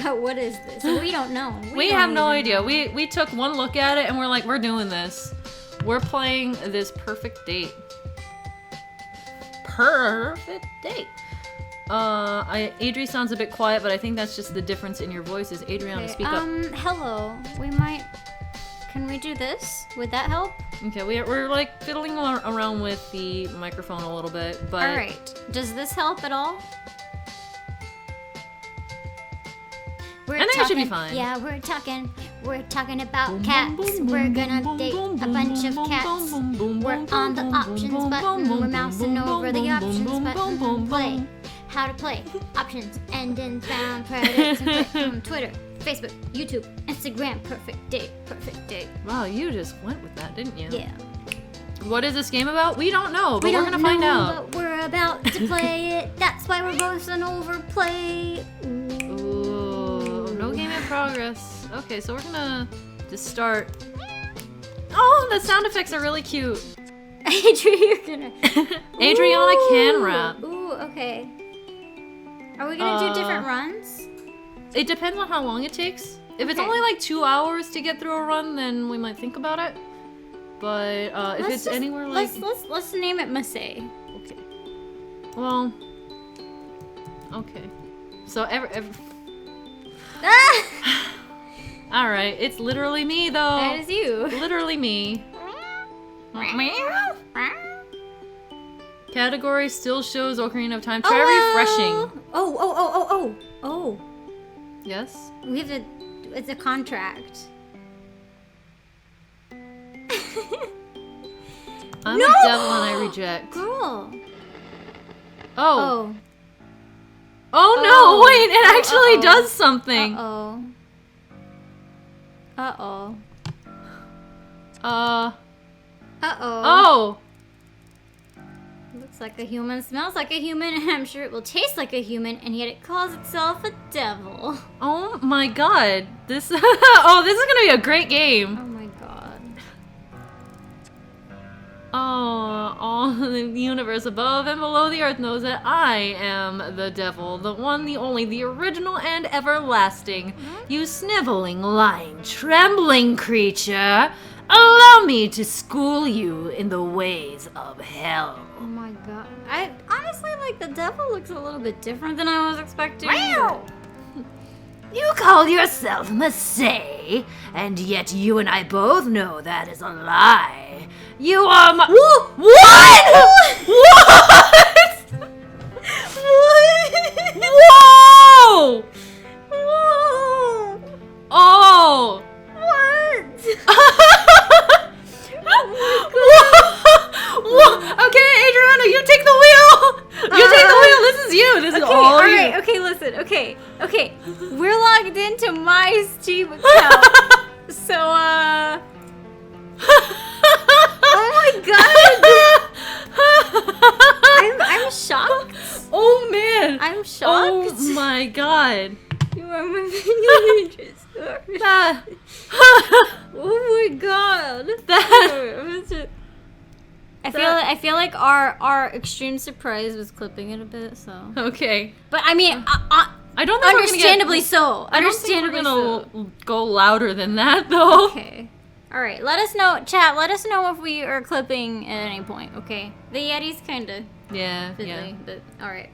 What is this? We don't know. We don't have no even idea. know. We took one look at it and we're like, we're doing this. We're playing this perfect date. Perfect date. Adri sounds a bit quiet, but I think that's just the difference in your voices. Adriana, Okay, speak up. hello. We might. Can we do this? Would that help? Okay, we're like fiddling around with the microphone a little bit, but. All right. Does this help at all? I think it should be fine. Yeah, we're talking about cats. We're gonna date a bunch of cats. We're on the options button. We're mousing over the options button. Play. How to play. Options. End in found. Credits and click on Twitter, Facebook, YouTube, Instagram. Perfect date. Perfect date. Wow, you just went with that, didn't you? Yeah. What is this game about? We don't know, but We we're don't gonna find know, out. but we're about to play it. That's why we're mousing over play. Ooh, no game in progress. Okay, so we're gonna just start. Oh, the sound effects are really cute. Adriana. Adriana can rap. Ooh, okay. Are we gonna do different runs? It depends on how long it takes. If it's Okay. only like 2 hours to get through a run, then we might think about it. But if it's anywhere like let's name it Masae. okay, well, okay. So all right, it's literally me though. That is you. Literally me. Category still shows Ocarina of Time. Try refreshing. Oh. Yes. We have to. It's a contract. I'm No! a devil and I reject. Girl. Oh. Oh. Oh no! Oh. Wait, it actually does something. Uh-oh. Uh-oh. Uh. Uh-oh. Oh. Looks like a human, smells like a human, and I'm sure it will taste like a human, and yet it calls itself a devil. Oh my God! This. Oh, this is gonna be a great game. Oh my god. Oh, all the universe above and below the earth knows that I am the devil, the one, the only, the original and everlasting. You sniveling, lying, trembling creature, allow me to school you in the ways of hell. Oh my god. I honestly, like, the devil looks a little bit different than I was expecting. You call yourself Masae, and yet you and I both know that is a lie. You are my— What? What? Whoa! Whoa! Oh! What? Whoa! Okay, Adriana, you take the wheel! You take the wheel! This is you! This is all you! Alright, okay, listen, okay. We're logged into my Steam account. So, oh my god! I'm shocked. Oh man! I'm shocked. Oh my god! You are my That. Oh my god! That. I feel like our extreme surprise was clipping it a bit, so. Okay. But I mean, I don't think understandably we're so. I don't think Understandably we're so. gonna go louder than that, though. Okay. All right. Let us know, chat. Let us know if we are clipping at any point. Okay. The Yeti's kind of Yeah. fiddly, but all right.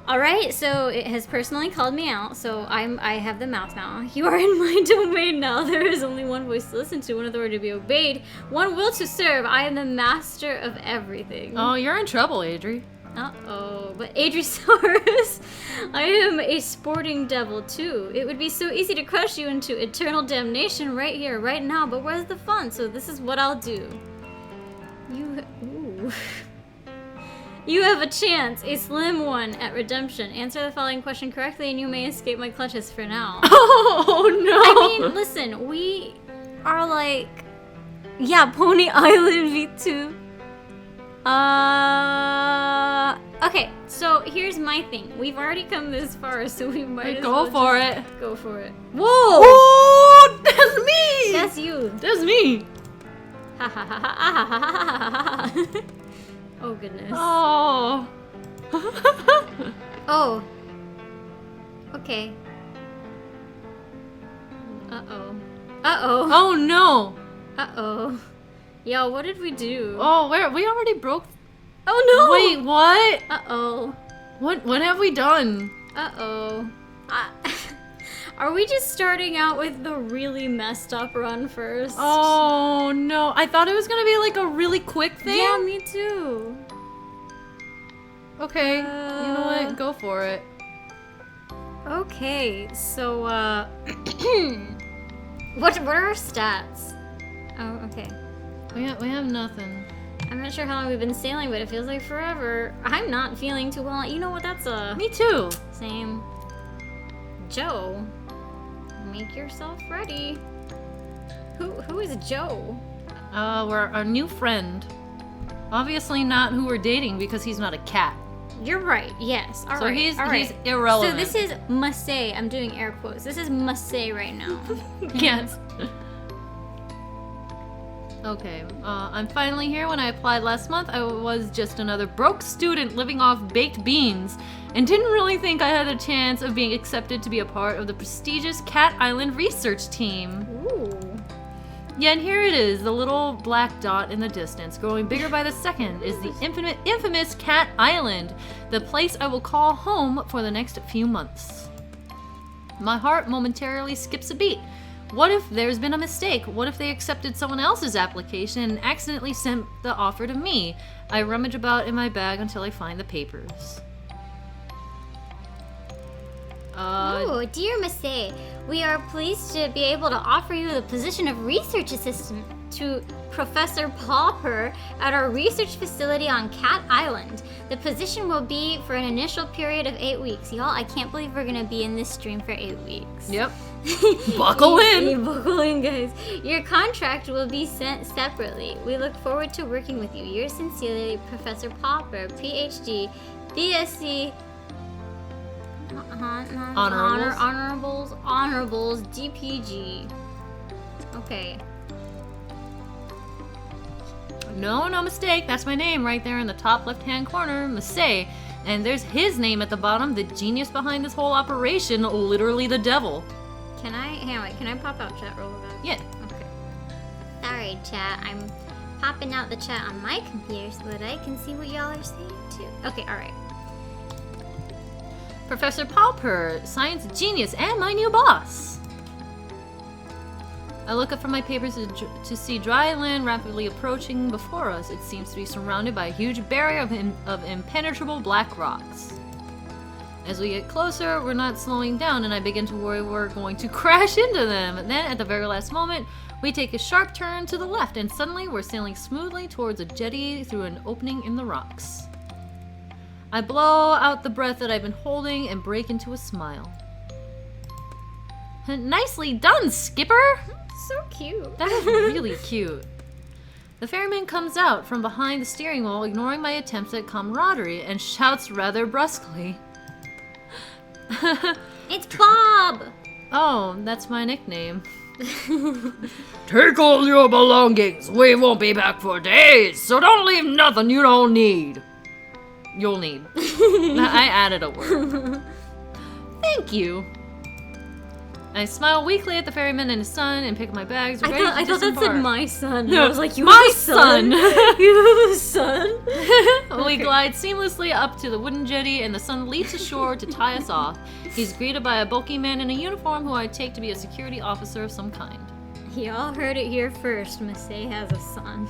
All right. So it has personally called me out. So I have the mouth now. You are in my domain now. There is only one voice to listen to, one authority to be obeyed, one will to serve. I am the master of everything. Oh, you're in trouble, Adri. Uh-oh, but Adrisaurus, I am a sporting devil too. It would be so easy to crush you into eternal damnation right here, right now, but where's the fun? So this is what I'll do. You have a chance, a slim one, at redemption. Answer the following question correctly and you may escape my clutches for now. Oh no! I mean, listen, we are like, yeah, Pony Island V2. Okay, so here's my thing. We've already come this far, so we might as well Go for it. go for it. Whoa! Oh, that's me! That's you. That's me! Ha ha ha ha ha ha ha ha. Oh goodness. Oh. Oh. Okay. Uh-oh. Uh-oh. Oh no! Uh-oh. Yo, what did we do? Oh, we already broke. Oh no! Wait, what? Uh-oh. What have we done? Uh-oh. Are we just starting out with the really messed up run first? Oh no! I thought it was gonna be like a really quick thing. Yeah, me too. Okay, you know what? Go for it. Okay, so what are our stats? Oh, okay. We have nothing. I'm not sure how long we've been sailing, but it feels like forever. I'm not feeling too well. You know what? That's Me too. same. Joe, make yourself ready. Who is Joe? We're our new friend. Obviously not who we're dating because he's not a cat. You're right. Yes. All So right. he's all right. he's irrelevant. So this is Masae. I'm doing air quotes. This is Masae right now. Yes. Okay, I'm finally here. When I applied last month, I was just another broke student living off baked beans and didn't really think I had a chance of being accepted to be a part of the prestigious Cat Island research team. Ooh. Yet here it is, the little black dot in the distance, growing bigger by the second, is the infamous Cat Island, the place I will call home for the next few months. My heart momentarily skips a beat. What if there's been a mistake? What if they accepted someone else's application and accidentally sent the offer to me? I rummage about in my bag until I find the papers. Oh, dear Masae, we are pleased to be able to offer you the position of research assistant to Professor Pauper at our research facility on Cat Island. The position will be for an initial period of 8 weeks. Y'all, I can't believe we're gonna be in this stream for 8 weeks. Yep. Buckle in! Buckle in, guys. Your contract will be sent separately. We look forward to working with you. Yours sincerely, Professor Pauper, PhD, BSc... Honorables, DPG. Okay. No mistake. That's my name right there in the top left-hand corner, Masae. And there's his name at the bottom, the genius behind this whole operation, literally the devil. Can I pop out chat real quick? Yeah. Okay. Sorry, chat. I'm popping out the chat on my computer so that I can see what y'all are saying too. Okay, alright. Professor Pauper, science genius, and my new boss. I look up from my papers to see dry land rapidly approaching before us. It seems to be surrounded by a huge barrier of impenetrable black rocks. As we get closer, we're not slowing down, and I begin to worry we're going to crash into them. And then, at the very last moment, we take a sharp turn to the left, and suddenly we're sailing smoothly towards a jetty through an opening in the rocks. I blow out the breath that I've been holding and break into a smile. Nicely done, Skipper! So cute. That is really cute. The ferryman comes out from behind the steering wheel, ignoring my attempts at camaraderie, and shouts rather brusquely. It's Bob! Oh, that's my nickname. Take all your belongings. We won't be back for days, so don't leave nothing you don't need. You'll need. I added a word. Thank you. I smile weakly at the ferryman and his son and pick up my bags. I thought that said my son. No, I was like, you my have a son? You have a son? We glide seamlessly up to the wooden jetty, and the son leaps ashore to tie us off. He's greeted by a bulky man in a uniform who I take to be a security officer of some kind. Y'all heard it here first. Masae has a son.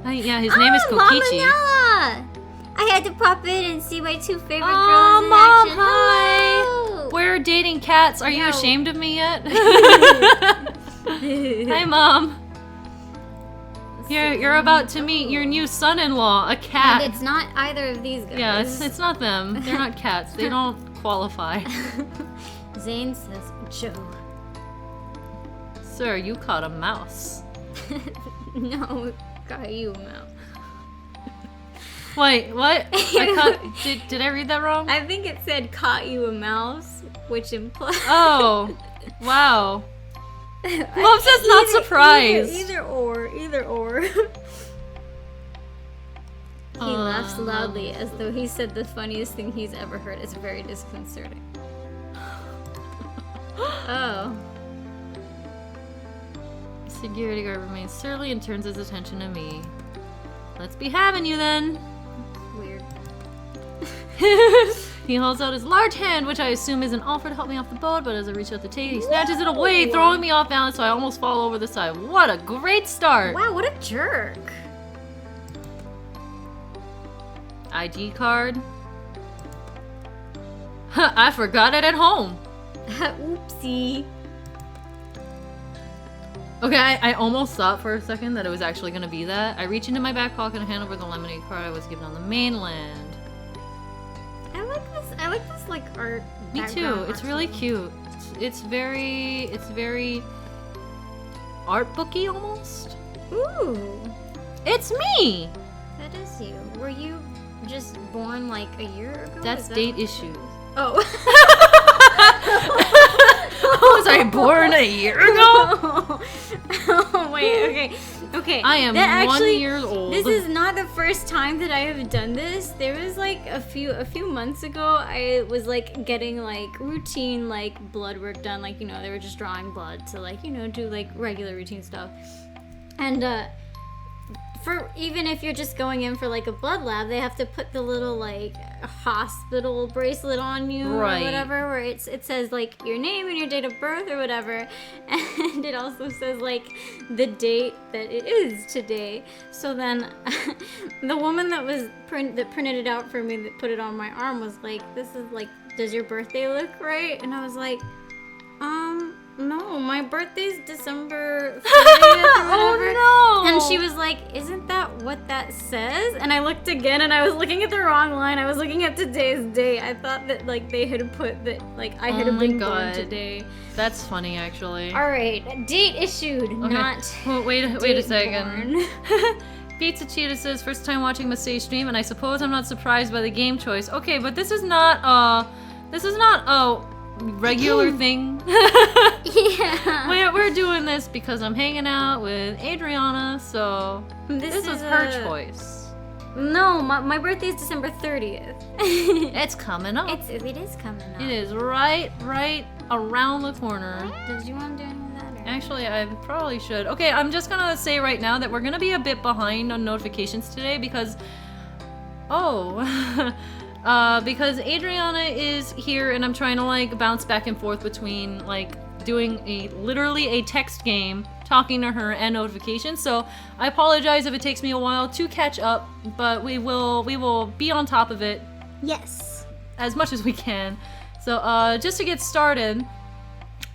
Yeah, his name is Kokichi. MasaeAnela! I had to pop in and see my two favorite Aw, girls in Mom, action. hi! Hello! We're dating cats. Are you No. ashamed of me yet? Hi, Mom. You're about to meet your new son-in-law, a cat. And it's not either of these guys. Yeah, it's not them. They're not cats. They don't qualify. Zane says, Joe. Sir, you caught a mouse. No, got you, Mel. Wait, what? Did I read that wrong? I think it said caught you a mouse, which implies... Oh, wow. Mom says not surprised. Either or. He laughs loudly as though he said the funniest thing he's ever heard. It's very disconcerting. Oh. Security guard remains surly and turns his attention to me. Let's be having you then. Weird. He holds out his large hand, which I assume is an offer to help me off the boat, but as I reach out to take it, he snatches it away, throwing me off balance so I almost fall over the side. What a great start! Wow, what a jerk. ID card. I forgot it at home. Oopsie. Okay, I almost thought for a second that it was actually going to be that. I reach into my back pocket and hand over the lemonade card I was given on the mainland. I like this like art. Me too. It's really cute. It's very art booky almost. Ooh. It's me. That is you. Were you just born like a year ago? That's date issues. Oh. Was I born a year ago? Oh wait, okay. I am that 1 actually, year old. This is not the first time that I have done this. There was like a few months ago, I was like getting like routine like blood work done. Like, you know, they were just drawing blood to like, you know, do like regular routine stuff. And for even if you're just going in for like a blood lab, they have to put the little like hospital bracelet on you or whatever, where it says like your name and your date of birth or whatever, and it also says like the date that it is today. So then the woman that printed it out for me, that put it on my arm, was like, "This is like, does your birthday look right?" And I was like, no, my birthday's December 30th or whatever. Oh no! And she was like, "Isn't that what that says?" And I looked again and I was looking at the wrong line. I was looking at today's date. I thought that like they had put that like I had been born today. That's funny actually. All right, date issued, not Well, wait a second. born. Pizza Cheetah says, first time watching Masay stream, and I suppose I'm not surprised by the game choice. Okay, but this is not a regular thing. Yeah. We're doing this because I'm hanging out with Adriana, so this is her choice. No, my birthday is December 30th. It's coming up. It is coming up. It is right around the corner. Did you want to do any of that? Or? Actually, I probably should. Okay, I'm just gonna say right now that we're gonna be a bit behind on notifications today because because Adriana is here and I'm trying to like bounce back and forth between like doing literally a text game, talking to her, and notifications. So I apologize if it takes me a while to catch up, but we will be on top of it. Yes. As much as we can. So just to get started,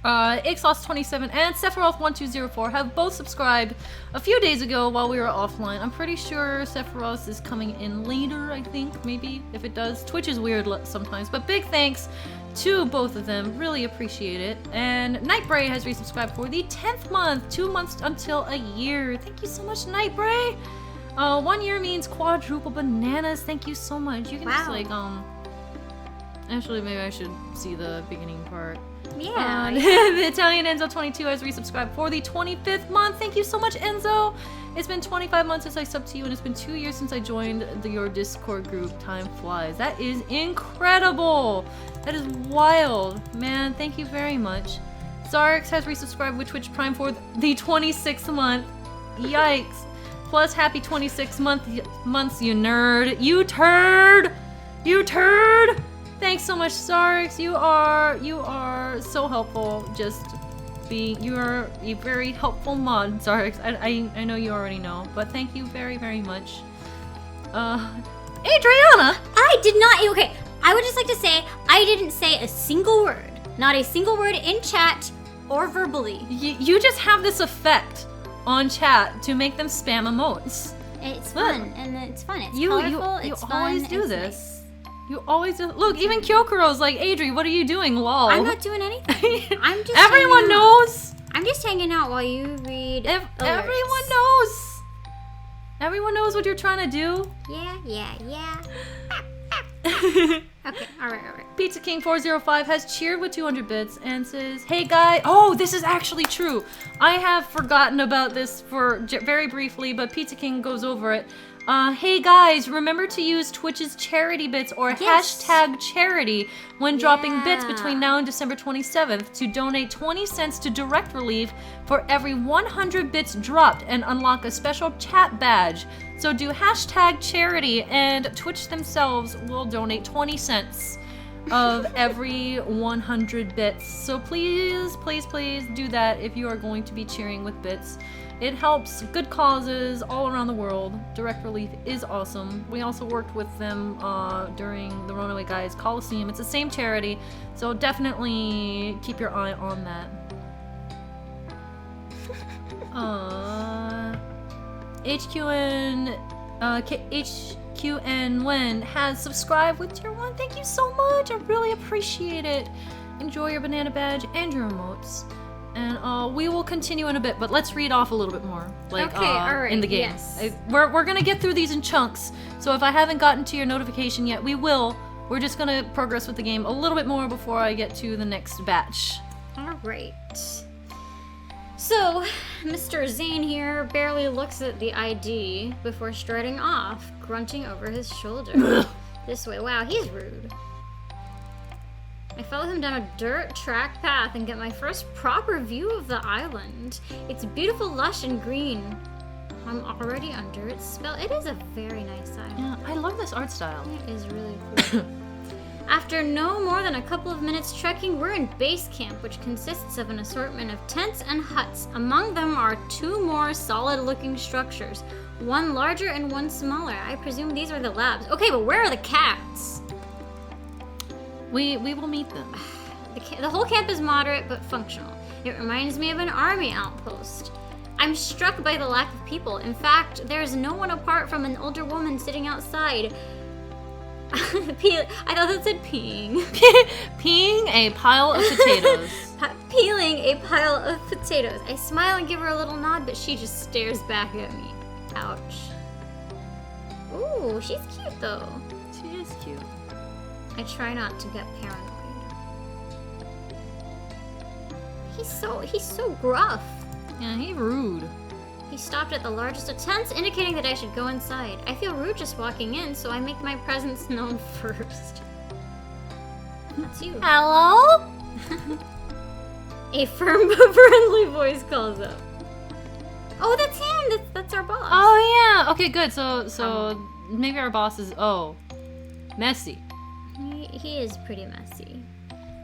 Ixos27 and Sephiroth1204 have both subscribed a few days ago while we were offline. I'm pretty sure Sephiroth is coming in later, I think, maybe, if it does. Twitch is weird sometimes, but big thanks to both of them. Really appreciate it. And Nightbray has resubscribed for the 10th month, 2 months until a year. Thank you so much, Nightbray. 1 year means quadruple bananas. Thank you so much. You can just like, actually, maybe I should see the beginning part. Yeah. The Italian Enzo22 has resubscribed for the 25th month. Thank you so much, Enzo. It's been 25 months since I subbed to you, and it's been 2 years since I joined your Discord group. Time flies. That is incredible. That is wild. Man, thank you very much. Zarix has resubscribed with Twitch Prime for the 26th month. Yikes. Plus, happy 26 months, you nerd. You turd. You turd. Thanks so much, Zarix. You are so helpful. You're a very helpful mod, Zarix. I know you already know, but thank you very, very much. Adriana! I did not. Okay, I would just like to say I didn't say a single word. Not a single word in chat or verbally. You just have this effect on chat to make them spam emotes. It's fun, and it's fun. It's You colorful. It's fun. always do it's this. Nice. You always do. Look, even Kyokuro's like, Adri, what are you doing? Lol. I'm not doing anything. I'm just. Everyone knows. I'm just hanging out while you read. Everyone knows. Everyone knows what you're trying to do. Yeah. Okay, alright. Pizza King 405 has cheered with 200 bits and says, "Hey guy, oh, this is actually true. I have forgotten about this for very briefly, but Pizza King goes over it. Hey guys, remember to use Twitch's charity bits or hashtag charity when dropping bits between now and December 27th to donate 20 cents to Direct Relief for every 100 bits dropped and unlock a special chat badge. So do hashtag charity and Twitch themselves will donate 20 cents of every 100 bits. So please, please, please do that if you are going to be cheering with bits. It helps good causes all around the world. Direct Relief is awesome. We also worked with them during the Runaway Guys Coliseum. It's the same charity, so definitely keep your eye on that. HQN Wen has subscribed with tier 1. Thank you so much. I really appreciate it. Enjoy your banana badge and your emotes. And we will continue in a bit, but let's read off a little bit more, like in the game. Yes. We're gonna get through these in chunks, so if I haven't gotten to your notification yet, we will. We're just gonna progress with the game a little bit more before I get to the next batch. All right. So, Mr. Zane here barely looks at the ID before striding off, grunting over his shoulder. This way. Wow, he's rude. I follow him down a dirt track path and get my first proper view of the island. It's beautiful, lush, and green. I'm already under its spell. It is a very nice island. Yeah, I love this art style. It is really cool. After no more than a couple of minutes trekking, we're in base camp, which consists of an assortment of tents and huts. Among them are 2 more solid-looking structures, one larger and one smaller. I presume these are the labs. Okay, but where are the cats? We will meet them. The whole camp is moderate but functional. It reminds me of an army outpost. I'm struck by the lack of people. In fact, there's no one apart from an older woman sitting outside. I thought that said peeing. Peeing a pile of potatoes. Peeling a pile of potatoes. I smile and give her a little nod, but she just stares back at me. Ouch. Ooh, she's cute though. She is cute. I try not to get paranoid. He's so gruff. Yeah, he's rude. He stopped at the largest of tents, indicating that I should go inside. I feel rude just walking in, so I make my presence known first. That's you. Hello? A firm but friendly voice calls up. Oh, that's him. That's our boss. Oh yeah. Okay, good. So maybe our boss is messy. He is pretty messy.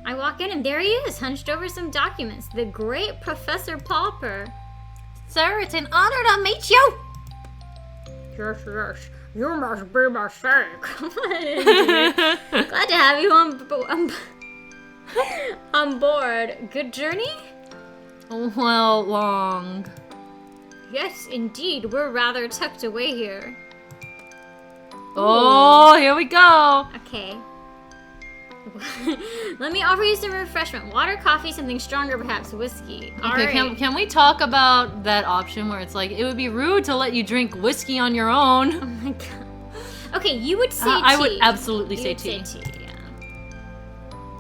I walk in and there he is, hunched over some documents. The great Professor Pauper. Sir, it's an honor to meet you. Yes, you must be mistake. Glad to have you on board. Good journey? Well, long. Yes, indeed. We're rather tucked away here. Oh, here we go. Okay. Let me offer you some refreshment. Water, coffee, something stronger, perhaps whiskey. Okay, can we talk about that option where it's like, it would be rude to let you drink whiskey on your own? Oh my god. Okay, you would say tea. I would absolutely say tea. Yeah.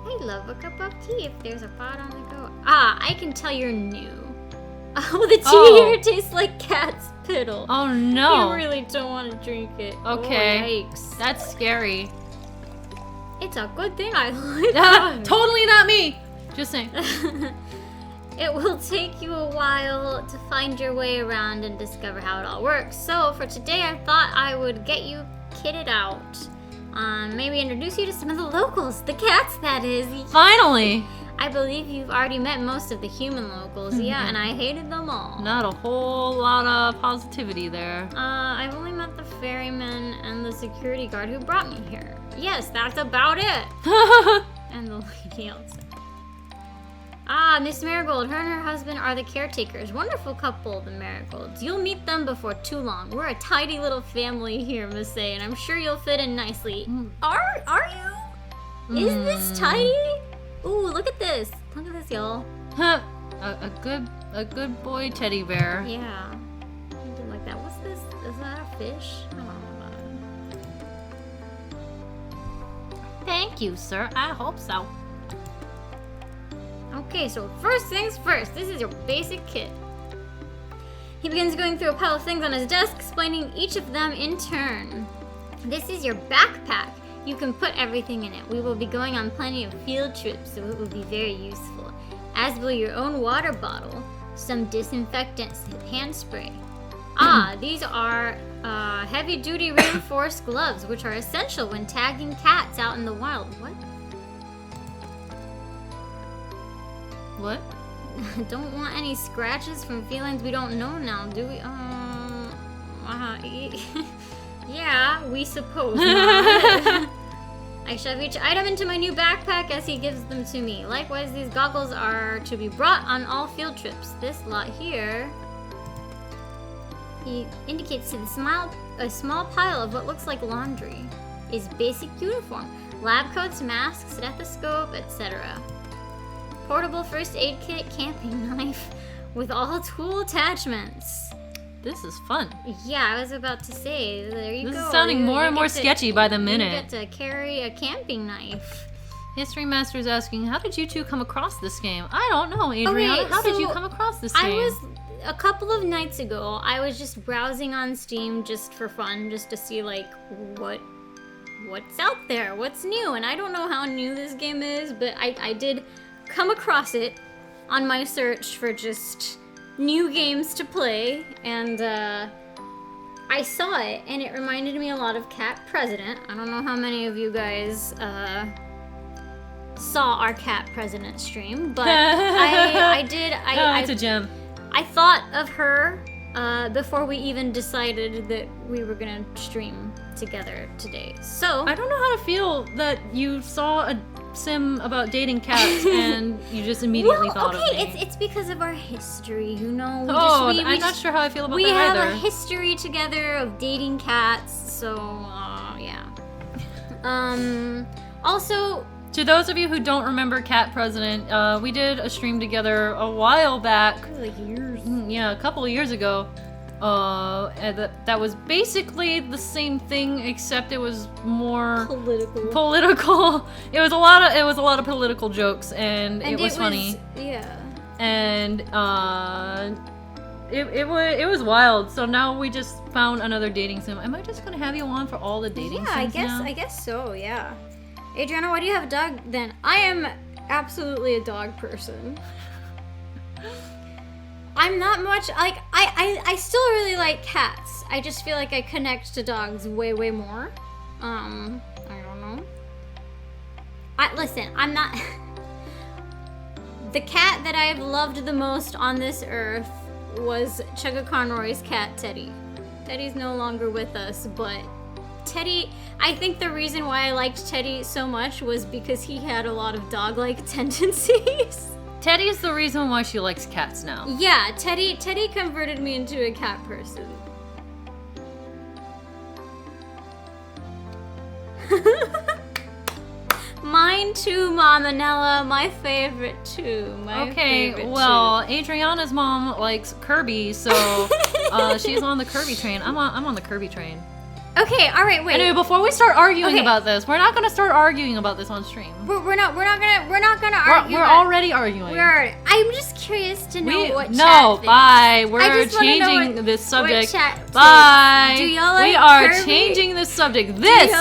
I love a cup of tea if there's a pot on the go. Ah, I can tell you're new. Oh, the tea here tastes like cat's piddle. Oh no. You really don't want to drink it. Okay. Oh, yikes. That's scary. It's a good thing I like Totally not me. Just saying. It will take you a while to find your way around and discover how it all works. So for today, I thought I would get you kitted out. Maybe introduce you to some of the locals, the cats, that is. Finally. I believe you've already met most of the human locals, yeah, and I hated them all. Not a whole lot of positivity there. I've only met the ferryman and the security guard who brought me here. Yes, that's about it. And the lady outside. Ah, Miss Marigold, her and her husband are the caretakers. Wonderful couple, the Marigolds. You'll meet them before too long. We're a tidy little family here, Masay, and I'm sure you'll fit in nicely. Are you? Is this tidy? Ooh, look at this. Look at this, y'all. A good boy teddy bear. Yeah. Something like that. What's this? Is that a fish? I don't know about it. Thank you, sir. I hope so. Okay, so first things first. This is your basic kit. He begins going through a pile of things on his desk, explaining each of them in turn. This is your backpack. You can put everything in it. We will be going on plenty of field trips, so it will be very useful. As will your own water bottle, some disinfectants, hand spray. These are heavy-duty reinforced gloves, which are essential when tagging cats out in the wild. What? What? Don't want any scratches from felines we don't know now, do we? Yeah, we suppose not. I shove each item into my new backpack as he gives them to me. Likewise, these goggles are to be brought on all field trips. This lot here, he indicates to a small pile of what looks like laundry, is basic uniform, lab coats, masks, stethoscope, etc. Portable first aid kit, camping knife, with all tool attachments. This is fun. Yeah, I was about to say, there you go. This is sounding more and more sketchy by the You minute. get to carry a camping knife. History Master is asking, how did you two come across this game? I don't know, Adriana. Okay, how did so you come across this game? A couple of nights ago, I was just browsing on Steam just for fun, just to see like what's out there, what's new. And I don't know how new this game is, but I did come across it on my search for just new games to play, and I saw it, and it reminded me a lot of Cat President. I don't know how many of you guys saw our Cat President stream, but I did. It's a gem. I thought of her before we even decided that we were gonna stream together today. So I don't know how to feel that you saw a sim about dating cats and you just immediately thought of me. It's because of our history, you know. I'm not sure how I feel about we that have either. a history together of dating cats, so yeah. Also, To those of you who don't remember Cat President, we did a stream together a while back. like years. Yeah, a couple of years ago. And that was basically the same thing, except it was more political. It was a lot of political jokes, and it was funny. Yeah. And it was wild. So now we just found another dating sim. Am I just gonna have you on for all the dating sims now? I guess so. Yeah. Adriana, why do you have a dog then? I am absolutely a dog person. I'm not much like I still really like cats. I just feel like I connect to dogs way more. I don't know. Listen, I'm not the cat that I've loved the most on this earth was Chugga Conroy's cat, Teddy. Teddy's no longer with us, but Teddy, I think the reason why I liked Teddy so much was because he had a lot of dog-like tendencies. Teddy is the reason why she likes cats now. Yeah, Teddy converted me into a cat person. Mine too, MasaeAnela. My favorite too. Well, Adriana's mom likes Kirby, so she's on the Kirby train. I'm on the Kirby train. Okay, all right, wait. Anyway, before we start arguing about this, we're not gonna start arguing about this on stream. We're not gonna argue. We're already arguing. I'm just curious to know what chat thinks. Bye. We're changing this subject. Bye. Do y'all like we are Kirby? changing this subject. This.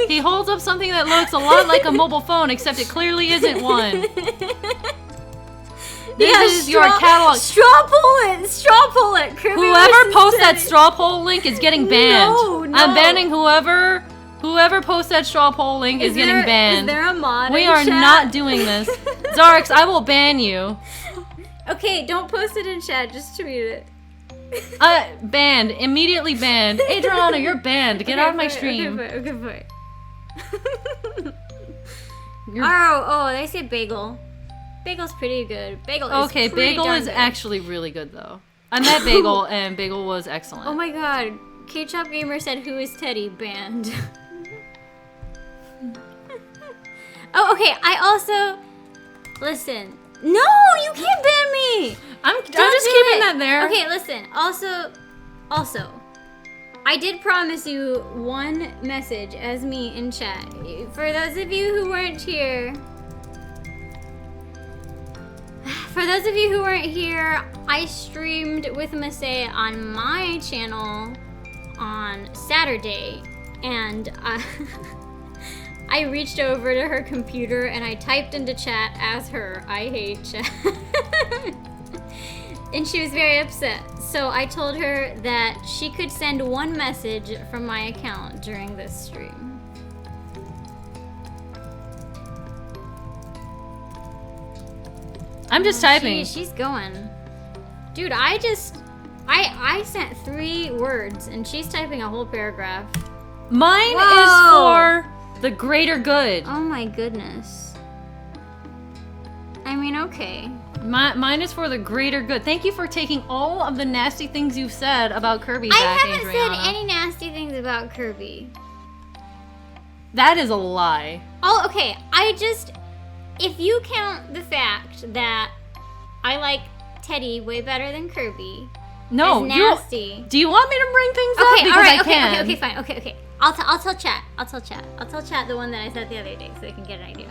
He holds up something that looks a lot like a mobile phone, except it clearly isn't one. This is your catalog. Straw pull it. Kirby Whoever posts that straw poll link is getting banned. No. I'm banning whoever posts that straw poll link is getting banned. Is there a mod We in are chat? not doing this. Zarx, I will ban you. Okay, don't post it in chat, just tweet it. Banned. Immediately banned. Adriana, you're banned. Get out of my stream. Okay, fine. Oh, they say bagel. Bagel's pretty good. Bagel is pretty Bagel darn is good. actually really good though. I met Bagel and Bagel was excellent. Oh my god. K-Chop Gamer said, "Who is Teddy?" Banned. Oh, okay. I also listen. No, you can't ban me. I'm just keeping that there. Okay, listen. Also, I did promise you one message as me in chat. For those of you who weren't here. For those of you who weren't here, I streamed with Masay on my channel on Saturday, and I reached over to her computer and I typed into chat as her, I hate chat. And she was very upset. So I told her that she could send one message from my account during this stream. I'm just typing. She's going. Dude, I sent 3 words and she's typing a whole paragraph. Mine Whoa. is for the greater good. Oh my goodness. I mean, okay. Mine is for the greater good. Thank you for taking all of the nasty things you've said about Kirby back, I haven't Adriana. said any nasty things about Kirby. That is a lie. Oh, okay. If you count the fact that I like Teddy way better than Kirby, No, as nasty. do you want me to bring things up? Okay, Because all right, I okay, can. okay, fine, okay. I'll tell chat. I'll tell chat the one that I said the other day so they can get an idea.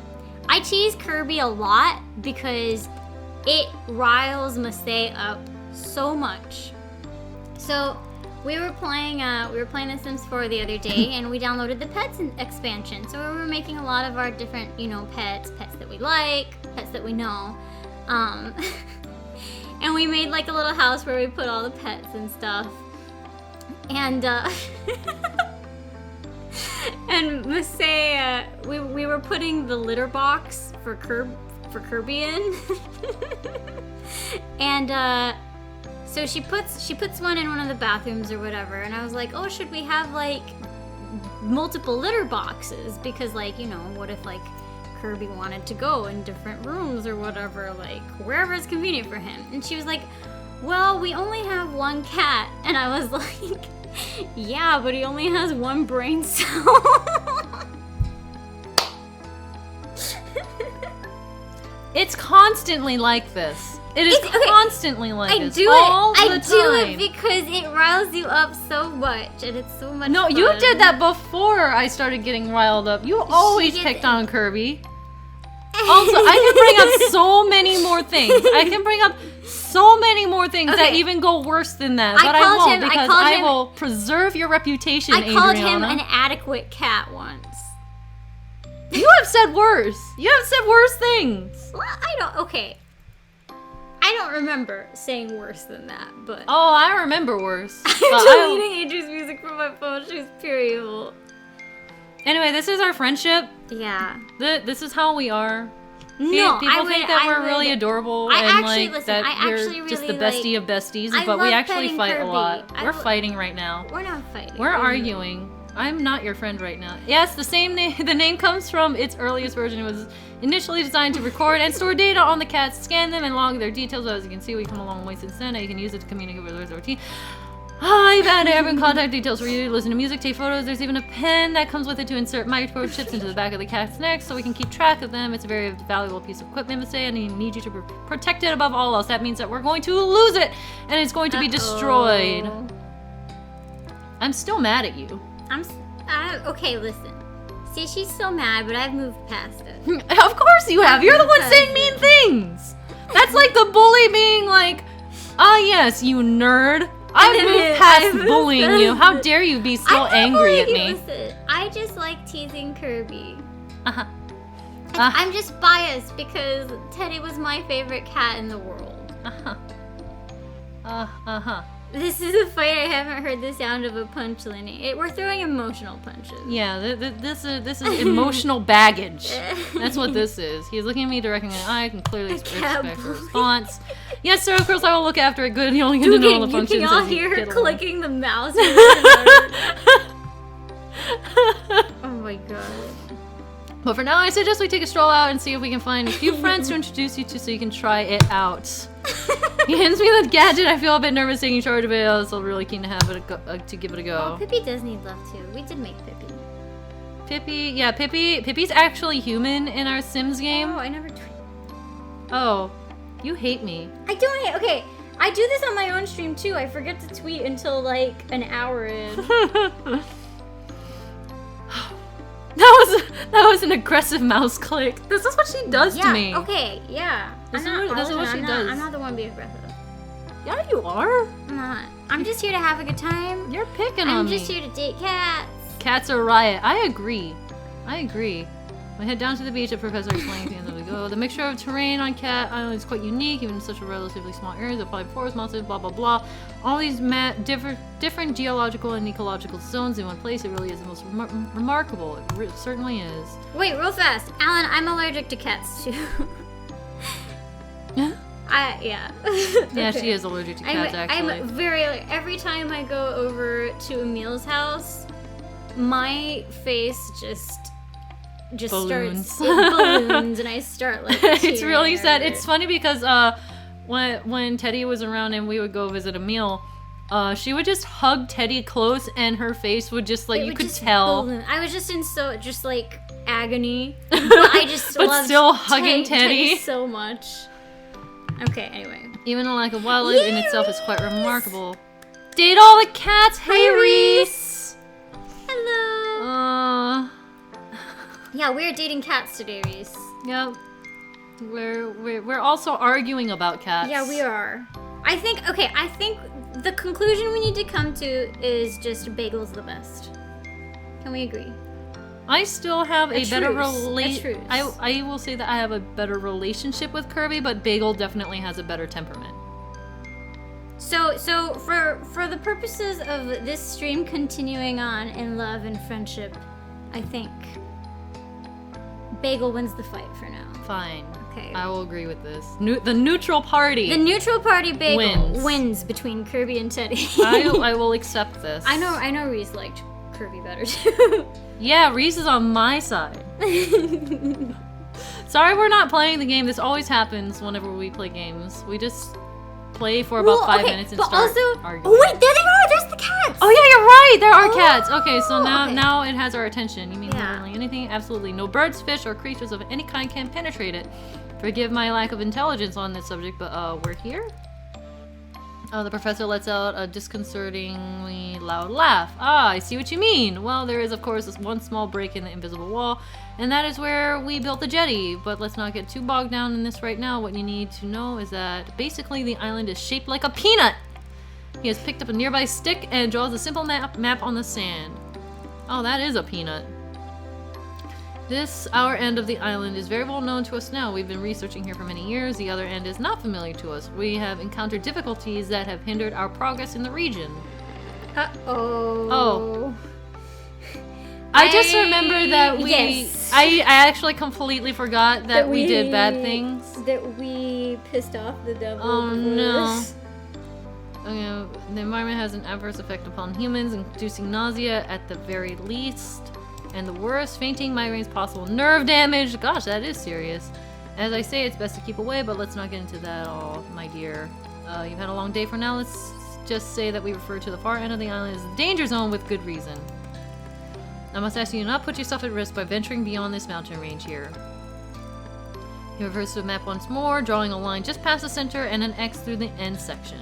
I tease Kirby a lot because it riles Masay up so much. So we were playing The Sims 4 the other day, and we downloaded the pets expansion. So we were making a lot of our different, pets that we like, pets that we know. And we made like a little house where we put all the pets and stuff. And and Masay, we were putting the litter box for Kirby in. And so she puts one in one of the bathrooms or whatever, and I was like, oh, should we have like multiple litter boxes? Because like, what if like Kirby wanted to go in different rooms or whatever, like wherever is convenient for him. And she was like, well, we only have one cat. And I was like, yeah, but he only has one brain cell. It's constantly like this. It is constantly like this. I do it because it riles you up so much, and it's so much No, fun. you did that before I started getting riled up. You always picked on Kirby. Also, I can bring up so many more things. That even go worse than that. But I won't because I will preserve your reputation, Adriana. I called him an adequate cat once. You have said worse. You have said worse things. Well, I don't remember saying worse than that, but... Oh, I remember worse. I'm deleting Adri's music from my phone. She's pure evil. Anyway, this is our friendship. Yeah. This is how we are. No, People think that we're really adorable and we're just the bestie of besties, but we actually fight a lot. We're fighting right now. We're not fighting. We're arguing. I'm not your friend right now. Yes, the name comes from its earliest version. It was initially designed to record and store data on the cats, scan them, and log their details. As you can see, we come a long way since then. You can use it to communicate with our team. I've added every contact details for you to listen to music, take photos. There's even a pen that comes with it to insert microchips into the back of the cat's neck so we can keep track of them. It's a very valuable piece of equipment, Masay, and I need you to protect it above all else. That means that we're going to lose it, and it's going to be destroyed. I'm still mad at you. Okay, listen. See, she's so mad, but I've moved past it. Of course you have. You're the one saying mean things. That's like the bully being like, ah, yes, you nerd. I've moved past bullying you. How dare you be so angry at me? Listen, I just like teasing Kirby. Uh-huh. I'm just biased because Teddy was my favorite cat in the world. Uh-huh. Uh-huh. This is a fight. I haven't heard the sound of a punch, Lenny. We're throwing emotional punches. Yeah, this is emotional baggage. That's what this is. He's looking at me directly in the eye. I can clearly expect a response. Yes, sir, of course I will look after it. Good. You only get to know all the functions. You can all hear her clicking the mouse. Oh my god. But for now, I suggest we take a stroll out and see if we can find a few friends to introduce you to so you can try it out. He hands me the gadget. I feel a bit nervous taking charge of it. I was still really keen to have it to give it a go. Oh, Pippi does need love too. We did make Pippi. Pippi's actually human in our Sims game. Oh, I never tweeted. Oh, you hate me. I don't hate. Okay, I do this on my own stream too. I forget to tweet until like an hour in. That was an aggressive mouse click. This is what she does to me. Okay, yeah. This is what she does. I'm not the one being aggressive. Yeah, you are. I'm not. I'm just here to have a good time. You're picking on me. I'm just here to date cats. Cats are a riot. I agree. We head down to the beach that Professor explained at the end of the go. The mixture of terrain on Cat Island is quite unique, even in such a relatively small area. The five forest mountains, blah blah blah. All these different geological and ecological zones in one place. It really is the most remarkable. It certainly is. Wait, real fast, Alan. I'm allergic to cats too. Yeah. Yeah. Yeah, Okay. she is allergic to cats. Actually, I'm every time I go over to Emil's house, my face just balloons. starts balloons, and I start like. It's really tearing sad. over. It's funny because when Teddy was around and we would go visit Emil, she would just hug Teddy close, and her face would just like It you would could just tell. balloon. I was just in just like agony, but I just But loved still hugging Teddy. Teddy so much. Okay, anyway. Even the lack of wildlife in itself is quite remarkable. Date all the cats. Hey, Reese. Hello. Yeah, we're dating cats today, Reese. Yep. We're also arguing about cats. Yeah, we are. I think the conclusion we need to come to is just Bagel's the best. Can we agree? I still have a better truce. I will say that I have a better relationship with Kirby, but Bagel definitely has a better temperament. So for the purposes of this stream continuing on in love and friendship, I think Bagel wins the fight for now. Fine. Okay. I will agree with this. The neutral party. The neutral party Bagel Wins. wins between Kirby and Teddy. I will accept this. I know Reese liked Kirby better too. Yeah, Reese is on my side. Sorry we're not playing the game. This always happens whenever we play games. We just play for about 5 minutes and start arguing. Oh wait, there they are! There's the cats! Oh yeah, you're right! There are cats! Okay, so okay. now it has our attention. You mean Yeah. literally anything? Absolutely. No birds, fish, or creatures of any kind can penetrate it. Forgive my lack of intelligence on this subject, but we're here? The professor lets out a disconcertingly loud laugh. Ah, I see what you mean. Well, there is, of course, this one small break in the invisible wall, and that is where we built the jetty. But let's not get too bogged down in this right now. What you need to know is that basically the island is shaped like a peanut. He has picked up a nearby stick and draws a simple map on the sand. Oh, that is a peanut. This, our end of the island, is very well known to us now. We've been researching here for many years. The other end is not familiar to us. We have encountered difficulties that have hindered our progress in the region. Uh-oh. Oh. I just remember that we... Yes. I actually completely forgot that we did bad things. That we pissed off the devil. Oh, before no. this. The environment has an adverse effect upon humans, inducing nausea at the very least. And the worst, fainting, migraines, possible nerve damage. Gosh, that is serious. As I say, it's best to keep away, but let's not get into that all, my dear. You've had a long day for now. Let's just say that we refer to the far end of the island as the danger zone with good reason. I must ask you to not put yourself at risk by venturing beyond this mountain range here. He refers to the map once more, drawing a line just past the center and an X through the end section.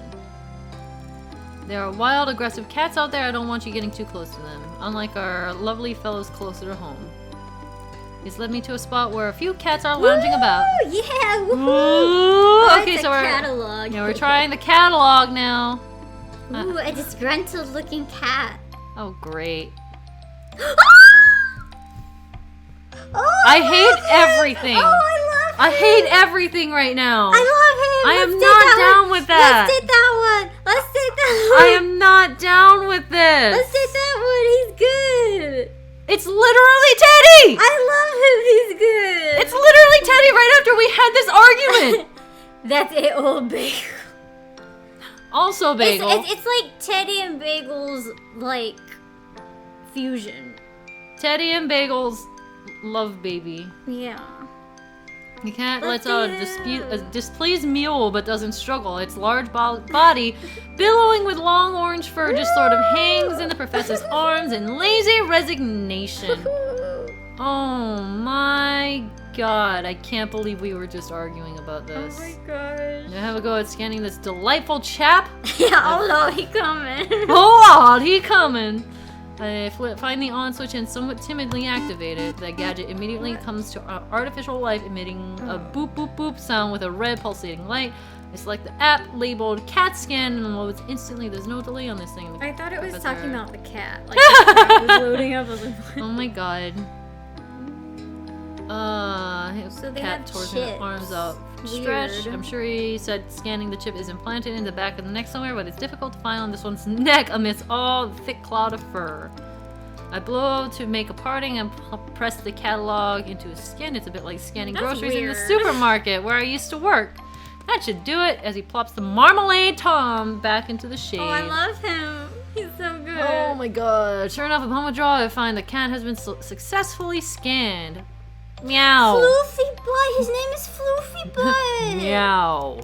There are wild, aggressive cats out there. I don't want you getting too close to them, unlike our lovely fellows closer to home. He's led me to a spot where a few cats are lounging about. Woo! Yeah! Woohoo! Ooh, okay, it's so a we're catalog. yeah, we're trying the catalog now. Ooh, a disgruntled-looking cat. Oh, great! Oh, I hate love him. everything. Oh, I love him. I hate everything right now. I love him. I am Let's not date that down one. with that. Let's date that one. Let's date that one. I am not down with this. Let's date that one. He's good. It's literally Teddy. I love him. He's good. It's literally Teddy right after we had this argument. That's a old bagel. Also, Bagel. It's like Teddy and Bagel's like fusion. Teddy and Bagel's love baby. Yeah. The cat Let's lets out do a displeased mewl but doesn't struggle. Its large body, billowing with long orange fur, just sort of hangs in the professor's arms in lazy resignation. Oh my god, I can't believe we were just arguing about this. Oh my gosh. Now have a go at scanning this delightful chap. Yeah, oh no, he coming. Oh Lord, he coming. Find the on switch and somewhat timidly activate it. The gadget immediately comes to artificial life, emitting a boop boop boop sound with a red pulsating light. I select the app labeled CAT scan and loads instantly. There's no delay on this thing. I thought it was talking about the cat. Like, the cat was loading up. I was like, Oh my god. So they cat have torsion, chips. arms up, Weird. stretch. I'm sure he said scanning the chip is implanted in the back of the neck somewhere, but it's difficult to find on this one's neck amidst all the thick cloud of fur. I blow to make a parting and press the catalog into his skin. It's a bit like scanning That's groceries in the weird. supermarket where I used to work. That should do it as he plops the Marmalade Tom back into the shade. oh, I love him. He's so good. Oh my god. Sure enough, upon withdrawal, I find the cat has been successfully scanned. Meow. Floofy Butt. His name is Floofy Butt. Meow.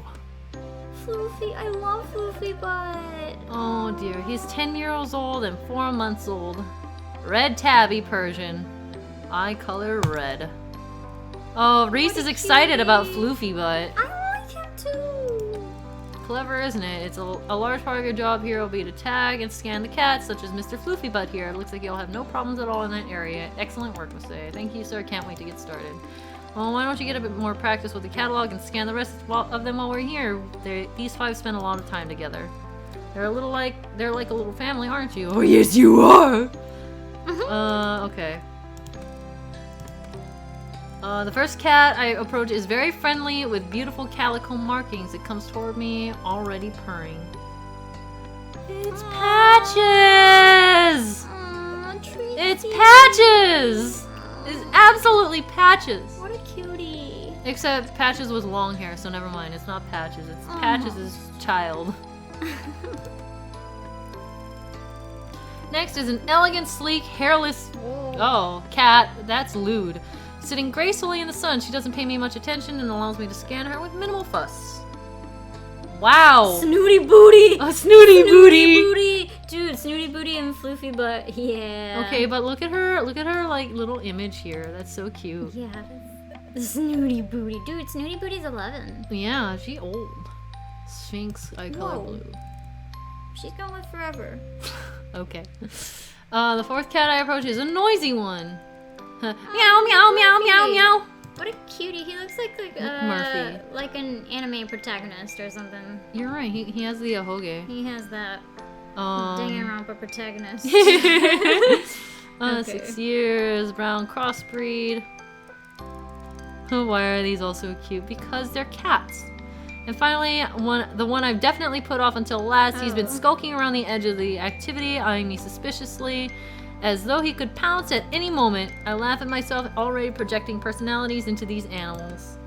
Floofy. I love Floofy Butt. Oh dear. He's 10 years old and 4 months old. Red tabby Persian. Eye color red. Oh, Reese What is a excited about cutie. Floofy Butt. I like him too. Clever, isn't it? It's a large part of your job here will be to tag and scan the cats, such as Mr. Floofy Butt here. It looks like you'll have no problems at all in that area. Excellent work, Masae. Thank you, sir. Can't wait to get started. Well, why don't you get a bit more practice with the catalog and scan the rest of them while we're here? These 5 spend a lot of time together. They're like a little family, aren't you? Oh yes, you are. Okay. The first cat I approach is very friendly with beautiful calico markings. It comes toward me, already purring. It's Patches! Aw, Tracy. It's Patches! It's absolutely Patches! What a cutie. Except Patches was long hair, so never mind. It's not Patches. It's Aw. Patches' child. Next is an elegant, sleek, hairless... Oh, cat. That's lewd. Sitting gracefully in the sun, she doesn't pay me much attention and allows me to scan her with minimal fuss. Wow! Snooty Booty. A snooty booty! Dude, Snooty Booty and Floofy Butt. Yeah. Okay, but look at her like little image here. That's so cute. Yeah. that's- Snooty Booty. Dude, Snooty Booty's 11. Yeah, she old. Sphinx eye color Whoa. blue. She's gonna live forever. Okay. The fourth cat I approach is a noisy one. Meow, meow, meow, meow, Murphy. meow. What a cutie. He looks like Murphy. like an anime protagonist or something. You're right. He has the ahoge. He has that Um, Danganronpa protagonist. 6 years, brown crossbreed. Why are these all so cute? Because they're cats. And finally, the one I've definitely put off until last. He's been Oh. skulking around the edge of the activity, eyeing me suspiciously, as though he could pounce at any moment. I laugh at myself, already projecting personalities into these animals.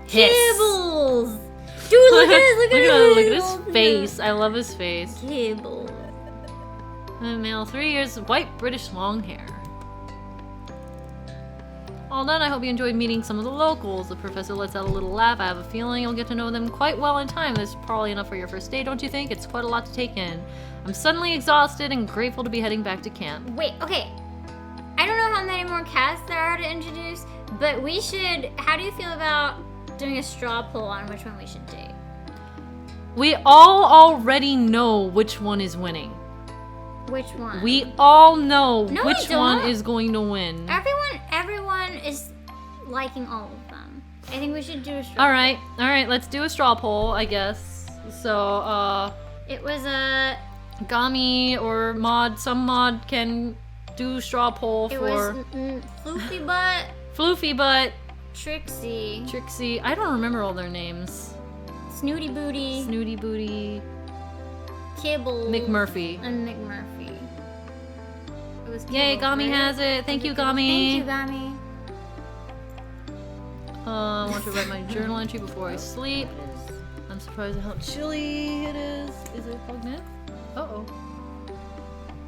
Hiss. Kibbles! Dude, look at his, look at his face. I love his face. Kibbles. Male, 3 years, white British long hair. All done. I hope you enjoyed meeting some of the locals. The professor lets out a little laugh. I have a feeling you'll get to know them quite well in time. That's probably enough for your first day, don't you think? It's quite a lot to take in. I'm suddenly exhausted and grateful to be heading back to camp. Wait, okay. I don't know how many more cats there are to introduce, but we should. How do you feel about doing a straw poll on which one we should date? We all already know which one is winning. Which one? We all know No, we which one don't. is going to win. Everyone is liking all of them. I think we should do a straw. All right, let's do a straw poll, I guess. So, It was a. Gami or Mod, some Mod can do straw poll It for was Floofy Butt, Floofy Butt, Trixie, Trixie. I don't remember all their names. Snooty Booty, Snooty Booty, Kibble, McMurphy. and McMurphy. It was Yay, Kibble, Gami right? has it. Thank you, Gami. Thank you, Gami. I want to write my journal entry before I sleep. I'm surprised at how chilly it is. Is it plugged in? Uh-oh.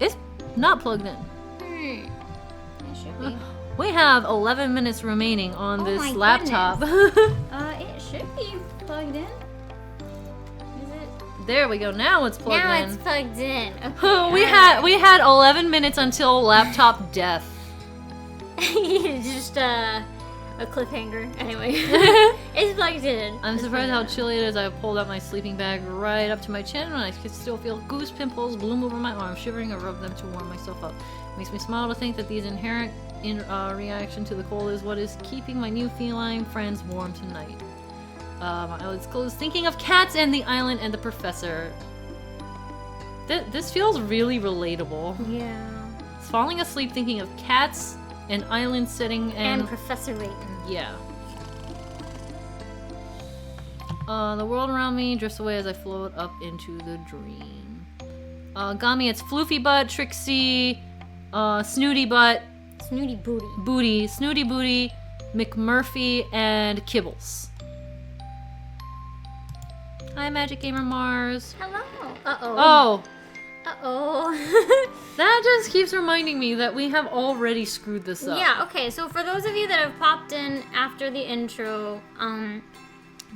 It's not plugged in. It should be. We have 11 minutes remaining on Oh this my laptop. It should be plugged in. Is it? There we go. Now it's plugged Now in. it's plugged in. Okay, we had 11 minutes until laptop death. just a cliffhanger. Anyway, It's plugged in. I'm It's surprised how plugged in. chilly it is. I pulled out my sleeping bag right up to my chin, and I can still feel goose pimples bloom over my arms. Shivering, I rub them to warm myself up. Makes me smile to think that these inherent reaction to the cold is what is keeping my new feline friends warm tonight. My eyelids closed, thinking of cats and the island and the professor. This feels really relatable. Yeah. Falling asleep thinking of cats, an island setting, And Professor Layton. yeah. The world around me drifts away as I float up into the dream. Gami, it's Floofy Butt, Trixie, Snooty Butt, Snooty Booty. Booty, Snooty Booty, McMurphy, and Kibbles. Hi, Magic Gamer Mars. Hello. Uh-oh. Oh, Uh-oh. that just keeps reminding me that we have already screwed this up. Yeah, okay, so for those of you that have popped in after the intro,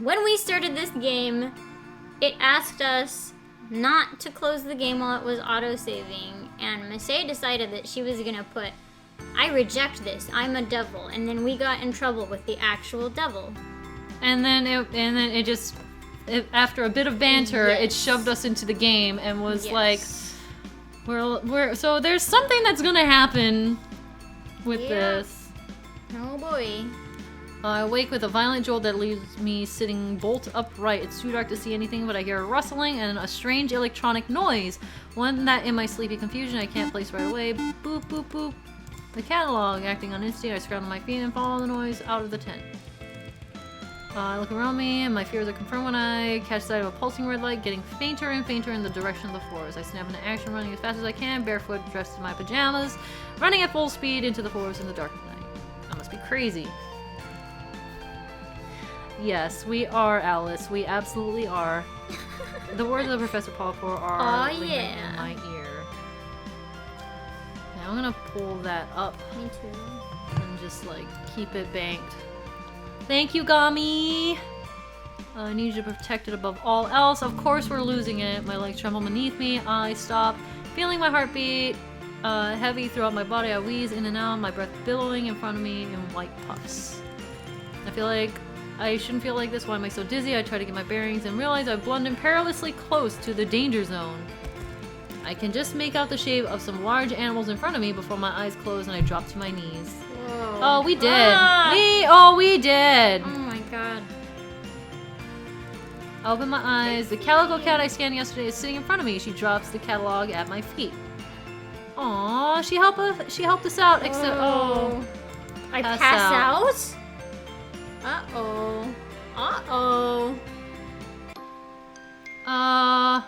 when we started this game, it asked us not to close the game while it was auto-saving, and Masay decided that she was gonna put, I reject this, I'm a devil, and then we got in trouble with the actual devil. And then it just, after a bit of banter, it Yes. shoved us into the game and was Yes. like, we're so there's something that's gonna happen with Yeah. this. Oh boy. I wake with a violent jolt that leaves me sitting bolt upright. It's too dark to see anything, but I hear a rustling and a strange electronic noise. One that in my sleepy confusion I can't place right away. Boop, boop, boop. The catalog. Acting on instinct, I scramble my feet and follow the noise out of the tent. I look around me and my fears are confirmed when I catch sight of a pulsing red light getting fainter and fainter in the direction of the forest. I snap into action, running as fast as I can, barefoot, dressed in my pajamas, running at full speed into the forest in the dark of night. I must be crazy. Yes, we are, Alice. We absolutely are. The words of Professor Paulpour are Oh, ringing yeah. in my ear. Now I'm gonna pull that up Me too. and just like keep it banked. Thank you, Gami! I need you to protect it above all else. Of course we're losing it. My legs tremble beneath me. I stop, feeling my heartbeat heavy throughout my body. I wheeze in and out, my breath billowing in front of me in white puffs. I feel like I shouldn't feel like this. Why am I so dizzy? I try to get my bearings and realize I've blundered perilously close to the danger zone. I can just make out the shape of some large animals in front of me before my eyes close and I drop to my knees. Whoa. Oh, we did. Ah! We did. Oh my god. I open my eyes. The calico cat I scanned yesterday is sitting in front of me. She drops the catalog at my feet. Aww, she helped us out. Except, oh. I Pass pass out? Uh-oh. Uh-oh. Ah,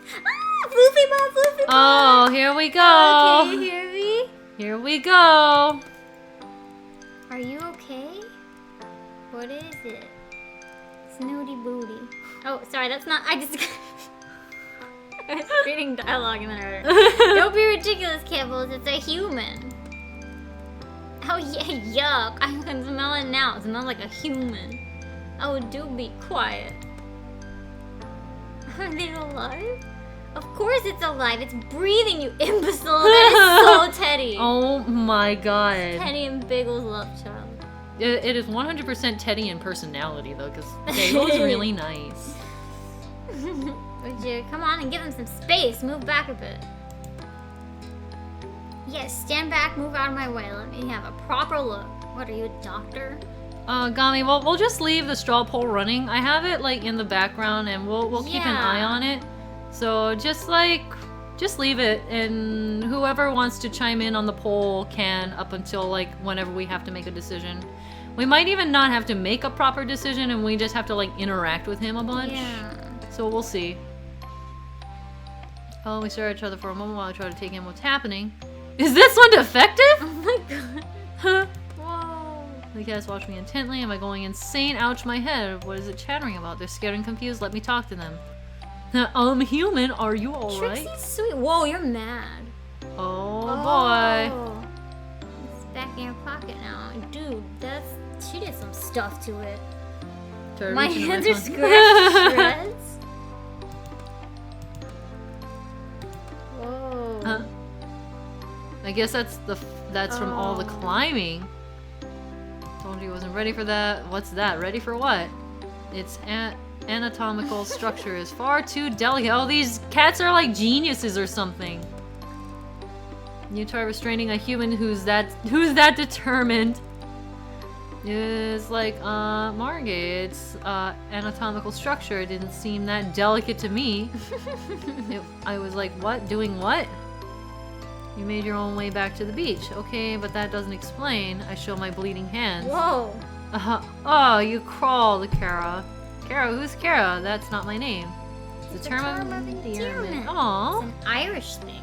Floofy Bot, Floofy Bot. Oh, here we go. Can you hear me? Here we go. Are you okay? What is it? Snooty booty. Oh, sorry, that's not. I just. I was reading dialogue and then I heard it. Don't be ridiculous, Kibbles. It's a human. Oh, yeah, yuck. I can smell it now. It smells like a human. Oh, do be quiet. Are they alive? Of course it's alive. It's breathing, you imbecile. That is so Teddy. Oh my god. Teddy and Biggles love child. It is 100% Teddy in personality though, because Bagel's really nice. Would you come on and give him some space? Move back a bit. Yes, stand back, move out of my way. Let me have a proper look. What are you, a doctor? Gami, well, we'll just leave the straw poll running. I have it like in the background, and we'll keep an eye on it. So just leave it, and whoever wants to chime in on the poll can up until like whenever we have to make a decision. We might even not have to make a proper decision, and we just have to like interact with him a bunch. Yeah. So we'll see. Oh, we stare at each other for a moment while I try to take in what's happening. Is this one defective? Oh my god. Huh. Whoa. The cats watch me intently. Am I going insane? Ouch, my head. What is it chattering about? They're scared and confused. Let me talk to them. Human, are you alright? Trixie's sweet. Whoa, you're mad. Oh, boy. Oh. It's back in your pocket now. Dude, she did some stuff to it. Try to My reach into hands this are one. scratched to shreds. Whoa. Huh? I guess that's from all the Oh. climbing. Told you I wasn't ready for that. What's that? Ready for what? Its anatomical structure is far too delicate. Oh, these cats are like geniuses or something. You try restraining a human who's that determined. It's like, Margate, its anatomical structure didn't seem that delicate to me. I was like, what? Doing what? You made your own way back to the beach. Okay, but that doesn't explain. I show my bleeding hands. Whoa. Oh, you crawled, Kara. Kara, who's Kara? That's not my name. It's a term of endearment. Aww. It's an Irish thing.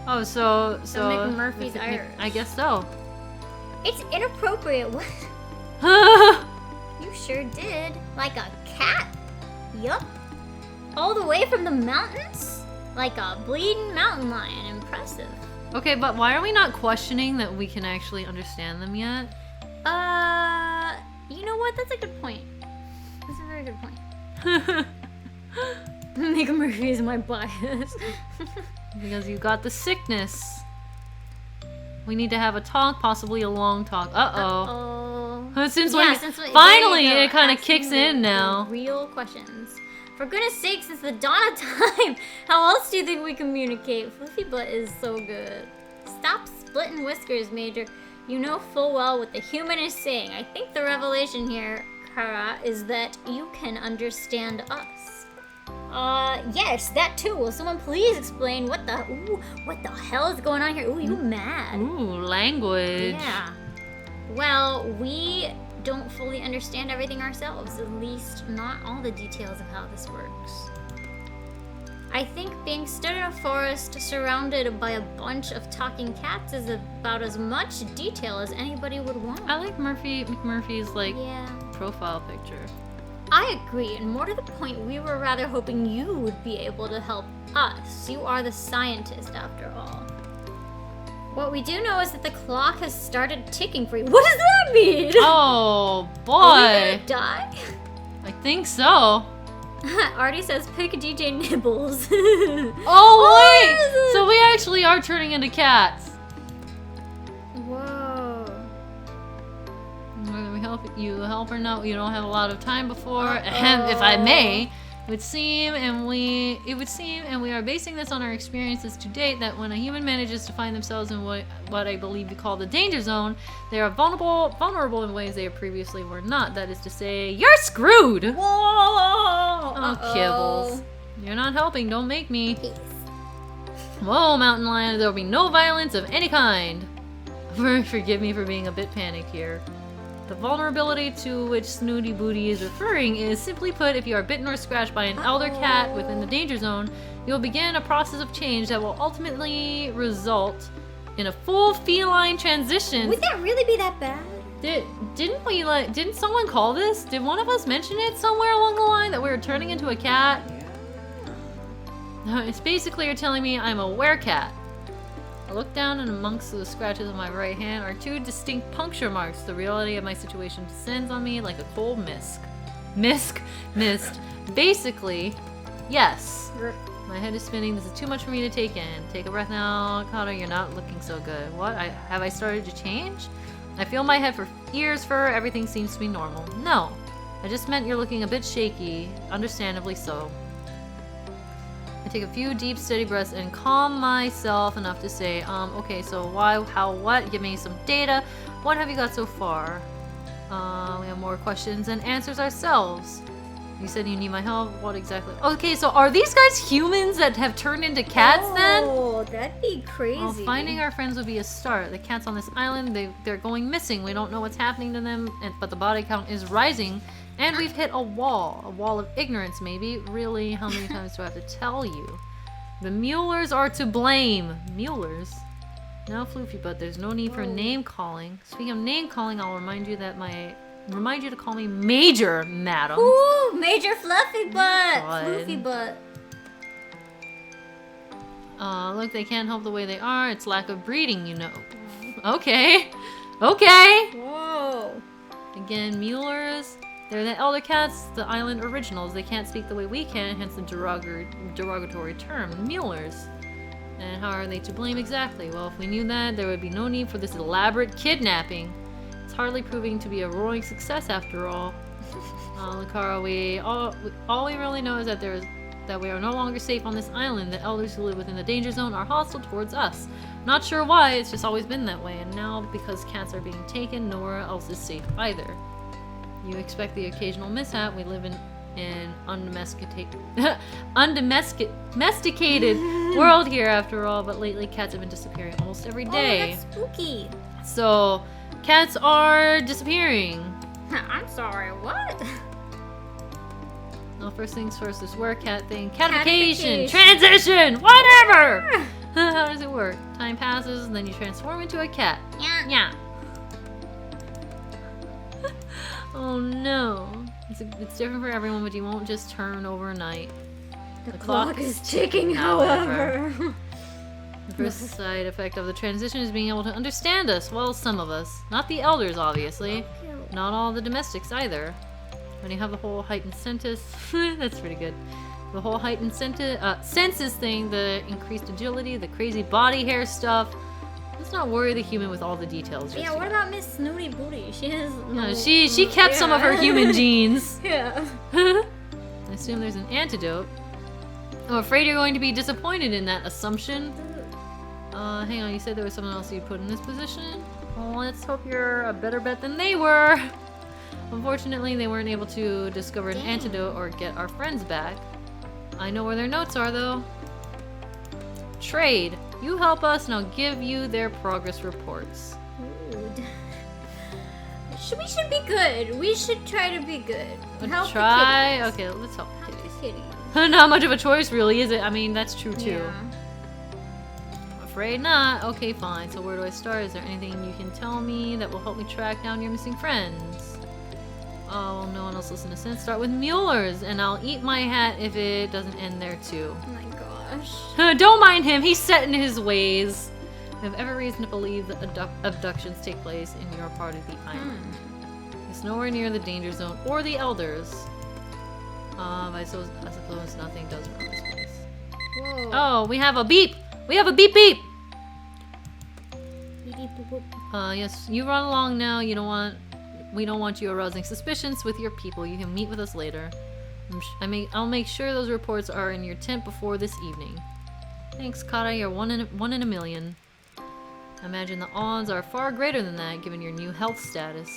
Oh, so McMurphy's Irish. I guess so. It's inappropriate. What? You sure did. Like a cat. Yup. All the way from the mountains? Like a bleeding mountain lion. Impressive. Okay, but why are we not questioning that we can actually understand them yet? You know what? That's a good point. That's a very good point. McMurphy is my bias. Because you got the sickness. We need to have a talk, possibly a long talk. Uh-oh. Since finally it kind of kicks in now. Real questions. For goodness sake, since the dawn of time, how else do you think we communicate? Fluffy Butt is so good. Stop splitting whiskers, Major. You know full well what the human is saying. I think the revelation here, Kara, is that you can understand us. Yes, that too. Will someone please explain what the hell is going on here? Ooh, you mad. Ooh, language. Yeah. Well, we don't fully understand everything ourselves, at least not all the details of how this works. I think being stood in a forest surrounded by a bunch of talking cats is about as much detail as anybody would want. I like McMurphy's Yeah. profile picture. I agree, and more to the point, we were rather hoping you would be able to help us. You are the scientist, after all. What we do know is that the clock has started ticking for you. What does that mean? Oh boy! Are we gonna die? I think so. Artie says pick DJ Nibbles. Oh wait! So we actually are turning into cats. Whoa. Whether we help or not, you don't have a lot of time before. And if I may, it would seem, and we are basing this on our experiences to date, that when a human manages to find themselves in what I believe you call the danger zone, they are vulnerable in ways they previously were not. That is to say, you're screwed! Whoa! Oh, kibbles. You're not helping, don't make me. Peace. Whoa, Mountain Lion, there will be no violence of any kind. Forgive me for being a bit panicked here. The vulnerability to which Snooty Booty is referring is, simply put, if you are bitten or scratched by an elder cat within the danger zone, you will begin a process of change that will ultimately result in a full feline transition. Would that really be that bad? Didn't someone call this? Did one of us mention it somewhere along the line that we were turning into a cat? It's basically you're telling me I'm a werecat. I look down, and amongst the scratches of my right hand are two distinct puncture marks. The reality of my situation descends on me like a cold mist. Mist. Basically, yes. My head is spinning. This is too much for me to take in. Take a breath now. Connor, you're not looking so good. What? Have I started to change? I feel my head for ears fur. Everything seems to be normal. No. I just meant you're looking a bit shaky. Understandably so. I take a few deep, steady breaths and calm myself enough to say, okay, so why, how, what? Give me some data. What have you got so far? We have more questions and answers ourselves. You said you need my help. What exactly? Okay, so are these guys humans that have turned into cats then? Oh, that'd be crazy. Well, finding our friends would be a start. The cats on this island, they're going missing. We don't know what's happening to them, but the body count is rising. And we've hit a wall of ignorance maybe. Really, how many times do I have to tell you? The Muellers are to blame. Muellers? Now, Floofy Butt, there's no need for name calling. Speaking of name calling, I'll remind you to call me Major, madam. Ooh, Major Fluffy Butt. God. Floofy Butt. Look, they can't help the way they are. It's lack of breeding, you know. Okay. Whoa. Again, Muellers. They're the elder cats, the island originals. They can't speak the way we can, hence the derogatory term, Muellers. And how are they to blame exactly? Well, if we knew that, there would be no need for this elaborate kidnapping. It's hardly proving to be a roaring success after all. Lucara, all we really know is that that we are no longer safe on this island. The elders who live within the danger zone are hostile towards us. Not sure why, it's just always been that way, and now because cats are being taken, nowhere else is safe either. You expect the occasional mishap. We live in an undomesticated world here after all, but lately cats have been disappearing almost every day. Oh, that's spooky. So, cats are disappearing. I'm sorry, what? Well, first things first, this word cat thing. Catification! Catification. Transition! Whatever! How does it work? Time passes, and then you transform into a cat. Yeah. Oh no. It's different for everyone, but you won't just turn overnight. The clock is ticking, however. The first side effect of the transition is being able to understand us. Well, some of us. Not the elders, obviously. Not all the domestics either. When you have the whole heightened senses, that's pretty good. The whole heightened senses thing, the increased agility, the crazy body hair stuff. Let's not worry the human with all the details. Yeah, what about Miss Snooty Booty? She has No, she kept some of her human genes. Yeah. I assume there's an antidote. I'm afraid you're going to be disappointed in that assumption. Hang on, you said there was someone else you'd put in this position? Well, let's hope you're a better bet than they were. Unfortunately, they weren't able to discover an antidote or get our friends back. I know where their notes are, though. Trade. You help us, and I'll give you their progress reports. Rude. We should be good. We should try to be good. Let's Help try. the kitties. Okay, let's help Help kitties. the kitties. Not much of a choice, really, is it? I mean, that's true too. Yeah. I'm afraid not. Okay, fine. So where do I start? Is there anything you can tell me that will help me track down your missing friends? Oh, well, no one else listen to sense. Start with Mueller's, and I'll eat my hat if it doesn't end there too. Oh my gosh. Don't mind him. He's set in his ways. I have every reason to believe that abductions take place in your part of the island. It's nowhere near the danger zone or the elders. I suppose nothing does around this place. Whoa. Oh, we have a beep! We have a beep beep! Beep, beep, boop, boop. Yes, you run along now. We don't want you arousing suspicions with your people. You can meet with us later. I'll make sure those reports are in your tent before this evening. Thanks, Kara. You're one in a million. I imagine the odds are far greater than that, given your new health status.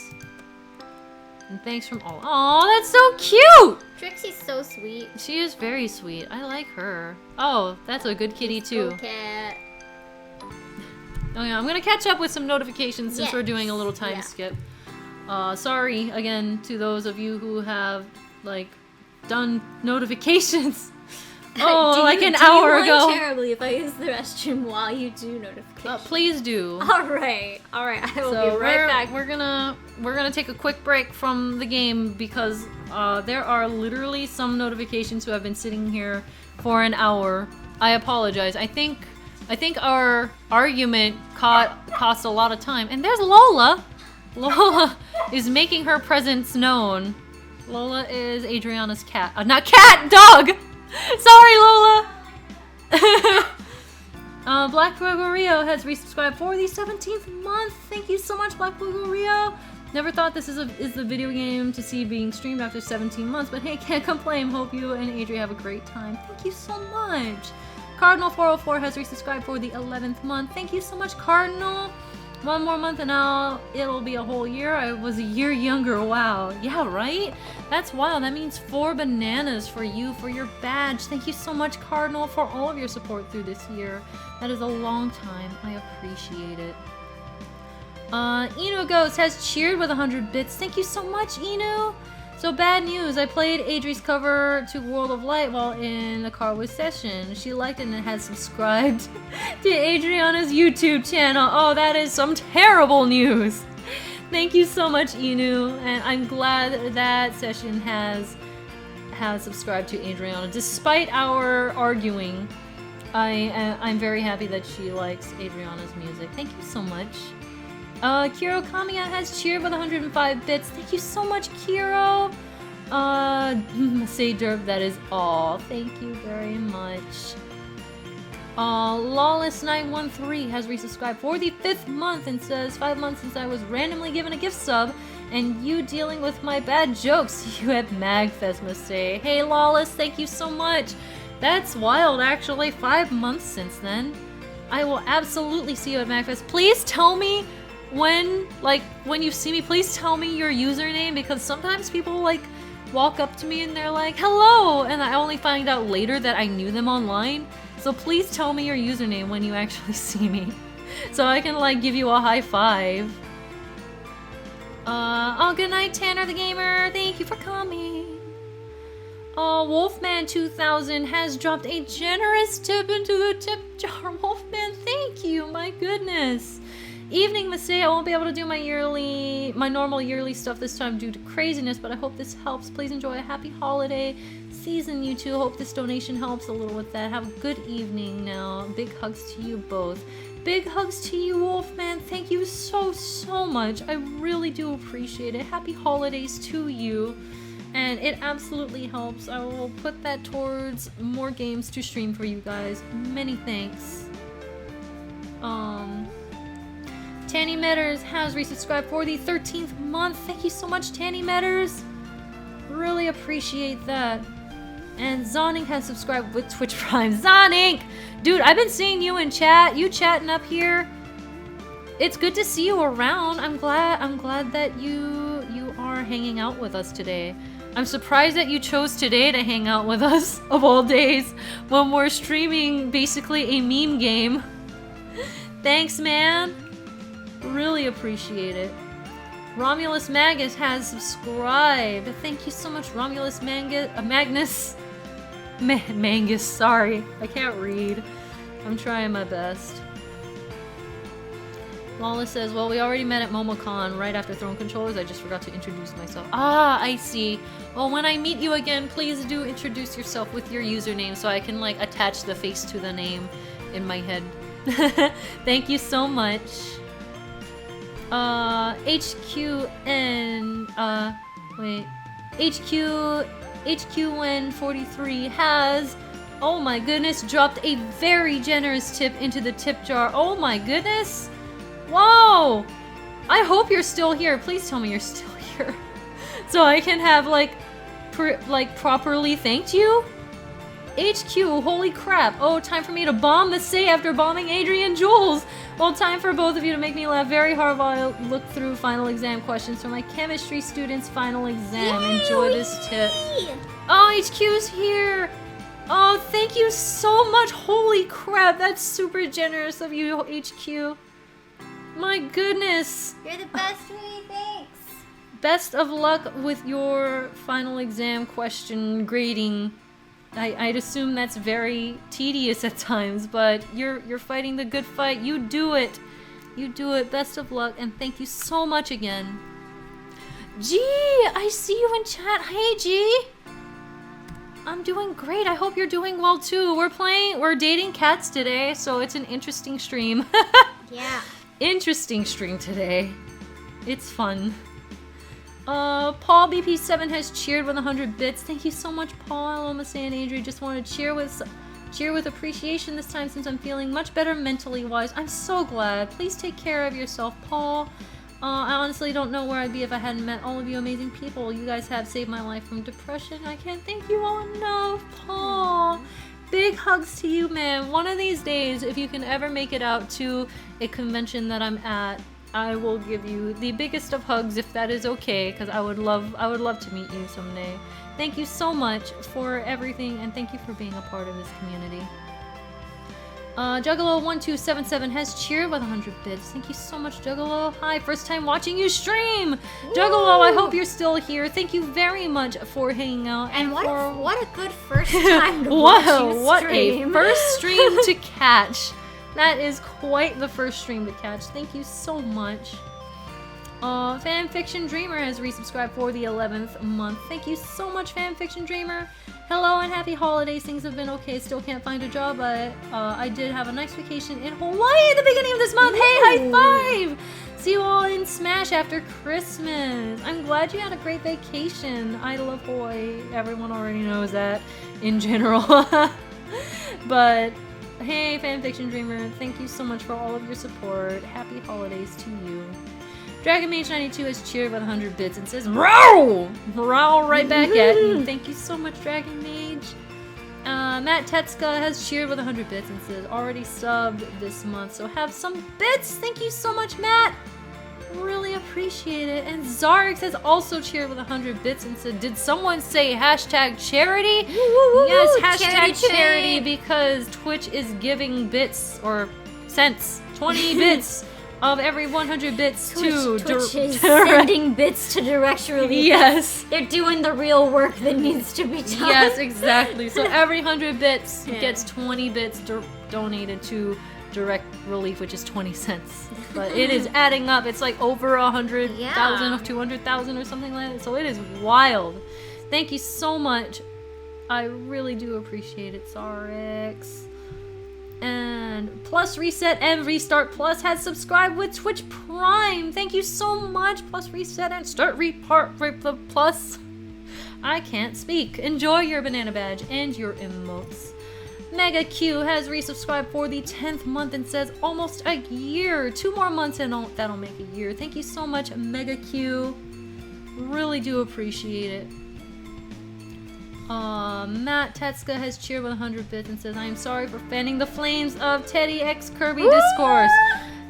And thanks from all. Aw, that's so cute! Trixie's so sweet. She is very sweet. I like her. Oh, that's a good kitty too. Go cat. Oh yeah, I'm gonna catch up with some notifications since we're doing a little time skip. Sorry again to those of you who have done notifications. Oh, like an hour ago. Terribly if I use the restroom while you do notifications. Please do. All right. I will be right back. We're gonna take a quick break from the game because there are literally some notifications who have been sitting here for an hour. I apologize. I think our argument cost a lot of time. And there's Lola. Lola is making her presence known. Lola is Adriana's cat. Not cat, dog! Sorry, Lola! Black Fuego Rio has resubscribed for the 17th month. Thank you so much, Black Fuego Rio. Never thought this is the video game to see being streamed after 17 months, but hey, can't complain. Hope you and Adri have a great time. Thank you so much. Cardinal404 has resubscribed for the 11th month. Thank you so much, Cardinal. One more month and now it'll be a whole year. I was a year younger. Wow. Yeah, right? That's wild. That means 4 bananas for you for your badge. Thank you so much, Cardinal, for all of your support through this year. That is a long time. I appreciate it. Inu Ghost has cheered with 100 bits. Thank you so much, Inu. So bad news. I played Adri's cover to World of Light while in the car with Session. She liked it and has subscribed to Adriana's YouTube channel. Oh, that is some terrible news. Thank you so much, Inu. And I'm glad that Session has subscribed to Adriana. Despite our arguing, I'm very happy that she likes Adriana's music. Thank you so much. Kiro Kamiya has cheered with 105 bits. Thank you so much, Kiro. Say Derp, that is all. Thank you very much. Lawless913 has resubscribed for the 5th month and says, 5 months since I was randomly given a gift sub, and you dealing with my bad jokes. You at MagFest must say. Hey Lawless, thank you so much. That's wild, actually. 5 months since then. I will absolutely see you at MagFest. Please tell me when you see me, please tell me your username, because sometimes people like walk up to me and they're like, hello, and I only find out later that I knew them online. So please tell me your username when you actually see me, so I can like give you a high five. Oh, good night, Tanner the Gamer. Thank you for coming. Wolfman 2000 has dropped a generous tip into the tip jar. Wolfman, thank you. My goodness. Evening, Masay. I won't be able to do my normal yearly stuff this time due to craziness, but I hope this helps. Please enjoy a happy holiday season, you two. Hope this donation helps a little with that. Have a good evening now. Big hugs to you both. Big hugs to you, Wolfman. Thank you so much. I really do appreciate it. Happy holidays to you. And it absolutely helps. I will put that towards more games to stream for you guys. Many thanks. Tanny Metters has resubscribed for the 13th month. Thank you so much, Tanny Metters. Really appreciate that. And Zonink has subscribed with Twitch Prime. Zonink! Dude, I've been seeing you in chat. You chatting up here. It's good to see you around. I'm glad that you are hanging out with us today. I'm surprised that you chose today to hang out with us, of all days, when we're streaming basically a meme game. Thanks, man. Really appreciate it. Romulus Magus has subscribed. Thank you so much, Romulus Magnus. Mangus, sorry. I can't read. I'm trying my best. Lawless says, well, we already met at MomoCon right after Throne Controllers. I just forgot to introduce myself. Ah, I see. Well, when I meet you again, please do introduce yourself with your username so I can, like, attach the face to the name in my head. Thank you so much. HQN43 has, oh my goodness, dropped a very generous tip into the tip jar. Oh my goodness. Whoa! I hope you're still here. Please tell me you're still here. So I can have, like, properly thanked you? HQ, holy crap. Oh, time for me to bomb the say after bombing Adrian Jules. Well, time for both of you to make me laugh very hard while I look through final exam questions for my chemistry students' final exam. Yay! Enjoy this tip. Oh, HQ's here. Oh, thank you so much. Holy crap, that's super generous of you, HQ. My goodness. You're the best, Winnie. Thanks. Best of luck with your final exam question grading. I'd assume that's very tedious at times, but you're fighting the good fight. You do it. You do it. Best of luck, and thank you so much again. G, I see you in chat. Hey, G. I'm doing great. I hope you're doing well too. We're dating cats today, so it's an interesting stream. Yeah. Interesting stream today. It's fun. Paul BP7 has cheered with 100 bits. Thank you so much, Paul. Hello, Masay and Adri. Just wanted to cheer with appreciation this time since I'm feeling much better mentally wise. I'm so glad. Please take care of yourself, Paul. I honestly don't know where I'd be if I hadn't met all of you amazing people. You guys have saved my life from depression. I can't thank you all enough, Paul. Big hugs to you, man. One of these days, if you can ever make it out to a convention that I'm at, I will give you the biggest of hugs if that is okay, because I would love to meet you someday. Thank you so much for everything, and thank you for being a part of this community. Juggalo1277 has cheered with 100 bits. Thank you so much, Juggalo. Hi, first time watching you stream. Woo! Juggalo, I hope you're still here. Thank you very much for hanging out. And what a good first time to watch you what stream. A first stream to catch. That is quite the first stream to catch. Thank you so much. Fanfiction Dreamer has resubscribed for the 11th month. Thank you so much, Fanfiction Dreamer. Hello and happy holidays. Things have been okay. Still can't find a job, but I did have a nice vacation in Hawaii at the beginning of this month. Hey, high five! See you all in Smash after Christmas. I'm glad you had a great vacation. I love Hawaii. Everyone already knows that in general. But Hey, Fanfiction Dreamer, thank you so much for all of your support. Happy holidays to you. Dragon Mage 92 has cheered with 100 bits and says, "Row! Row right back at you." Thank you so much, Dragon Mage. Matt Tetska has cheered with 100 bits and says, "Already subbed this month, so have some bits." Thank you so much, Matt. Really appreciate it. And Zarix has also cheered with 100 bits and said, "Did someone say hashtag charity?" Yes, hashtag charity because Twitch is giving bits or cents, 20 bits of every 100 bits to Twitch is sending bits to direct relief. Yes. They're doing the real work that needs to be done. Yes, exactly. So every 100 bits gets 20 bits donated to direct relief, which is 20 cents. But it is adding up. It's like over 100,000 or 200,000 or something like that. So it is wild. Thank you so much. I really do appreciate it, Sarix. And Plus Reset and Restart Plus has subscribed with Twitch Prime. Thank you so much, Plus Reset and Start Repart Plus. I can't speak. Enjoy your banana badge and your emotes. Mega Q has resubscribed for the 10th month and says almost a year. 2 more months and that'll make a year. Thank you so much, Mega Q. Really do appreciate it. Matt Tetska has cheered with 100 bits and says, "I am sorry for fanning the flames of Teddy X Kirby discourse."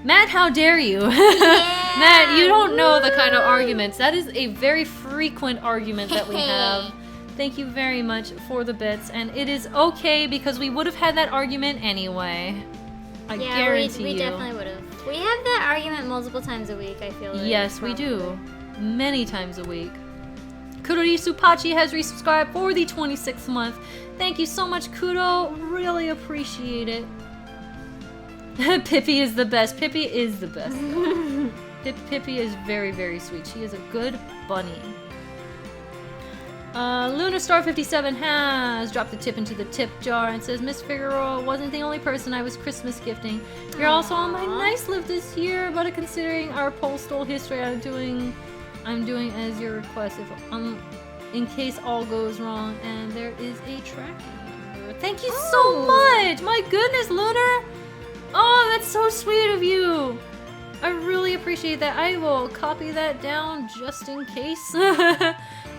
Matt, how dare you? Yeah. Matt, you don't know the kind of arguments. That is a very frequent argument that we have. Thank you very much for the bits, and it is okay because we would have had that argument anyway. I guarantee we you. definitely would have. We have that argument multiple times a week, I feel like. Yes, we do. Many times a week. Kurori Supachi has resubscribed for the 26th month. Thank you so much, Kudo. Really appreciate it. Pippi is the best. Pippi is the best. Pippi is very, very sweet. She is a good bunny. Lunarstar57 has dropped the tip into the tip jar and says, "Miss Figueroa wasn't the only person I was Christmas gifting. You're also on my nice list this year, but considering our postal history, I'm doing as your request in case all goes wrong, and there is a tracking number." Thank you so much! My goodness, Lunar! Oh, that's so sweet of you! I really appreciate that. I will copy that down just in case.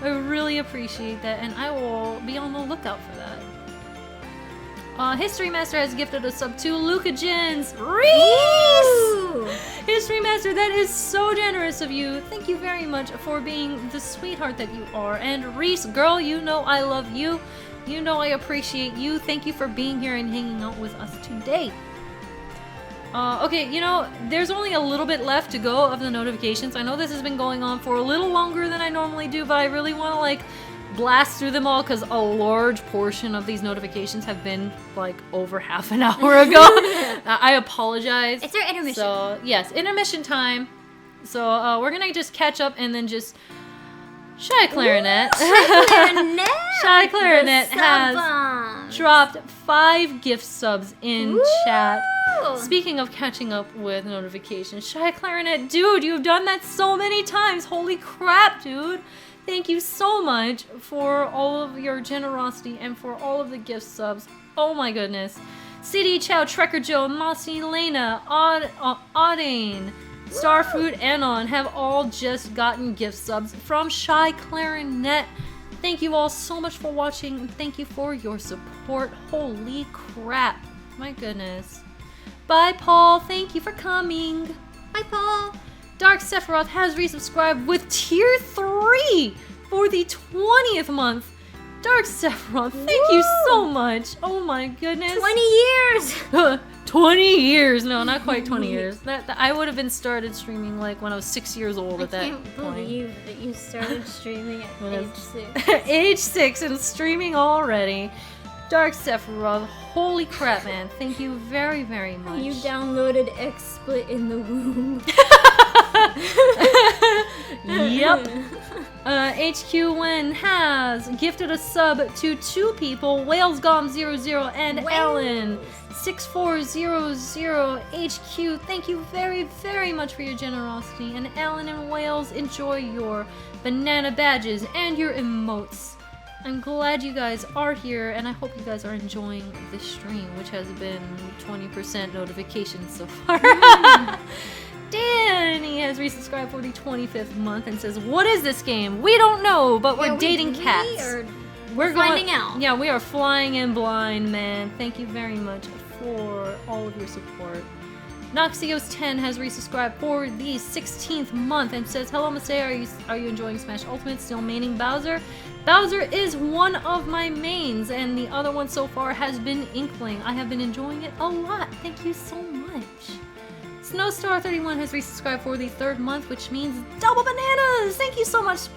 I really appreciate that, and I will be on the lookout for that. History Master has gifted a sub to Luca Jins. Reese! History Master, that is so generous of you. Thank you very much for being the sweetheart that you are. And Reese, girl, you know I love you. You know I appreciate you. Thank you for being here and hanging out with us today. Okay, you know, there's only a little bit left to go of the notifications. I know this has been going on for a little longer than I normally do, but I really want to, like, blast through them all because a large portion of these notifications have been, like, over half an hour ago. I apologize. It's our intermission. So, yes, intermission time. So, we're gonna just catch up and then just... Shy Clarinet. Shy Clarinet has dropped 5 gift subs in chat. Speaking of catching up with notifications, Shy Clarinet, dude, you've done that so many times. Holy crap, dude. Thank you so much for all of your generosity and for all of the gift subs. Oh my goodness. CD Chow, Trekker Joe, MasaeAnela, Audane, Starfruit, Anon have all just gotten gift subs from Shy Clarinet. Thank you all so much for watching and thank you for your support. Holy crap. My goodness. Bye, Paul. Thank you for coming. Bye, Paul. Dark Sephiroth has resubscribed with Tier 3 for the 20th month. Dark Sephiroth, thank you so much. Oh my goodness. 20 years. 20 years. No, not quite 20 years. That I would have been started streaming like when I was 6 years old at that point. I can't believe that you started streaming at age 6. Age 6 and streaming already. Dark Sephiroth, holy crap, man. Thank you very, very much. You downloaded XSplit in the womb. Yep. HQ Win has gifted a sub to 2 people, WhalesGom00 and Alan 6400 HQ. Thank you very, very much for your generosity. And Alan and Wales, enjoy your banana badges and your emotes. I'm glad you guys are here, and I hope you guys are enjoying this stream, which has been 20% notifications so far. Danny has resubscribed for the 25th month and says, "What is this game? We don't know, but we're dating cats." We're finding out. Yeah, we are flying in blind, man. Thank you very much for all of your support. Noxios10 has resubscribed for the 16th month and says, "Hello, Masay. Are you enjoying Smash Ultimate? Still maining Bowser? Bowser is one of my mains, and the other one so far has been Inkling. I have been enjoying it a lot. Thank you so much." Snowstar31 has resubscribed for the 3rd month, which means double bananas. Thank you so much,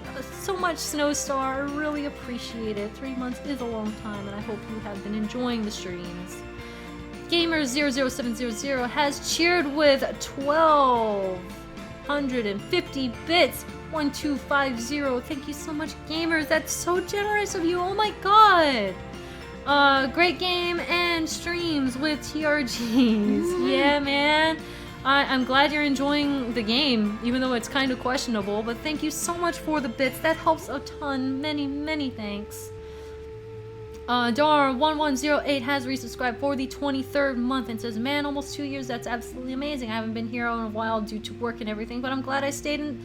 Snowstar. I really appreciate it. 3 months is a long time, and I hope you have been enjoying the streams. Gamer00700 has cheered with 1,250 bits. 1250. Thank you so much, gamers. That's so generous of you. Oh my god. Great game and streams with TRGs. Yeah, man. I'm glad you're enjoying the game, even though it's kind of questionable. But thank you so much for the bits. That helps a ton. Many, many thanks. Dar1108 has resubscribed for the 23rd month and says, "Man, almost 2 years. That's absolutely amazing. I haven't been here in a while due to work and everything, but I'm glad I stayed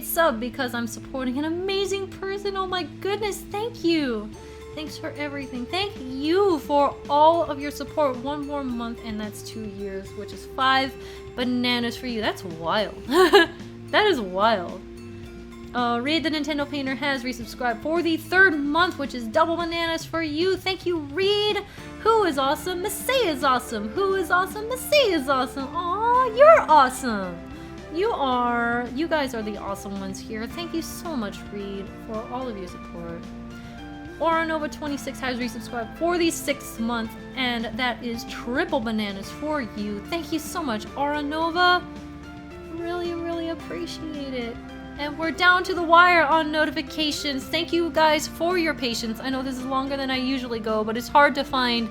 sub because I'm supporting an amazing person. Oh my goodness, thank you. Thanks for everything. Thank you for all of your support. 1 more month and that's 2 years, which is 5 bananas for you." That's wild. That is wild. Reed the Nintendo Painter has resubscribed for the 3rd month, which is double bananas for you. Thank you, Reed. Who is awesome? Masay is awesome. Who is awesome? Masay is awesome. Aw, you're awesome. You guys are the awesome ones here. Thank you so much, Reed, for all of your support. Auranova26 has resubscribed for the 6th month, and that is triple bananas for you. Thank you so much, Auranova. Really, really appreciate it. And we're down to the wire on notifications. Thank you guys for your patience. I know this is longer than I usually go, but it's hard to find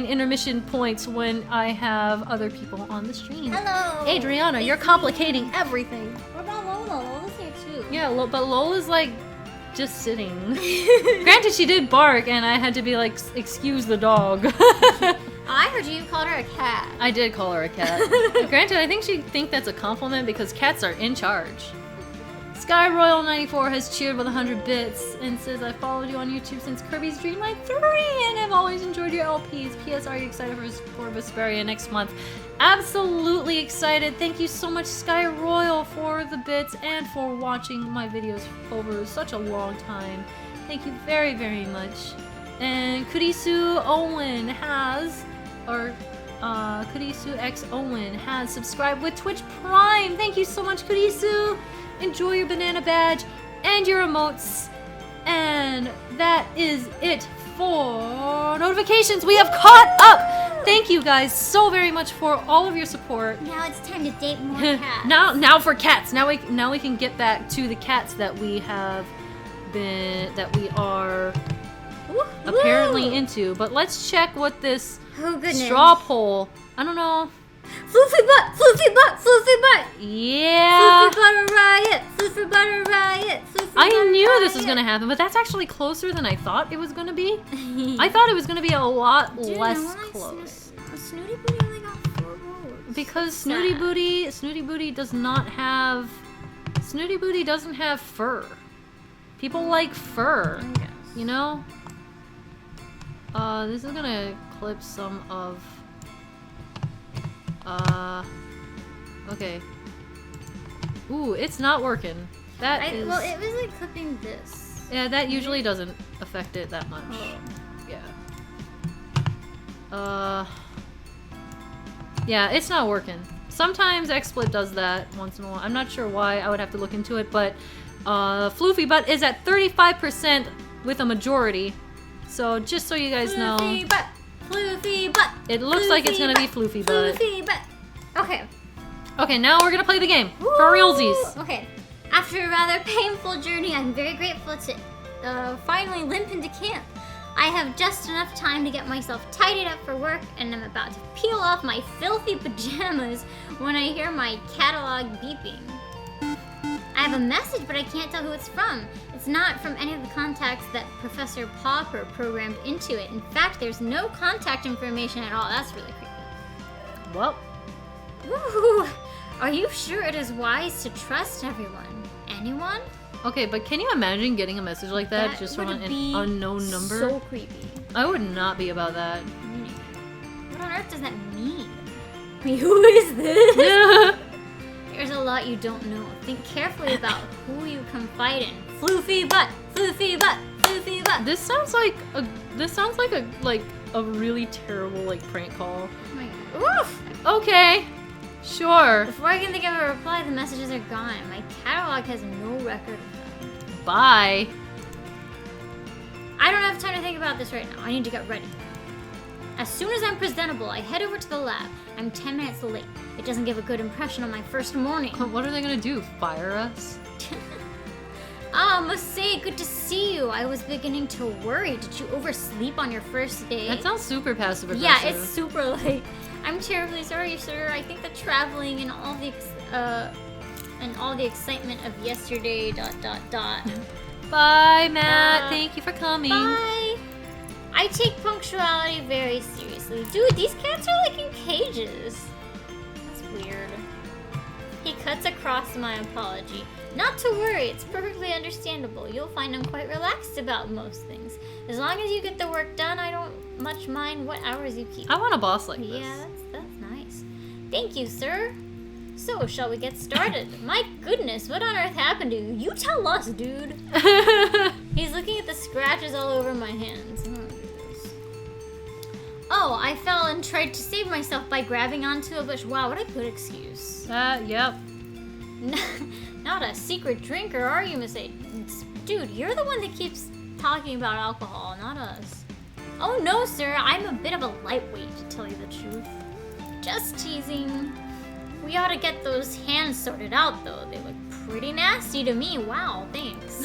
intermission points when I have other people on the stream. Hello. Adriana, you're complicating everything. What about Lola? Lola's here too. Yeah, but Lola's like just sitting. Granted, she did bark, and I had to be like, "Excuse the dog." I heard you called her a cat. I did call her a cat. Granted, I think she'd think that's a compliment because cats are in charge. Sky Royal 94 has cheered with 100 bits and says, "I followed you on YouTube since Kirby's Dream Light 3 and I've always enjoyed your LPs. P.S. Are you excited for Vesperia next month?" Absolutely excited. Thank you so much, Sky Royal, for the bits and for watching my videos over such a long time. Thank you very, very much. And Kurisu Owen has, Kurisu X Owen has subscribed with Twitch Prime. Thank you so much, Kurisu. Enjoy your banana badge and your emotes. And that is it for notifications. We have caught up. Thank you guys so very much for all of your support. Now it's time to date more cats. now for cats. Now we can get back to the cats that we are apparently into. But let's check what this straw poll. I don't know. Floofy butt, floofy butt, floofy butt. Yeah. Floofy butter riot, floofy butter riot, floofy I butter knew riot. this was gonna happen, but that's actually closer than I thought it was gonna be. I thought it was gonna be a lot less close. Snooty Booty only got 4 votes. Because Snooty Booty doesn't have fur. People like fur, you know? This is gonna clip some of, okay. Ooh, it's not working. Well, it was like clipping this. Yeah, that usually doesn't affect it that much. Oh. Yeah. Yeah, it's not working. Sometimes XSplit does that once in a while. I'm not sure why. I would have to look into it, but Floofy Butt is at 35% with a majority. So just so you guys know, Floofy Butt, Floofy Butt. It looks like it's gonna be Floofy Butt. Floofy Butt. Okay. Okay, now we're gonna play the game for realsies. Okay. After a rather painful journey, I'm very grateful to finally limp into camp. I have just enough time to get myself tidied up for work, and I'm about to peel off my filthy pajamas when I hear my catalog beeping. I have a message, but I can't tell who it's from. It's not from any of the contacts that Professor Popper programmed into it. In fact, there's no contact information at all. That's really creepy. Well, Woo! Are you sure it is wise to trust everyone? Anyone? okay, but can you imagine getting a message like that just from would an be unknown number? So creepy. I would not be about that. What on earth does that mean? Wait, who is this? There's a lot you don't know. Think carefully about who you confide in. Floofy butt, floofy butt, floofy butt. This sounds like a really terrible like prank call. Oh my god. Oof! Okay, sure. Before I can think of a reply, the messages are gone. My catalog has no record of them. Bye. I don't have time to think about this right now. I need to get ready. As soon as I'm presentable, I head over to the lab. I'm 10 minutes late. It doesn't give a good impression on my first morning. What are they gonna do? Fire us? Ah, Masay, good to see you. I was beginning to worry. Did you oversleep on your first day? That sounds super passive aggressive. Yeah, it's super late. I'm terribly sorry, sir. I think the traveling and all the excitement of yesterday. ... Bye, Matt. Thank you for coming. Bye. I take punctuality very seriously. Dude, these cats are like in cages. That's weird. He cuts across my apology. Not to worry, it's perfectly understandable. You'll find I'm quite relaxed about most things. As long as you get the work done, I don't much mind what hours you keep. I want a boss like this. Yeah, that's nice. Thank you, sir. So, shall we get started? My goodness, what on earth happened to you? You tell us, dude. He's looking at the scratches all over my hands. Oh, I fell and tried to save myself by grabbing onto a bush. Wow, what a good excuse. Yep. Not a secret drinker, are you, Miss A? Dude, you're the one that keeps talking about alcohol, not us. Oh no, sir, I'm a bit of a lightweight, to tell you the truth. Just teasing. We ought to get those hands sorted out, though. They look pretty nasty to me. Wow, thanks.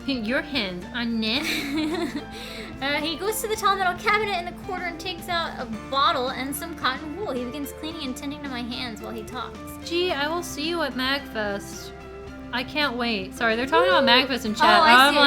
Your hands are nasty. He goes to the tall metal cabinet in the corner and takes out a bottle and some cotton wool. He begins cleaning and tending to my hands while he talks. Gee, I will see you at MagFest. I can't wait. Sorry, they're talking about MagFest in chat. Oh, I I'm see.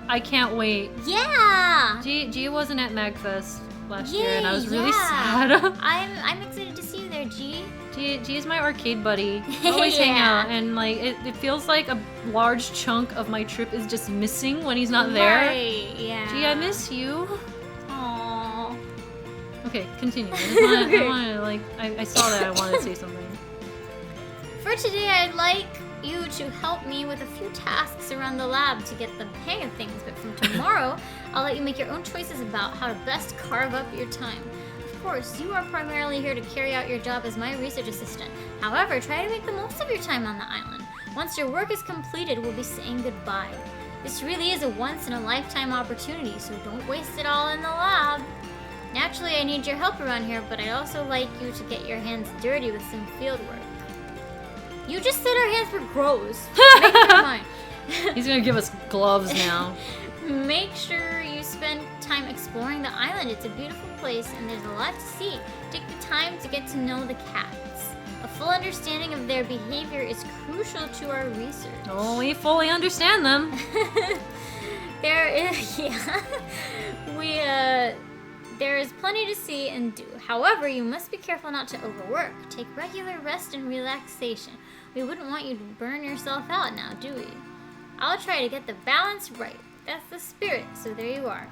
I can't wait. Yeah! Gia wasn't at MagFest last year, Yay, and I was really yeah. sad. I'm excited to see you there, G. G is my arcade buddy. We always hang Yeah. out, and like it feels like a large chunk of my trip is just missing when he's not there. Right, yeah. Gee, I miss you. Aww. Okay, continue. I saw that. I wanted to say something. For today, I'd like you to help me with a few tasks around the lab to get the hang of things, but from tomorrow, I'll let you make your own choices about how to best carve up your time. Of course, you are primarily here to carry out your job as my research assistant. However, try to make the most of your time on the island. Once your work is completed, we'll be saying goodbye. This really is a once-in-a-lifetime opportunity, so don't waste it all in the lab. Naturally, I need your help around here, but I'd also like you to get your hands dirty with some field work. You just said our hands were gross. Make up your mind. He's gonna give us gloves now. Make sure you spend time exploring the island. It's a beautiful place and there's a lot to see. Take the time to get to know the cats. A full understanding of their behavior is crucial to our research. Oh, we fully understand them. There is plenty to see and do. However, you must be careful not to overwork. Take regular rest and relaxation. We wouldn't want you to burn yourself out now, do we? I'll try to get the balance right. That's the spirit, so there you are.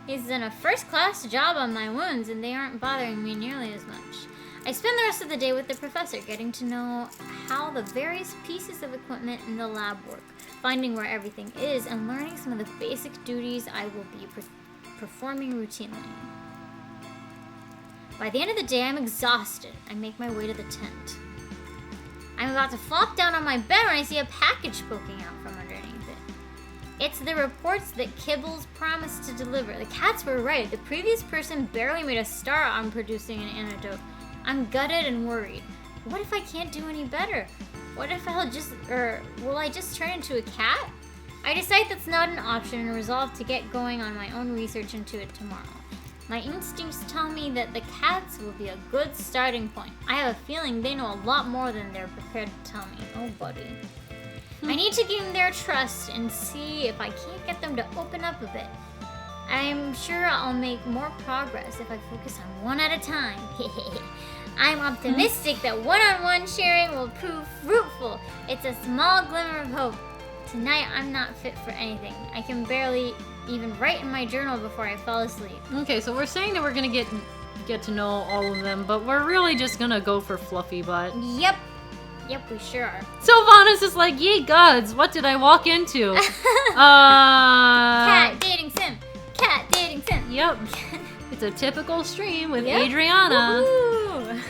He's done a first-class job on my wounds, and they aren't bothering me nearly as much. I spend the rest of the day with the professor, getting to know how the various pieces of equipment in the lab work, finding where everything is, and learning some of the basic duties I will be performing routinely. By the end of the day, I'm exhausted. I make my way to the tent. I'm about to flop down on my bed when I see a package poking out from underneath it. It's the reports that Kibbles promised to deliver. The cats were right. The previous person barely made a start on producing an antidote. I'm gutted and worried. What if I can't do any better? What if will I just turn into a cat? I decide that's not an option and resolve to get going on my own research into it tomorrow. My instincts tell me that the cats will be a good starting point. I have a feeling they know a lot more than they're prepared to tell me. Oh, buddy. I need to gain their trust and see if I can't get them to open up a bit. I'm sure I'll make more progress if I focus on one at a time. I'm optimistic that one-on-one sharing will prove fruitful. It's a small glimmer of hope. Tonight I'm not fit for anything. I can barely even write in my journal before I fall asleep. Okay, so we're saying that we're gonna get to know all of them, but we're really just gonna go for Fluffy Butt. Yep, we sure are. Sylvanas is like, ye gods, what did I walk into? Cat dating sim. Cat dating sim. Yep. It's a typical stream with Yep. Adriana. Woohoo!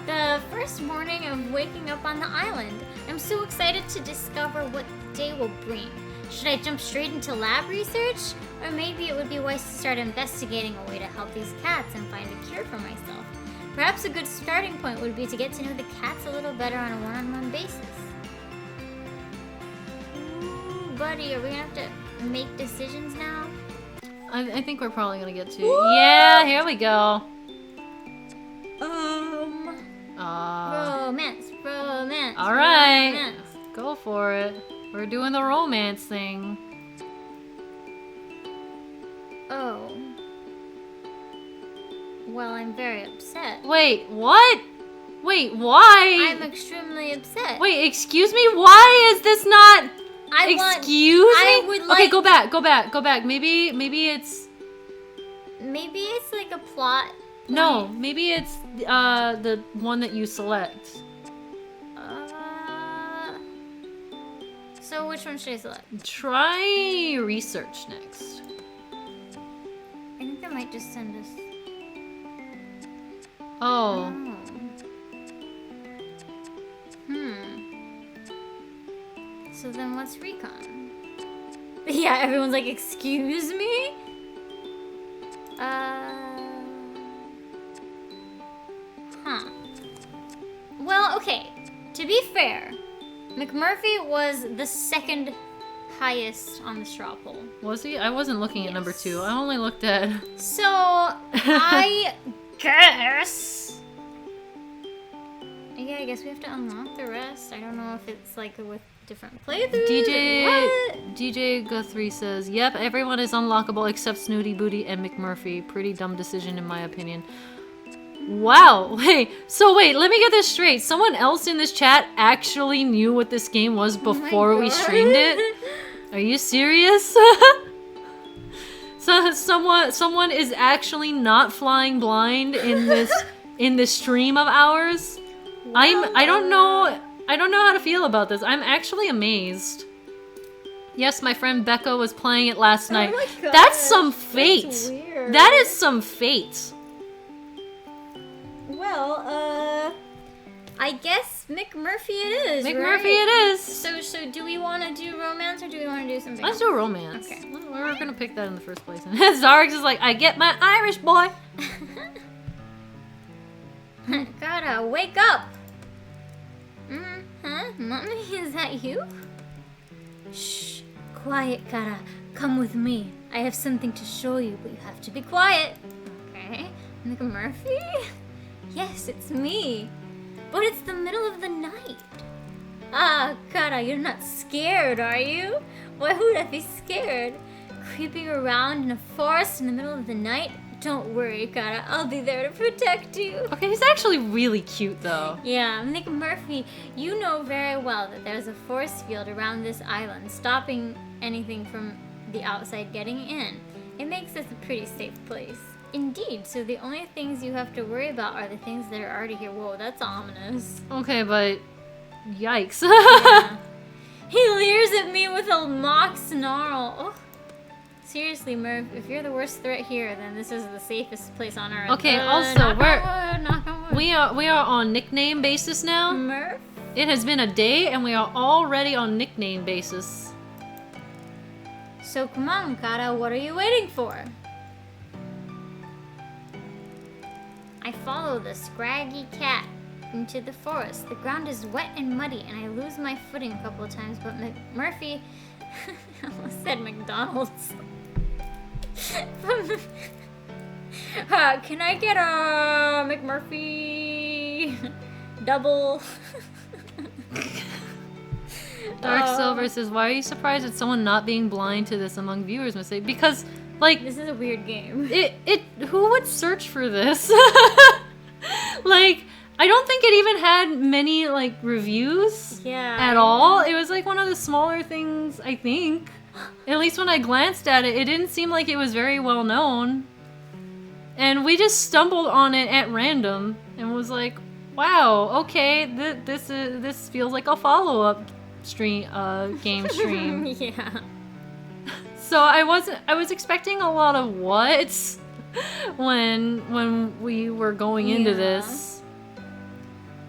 The first morning of waking up on the island. I'm so excited to discover what the day will bring. Should I jump straight into lab research? Or maybe it would be wise to start investigating a way to help these cats and find a cure for myself. Perhaps a good starting point would be to get to know the cats a little better on a one-on-one basis. Ooh, buddy, are we gonna have to make decisions now? I think we're probably gonna get to. Yeah, here we go. Romance. All right, Romance. go for it. We're doing the romance thing. Oh. Well, I'm very upset. Wait, what? Wait, why? I'm extremely upset. Wait, excuse me? Why is this not? Excuse I me? would Okay, like- go back. Maybe it's. Maybe it's like a plot. No, maybe it's the one that you select. So which one should I select? Try research next. I think that might just send us. Oh. So then what's recon? Yeah, everyone's like, excuse me? Well, okay. To be fair, McMurphy was the second highest on the straw poll. Was he? I wasn't looking at number Yes. 2. I only looked at. So, I guess. Yeah, I guess we have to unlock the rest. I don't know if it's like with different playthroughs. DJ Guthrie says, "Yep, everyone is unlockable except Snooty Booty and McMurphy. Pretty dumb decision in my opinion." Wow. Wait, let me get this straight. Someone else in this chat actually knew what this game was before we streamed it? Are you serious? So someone is actually not flying blind in this stream of ours? I don't know how to feel about this. I'm actually amazed. Yes, my friend Becca was playing it last night. my God, That's some fate. that's weird. That is some fate. Well, I guess McMurphy it is. McMurphy right? it is. So do we want to do romance or do we want to do something Let's else? do romance. Okay. We were gonna pick that in the first place. And Zarx is like, I get my Irish boy. Gotta wake up. Huh? Mommy, is that you? Shh. Quiet, Kara. Come with me. I have something to show you, but you have to be quiet. Okay. McMurphy? Yes, it's me. But it's the middle of the night. Ah, Kara, you're not scared, are you? Why would I be scared? Creeping around in a forest in the middle of the night? Don't worry, Kara. I'll be there to protect you. Okay, he's actually really cute though. Yeah, McMurphy, you know very well that there's a force field around this island, stopping anything from the outside getting in. It makes this a pretty safe place. Indeed, so the only things you have to worry about are the things that are already here. Whoa, that's ominous. Okay, but yikes. Yeah. He leers at me with a mock snarl. Oh. Seriously, Murph, if you're the worst threat here, then this is the safest place on Earth. Okay, also, knock on wood. we are on nickname basis now. Murph? It has been a day and we are already on nickname basis. So come on, Kara, what are you waiting for? I follow the scraggy cat into the forest. The ground is wet and muddy, and I lose my footing a couple of times, but McMurphy... I almost said McDonald's. Can I get a McMurphy double? Dark Silver says, why are you surprised at someone not being blind to this among viewers, Masay? Because, like... This is a weird game. Who would search for this? Like, I don't think it even had many, like, reviews at all. It was, like, one of the smaller things, I think. At least when I glanced at it, it didn't seem like it was very well known. And we just stumbled on it at random and was like, wow, okay, this feels like a follow-up game stream. Yeah. So I was expecting a lot of whats when we were going into this.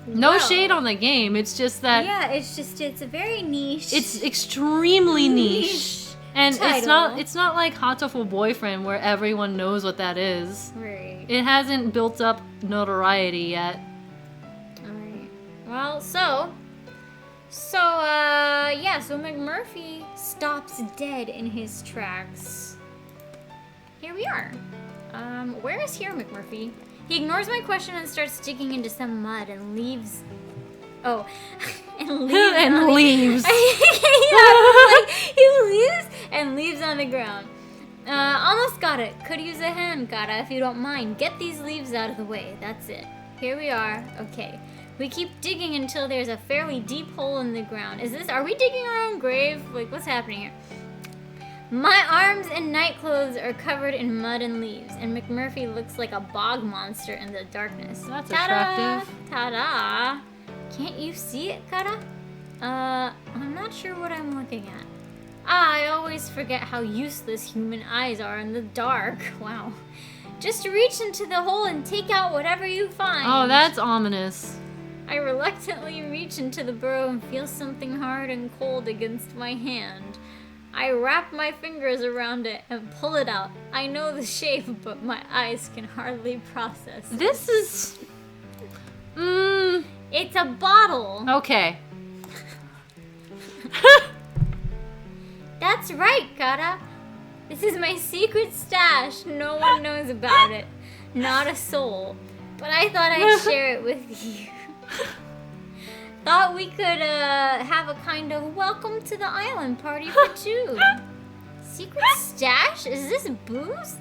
No shade on the game, it's just that it's a very niche. it's extremely niche. And title. it's not like Hatoful Boyfriend where everyone knows what that is. Right. It hasn't built up notoriety yet. Alright. Well, so McMurphy stops dead in his tracks. Here we are. Where is here, McMurphy? He ignores my question and starts digging into some mud and leaves. Oh, and leaves. And leaves. He leaves and leaves on the ground. Almost got it. Could use a hand, Gata, if you don't mind. Get these leaves out of the way. That's it. Here we are. Okay. We keep digging until there's a fairly deep hole in the ground. Are we digging our own grave? Like, what's happening here? My arms and night clothes are covered in mud and leaves, and McMurphy looks like a bog monster in the darkness. That's Ta-da! attractive. Ta-da! Can't you see it, Kara? I'm not sure what I'm looking at. I always forget how useless human eyes are in the dark. Wow. Just reach into the hole and take out whatever you find. Oh, that's ominous. I reluctantly reach into the burrow and feel something hard and cold against my hand. I wrap my fingers around it and pull it out. I know the shape, but my eyes can hardly process it. This is... It's a bottle. Okay. That's right, Kara. This is my secret stash. No one knows about it. Not a soul. But I thought I'd share it with you. Thought we could have a kind of welcome to the island party for two. Secret stash? Is this booze?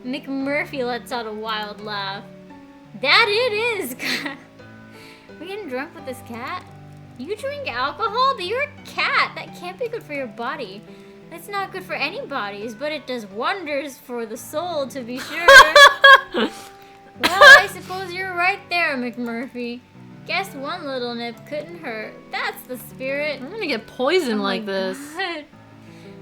McMurphy lets out a wild laugh. That it is! We getting drunk with this cat? You drink alcohol? But you're a cat. That can't be good for your body. That's not good for any bodies, but it does wonders for the soul, to be sure. Well, I suppose you're right there, McMurphy. Guess one little nip couldn't hurt. That's the spirit. I'm gonna get poisoned like this. God.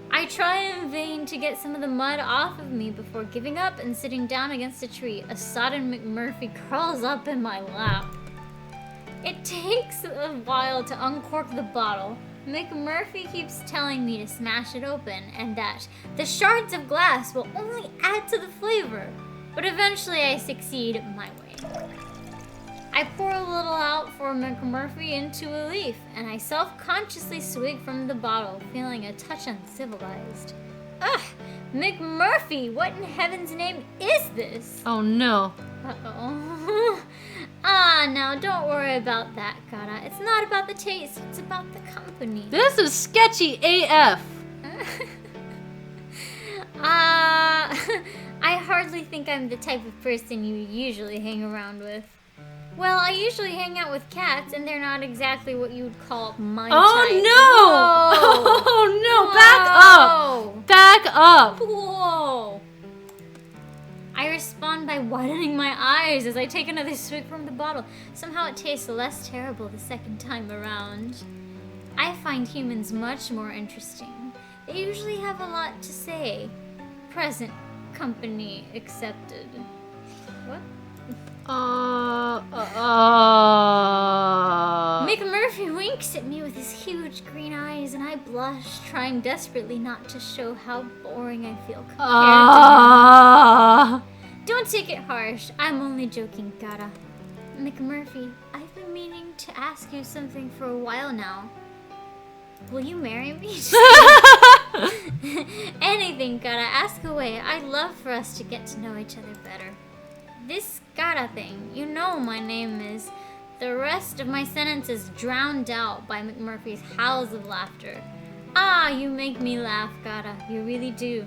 I try in vain to get some of the mud off of me before giving up and sitting down against a tree. A sodden McMurphy crawls up in my lap. It takes a while to uncork the bottle. McMurphy keeps telling me to smash it open and that the shards of glass will only add to the flavor. But eventually I succeed my way. I pour a little out for McMurphy into a leaf, and I self-consciously swig from the bottle, feeling a touch uncivilized. Ugh! McMurphy, what in heaven's name is this? Oh no. Uh-oh. Now don't worry about that, Kara. It's not about the taste, it's about the company. This is sketchy AF. I hardly think I'm the type of person you usually hang around with. Well, I usually hang out with cats, and they're not exactly what you would call my type. Oh no! Oh no! Back up! Back up! Whoa! I respond by widening my eyes as I take another swig from the bottle. Somehow it tastes less terrible the second time around. I find humans much more interesting. They usually have a lot to say. Present company accepted. What? McMurphy winks at me with his huge green eyes, and I blush, trying desperately not to show how boring I feel compared to him. Don't take it harsh. I'm only joking, Kara. McMurphy, I've been meaning to ask you something for a while now. Will you marry me? Anything, Kara. Ask away. I'd love for us to get to know each other better. This Kara thing, you know my name is The rest of my sentence is drowned out by McMurphy's howls of laughter. Ah, you make me laugh, Gata. You really do.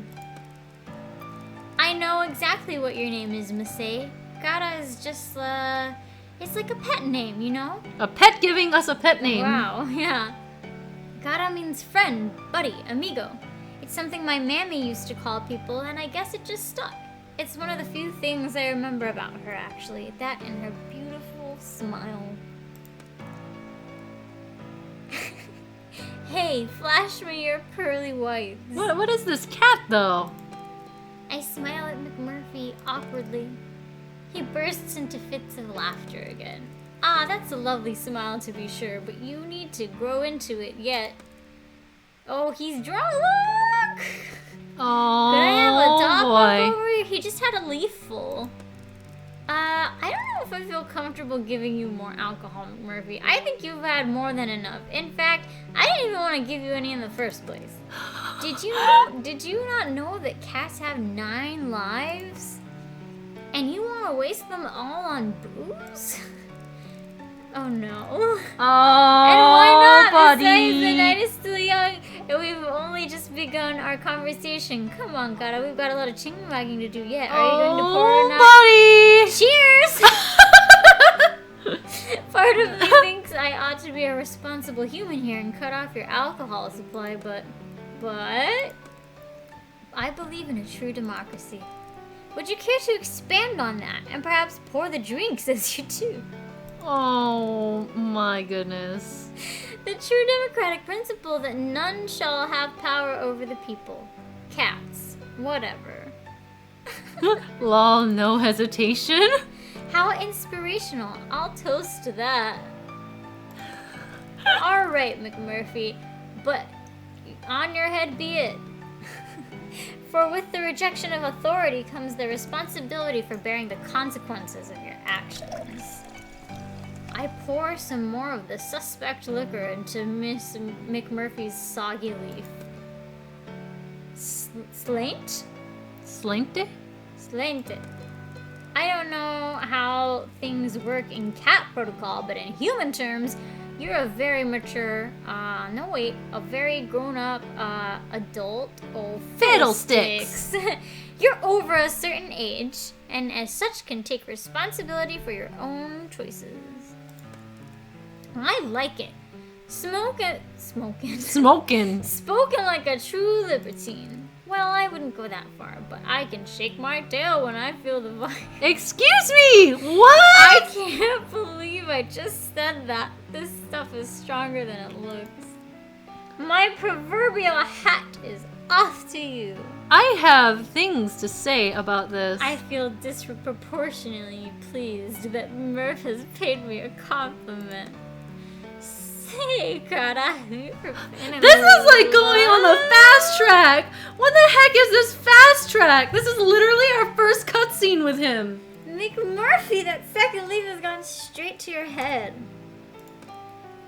I know exactly what your name is, Masay. Gata is just, it's like a pet name, you know? A pet giving us a pet name. Wow, yeah. Gata means friend, buddy, amigo. It's something my mammy used to call people, and I guess it just stuck. It's one of the few things I remember about her, actually. That and her beautiful smile. Hey, flash me your pearly whites. What is this cat, though? I smile at McMurphy awkwardly. He bursts into fits of laughter again. Ah, that's a lovely smile to be sure, but you need to grow into it yet. Oh, he's drunk! Look! Oh, Could I have a dog walk boy. over here? He just had a leaf full. I don't know if I feel comfortable giving you more alcohol, McMurphy. I think you've had more than enough. In fact, I didn't even want to give you any in the first place. Did you not know that cats have 9 lives? And you want to waste them all on booze? Oh no. Oh, And why not? buddy. Besides, the night is still young, and we've only just begun our conversation. Come on, Gata, we've got a lot of chin wagging to do yet. Are you going to pour or not? buddy. Cheers! Part of me thinks I ought to be a responsible human here and cut off your alcohol supply, but I believe in a true democracy. Would you care to expand on that and perhaps pour the drinks as you do? Oh my goodness. The true democratic principle that none shall have power over the people. Cats. Whatever. Lol, no hesitation. How inspirational. I'll toast to that. Alright, McMurphy. But on your head be it. For with the rejection of authority comes the responsibility for bearing the consequences of your actions. I pour some more of the suspect liquor into Miss McMurphy's soggy leaf. Slaint? Slinked? Slaint it. I don't know how things work in cat protocol, but in human terms, you're a very mature, a very grown-up, adult. Oh, Fiddlesticks. You're over a certain age, and as such can take responsibility for your own choices. I like it. Spoken like a true libertine. Well, I wouldn't go that far, but I can shake my tail when I feel the vibe. Excuse me! What? I can't believe I just said that. This stuff is stronger than it looks. My proverbial hat is off to you. I have things to say about this. I feel disproportionately pleased that Murph has paid me a compliment. Say, Greta, This is like going on the fast track. What the heck is this fast track? This is literally our first cutscene with him. McMurphy, that second leaf has gone straight to your head.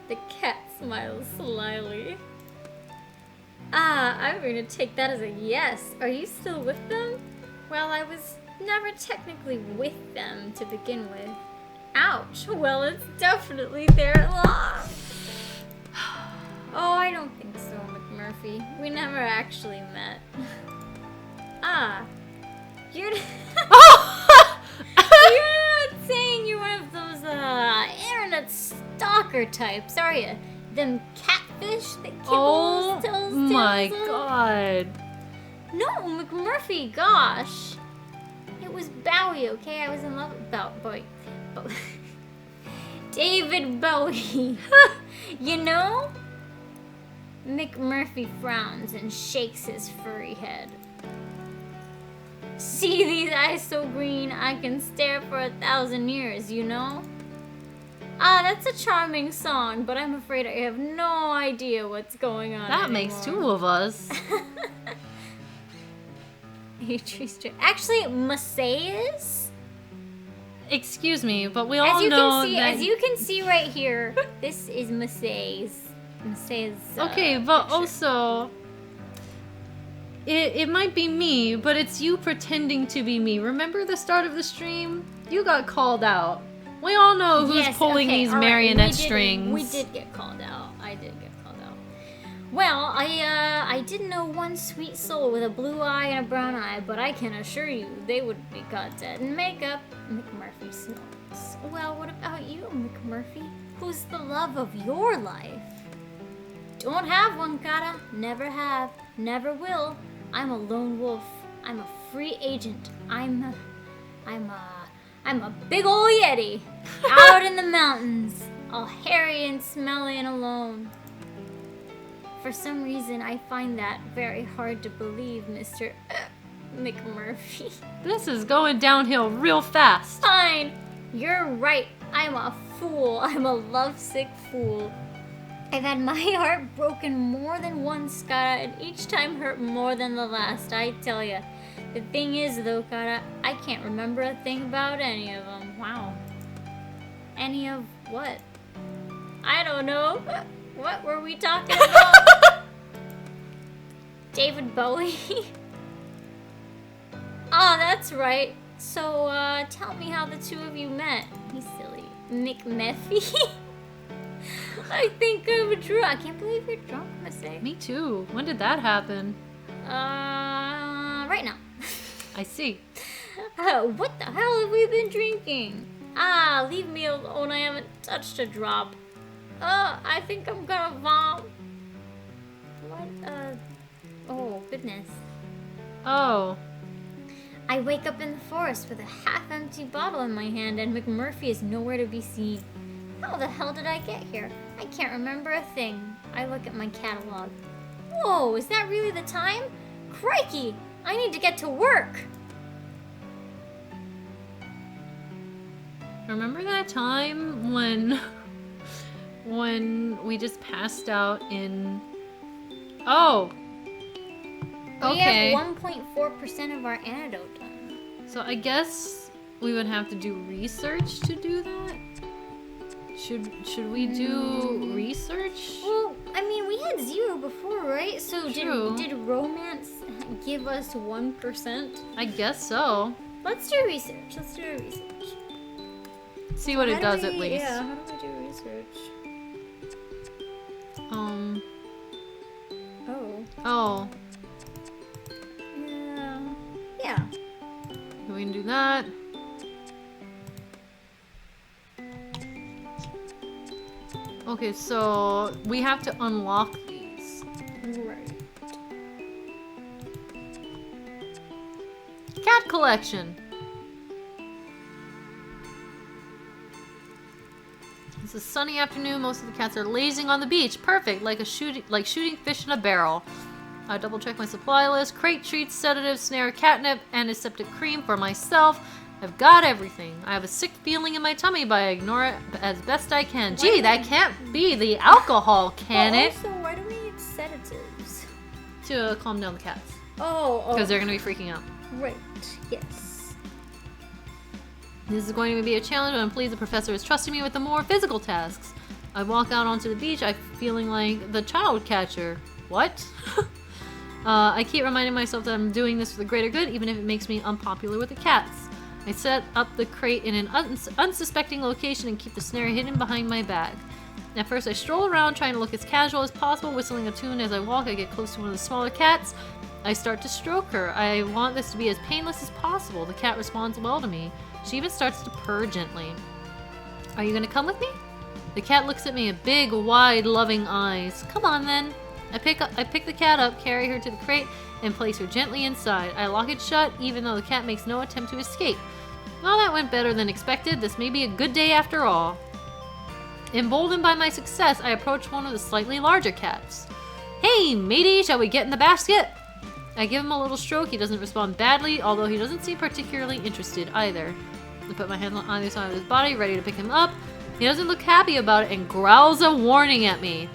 The cat smiles slyly. Ah, I'm going to take that as a yes. Are you still with them? Well, I was never technically with them to begin with. Ouch. Well, it's definitely there at last. Oh, I don't think so, McMurphy. We never actually met. Ah. You're not saying you're one of those, internet stalker types, are you? Them catfish that kibbles tells my tales of? god. No, McMurphy, gosh. It was Bowie, okay? I was in love with Bowie. David Bowie. You know? McMurphy frowns and shakes his furry head. See these eyes so green, I can stare for 1,000 years, you know? Ah, that's a charming song, but I'm afraid I have no idea what's going on That makes two of us. Actually, Masay is? Excuse me, but we all know that... As you can see right here, this is Masay's. Okay, but picture. also... It might be me, but it's you pretending to be me. Remember the start of the stream? You got called out. We all know who's Yes, pulling okay, these all right, marionette strings. We did get called out. I did get called out. Well, I did know one sweet soul with a blue eye and a brown eye, but I can assure you they would be caught dead in makeup. McMurphy snorts. Well, what about you, McMurphy? Who's the love of your life? Don't have one, Kata. Never have. Never will. I'm a lone wolf. I'm a free agent. I'm a big ol' yeti out in the mountains, all hairy and smelly and alone. For some reason, I find that very hard to believe, Mr. McMurphy. This is going downhill real fast. Fine, you're right. I'm a fool. I'm a lovesick fool. I've had my heart broken more than once, Kara, and each time hurt more than the last, I tell ya. The thing is, though, Kara, I can't remember a thing about any of them. Wow. Any of what? I don't know. What were we talking about? David Bowie? Oh, that's right. So, tell me how the two of you met. He's silly. McMurphy? I think I'm drunk. I can't believe you're drunk, Masay. Me too. When did that happen? Right now. I see. What the hell have we been drinking? Ah, leave me alone. I haven't touched a drop. I think I'm gonna vom. What? Oh, goodness. Oh. I wake up in the forest with a half-empty bottle in my hand, and McMurphy is nowhere to be seen. How the hell did I get here? I can't remember a thing. I look at my catalog. Whoa, is that really the time? Crikey! I need to get to work! Remember that time when we just passed out in... Oh! We Okay. have 1.4% of our antidote done. So I guess we would have to do research to do that? Should we do research? Well, I mean, we had 0 before, right? So True. did romance give us 1%? I guess so. Let's do research. Let's do research. See what it does at least. Yeah, how do we do research? Oh. Yeah. We can do that. Okay, so we have to unlock these. Right. Cat collection. It's a sunny afternoon. Most of the cats are lazing on the beach. Perfect, like shooting fish in a barrel. I double check my supply list. Crate treats, sedatives, snare, catnip, antiseptic cream for myself. I've got everything. I have a sick feeling in my tummy, but I ignore it as best I can. Gee, that can't be the alcohol, can it? Also, why do we need sedatives? To calm down the cats. Oh. Because they're going to be freaking out. Right. Yes. This is going to be a challenge, but I'm pleased the professor is trusting me with the more physical tasks. I walk out onto the beach, I'm feeling like the child catcher. What? I keep reminding myself that I'm doing this for the greater good, even if it makes me unpopular with the cats. I set up the crate in an unsuspecting location and keep the snare hidden behind my bag. At first, I stroll around trying to look as casual as possible, whistling a tune as I walk. I get close to one of the smaller cats. I start to stroke her. I want this to be as painless as possible. The cat responds well to me. She even starts to purr gently. Are you gonna come with me? The cat looks at me with big, wide, loving eyes. Come on then. I pick the cat up, carry her to the crate, and place her gently inside. I lock it shut, even though the cat makes no attempt to escape. Well, that went better than expected. This may be a good day after all. Emboldened by my success, I approach one of the slightly larger cats. Hey, matey, shall we get in the basket? I give him a little stroke. He doesn't respond badly, although he doesn't seem particularly interested either. I put my hand on either side of his body, ready to pick him up. He doesn't look happy about it and growls a warning at me.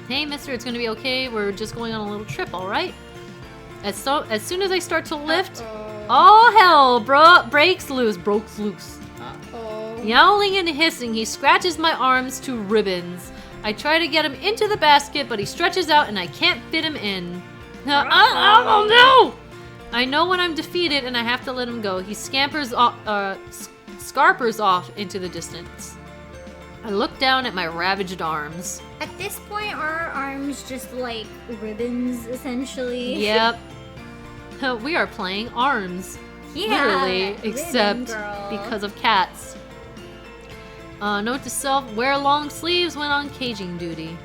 Hey, mister, it's gonna be okay. We're just going on a little trip, alright? As soon as I start to lift, all hell breaks loose. Yowling and hissing, he scratches my arms to ribbons. I try to get him into the basket, but he stretches out and I can't fit him in. Oh no! I know when I'm defeated and I have to let him go. He scampers off scarpers off into the distance. I look down at my ravaged arms. At this point, are our arms just like ribbons, essentially? Yep. We are playing arms. Yeah, Literally, ribbon except girl. because of cats. Note to self, wear long sleeves when on caging duty.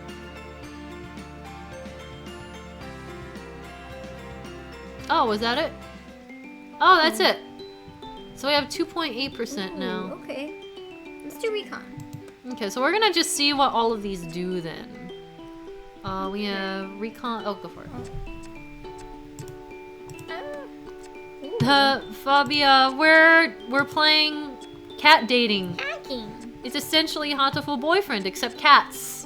Oh, was that it? Oh, that's it. So we have 2.8% now. Ooh, okay. Let's do recon. Okay, so we're gonna just see what all of these do then. We have recon. Oh, go for it. Fabia, we're playing cat dating. Hacking. It's essentially Hatoful Boyfriend, except cats.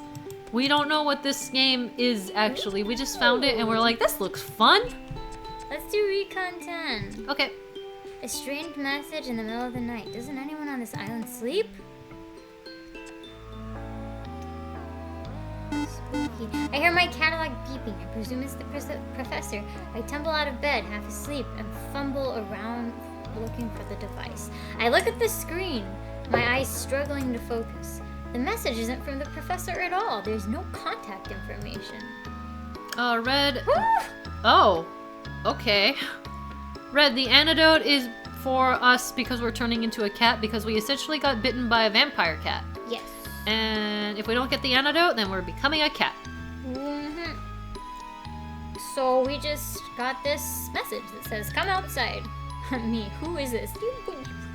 We don't know what this game is actually. We just found it and we're like, this looks fun. Let's do recon 10. Okay. A strange message in the middle of the night. Doesn't anyone on this island sleep? Spooky. I hear my catalog beeping. I presume it's the professor. I tumble out of bed, half asleep, and fumble around looking for the device. I look at the screen, my eyes struggling to focus. The message isn't from the professor at all. There's no contact information. Red. Oh. Okay. Red, the antidote is for us because we're turning into a cat because we essentially got bitten by a vampire cat. Yes. And if we don't get the antidote, then we're becoming a cat. Mm-hmm. So we just got this message that says, come outside. Me, who is this? You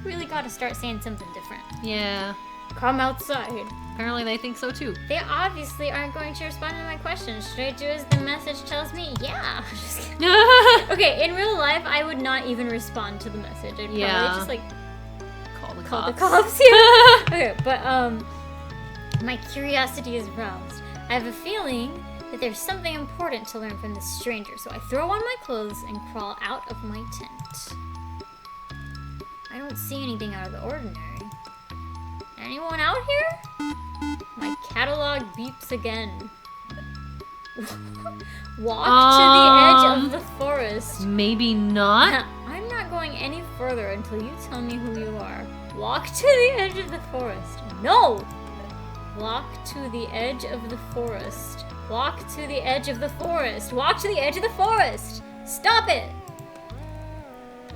really gotta start saying something different. Yeah. Come outside. Apparently they think so too. They obviously aren't going to respond to my question. Should I do as the message tells me? Yeah. Just kidding. Okay, in real life, I would not even respond to the message. I'd probably just like Call the cops. Yeah. Okay, but my curiosity is roused. I have a feeling that there's something important to learn from this stranger, so I throw on my clothes and crawl out of my tent. I don't see anything out of the ordinary. Anyone out here? My catalog beeps again. Walk to the edge of the forest. Maybe not. I'm not going any further until you tell me who you are. Walk to the edge of the forest. No! Walk to the edge of the forest. Walk to the edge of the forest. Walk to the edge of the forest. Stop it!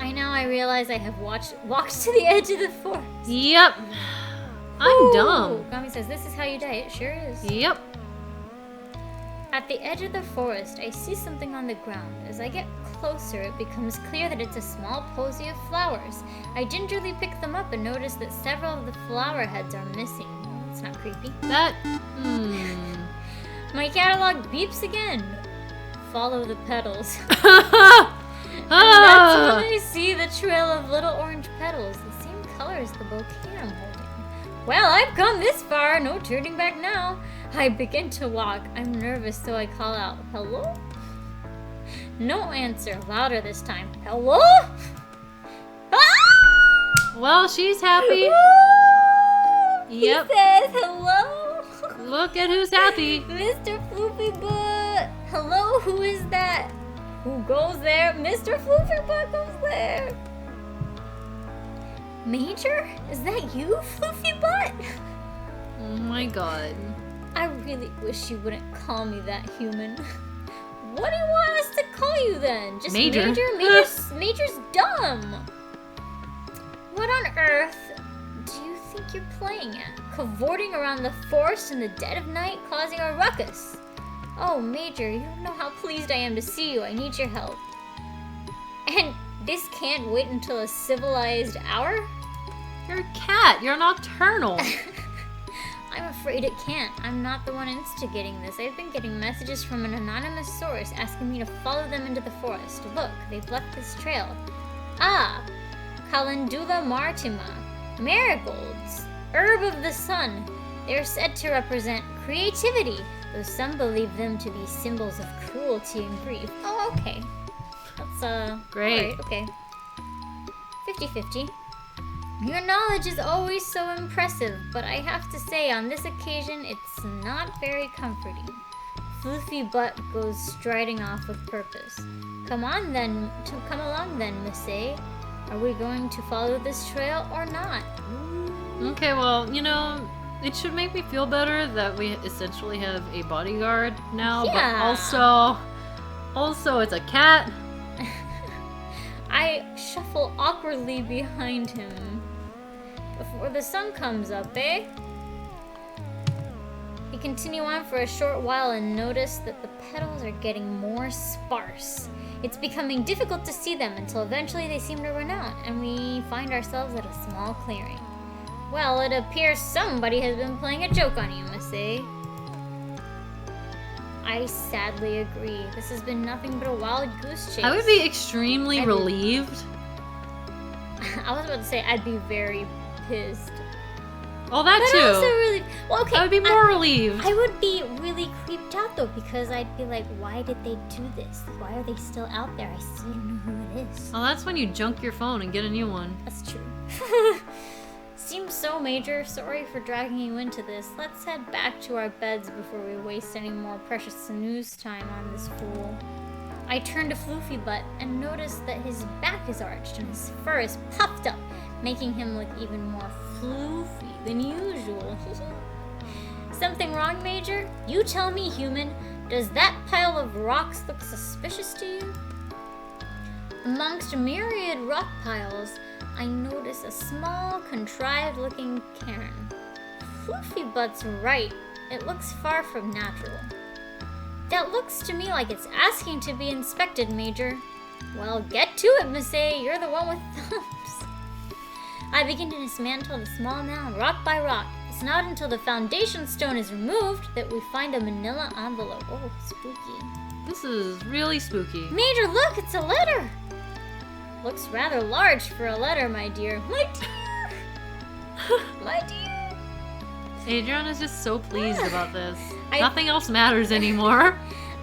I realize I have walked to the edge of the forest. Yep. I'm dumb. Gami says, this is how you die. It sure is. Yep. At the edge of the forest, I see something on the ground. As I get closer, it becomes clear that it's a small posy of flowers. I gingerly pick them up and notice that several of the flower heads are missing. It's not creepy. My catalog beeps again. Follow the petals. And that's when I see the trail of little orange petals, the same color as the bouquet I'm holding. Well, I've come this far, no turning back now. I begin to walk. I'm nervous, so I call out, hello? No answer, louder this time. Hello? Ah! Well, she's happy. Yep. He says hello. Look at who's happy. Mr. Floofy Butt. Hello, who is that? Who goes there? Mr. Floofy Butt goes there. Major? Is that you, Floofy Butt? Oh my god. I really wish you wouldn't call me that, human. What do you want us to call you then? Just Major? Major's dumb. What on earth do you think you're playing at? Cavorting around the forest in the dead of night, causing a ruckus. Oh, Major, you don't know how pleased I am to see you. I need your help. And this can't wait until a civilized hour? You're a cat. You're nocturnal. I'm afraid it can't. I'm not the one instigating this. I've been getting messages from an anonymous source asking me to follow them into the forest. Look, they've left this trail. Ah, Calendula maritima. Marigolds. Herb of the sun. They're said to represent creativity, though some believe them to be symbols of cruelty and grief. Oh, okay. That's, Great. Right, okay. 50-50. Your knowledge is always so impressive, but I have to say, on this occasion, it's not very comforting. Floofy Butt goes striding off with purpose. Come along then, Masae. Are we going to follow this trail or not? Okay, well, you know, it should make me feel better that we essentially have a bodyguard now, Yeah. but also it's a cat. I shuffle awkwardly behind him before the sun comes up, eh? We continue on for a short while and notice that the petals are getting more sparse. It's becoming difficult to see them until eventually they seem to run out, and we find ourselves at a small clearing. Well, it appears somebody has been playing a joke on you, Masae. I sadly agree. This has been nothing but a wild goose chase. I would be extremely relieved. I was about to say I'd be very pissed. Oh, that But too. also really... Well, okay. I would be more relieved. I would be really creeped out, though, because I'd be like, why did they do this? Why are they still out there? I still don't know who it is. Well, that's when you junk your phone and get a new one. That's true. Seems so, Major. Sorry for dragging you into this. Let's head back to our beds before we waste any more precious snooze time on this fool. I turn to Floofy Butt and notice that his back is arched and his fur is puffed up, making him look even more floofy than usual. Something wrong, Major? You tell me, human. Does that pile of rocks look suspicious to you? Amongst myriad rock piles, I notice a small, contrived-looking cairn. Floofy Butt's right. It looks far from natural. That looks to me like it's asking to be inspected, Major. Well, get to it, Masae. You're the one with thumbs. I begin to dismantle the small mound rock by rock. It's not until the foundation stone is removed that we find a manila envelope. Oh, spooky. This is really spooky. Major, look, it's a letter. Looks rather large for a letter, my dear. My dear. My dear. Adriana's just so pleased about this. I- Nothing else matters anymore.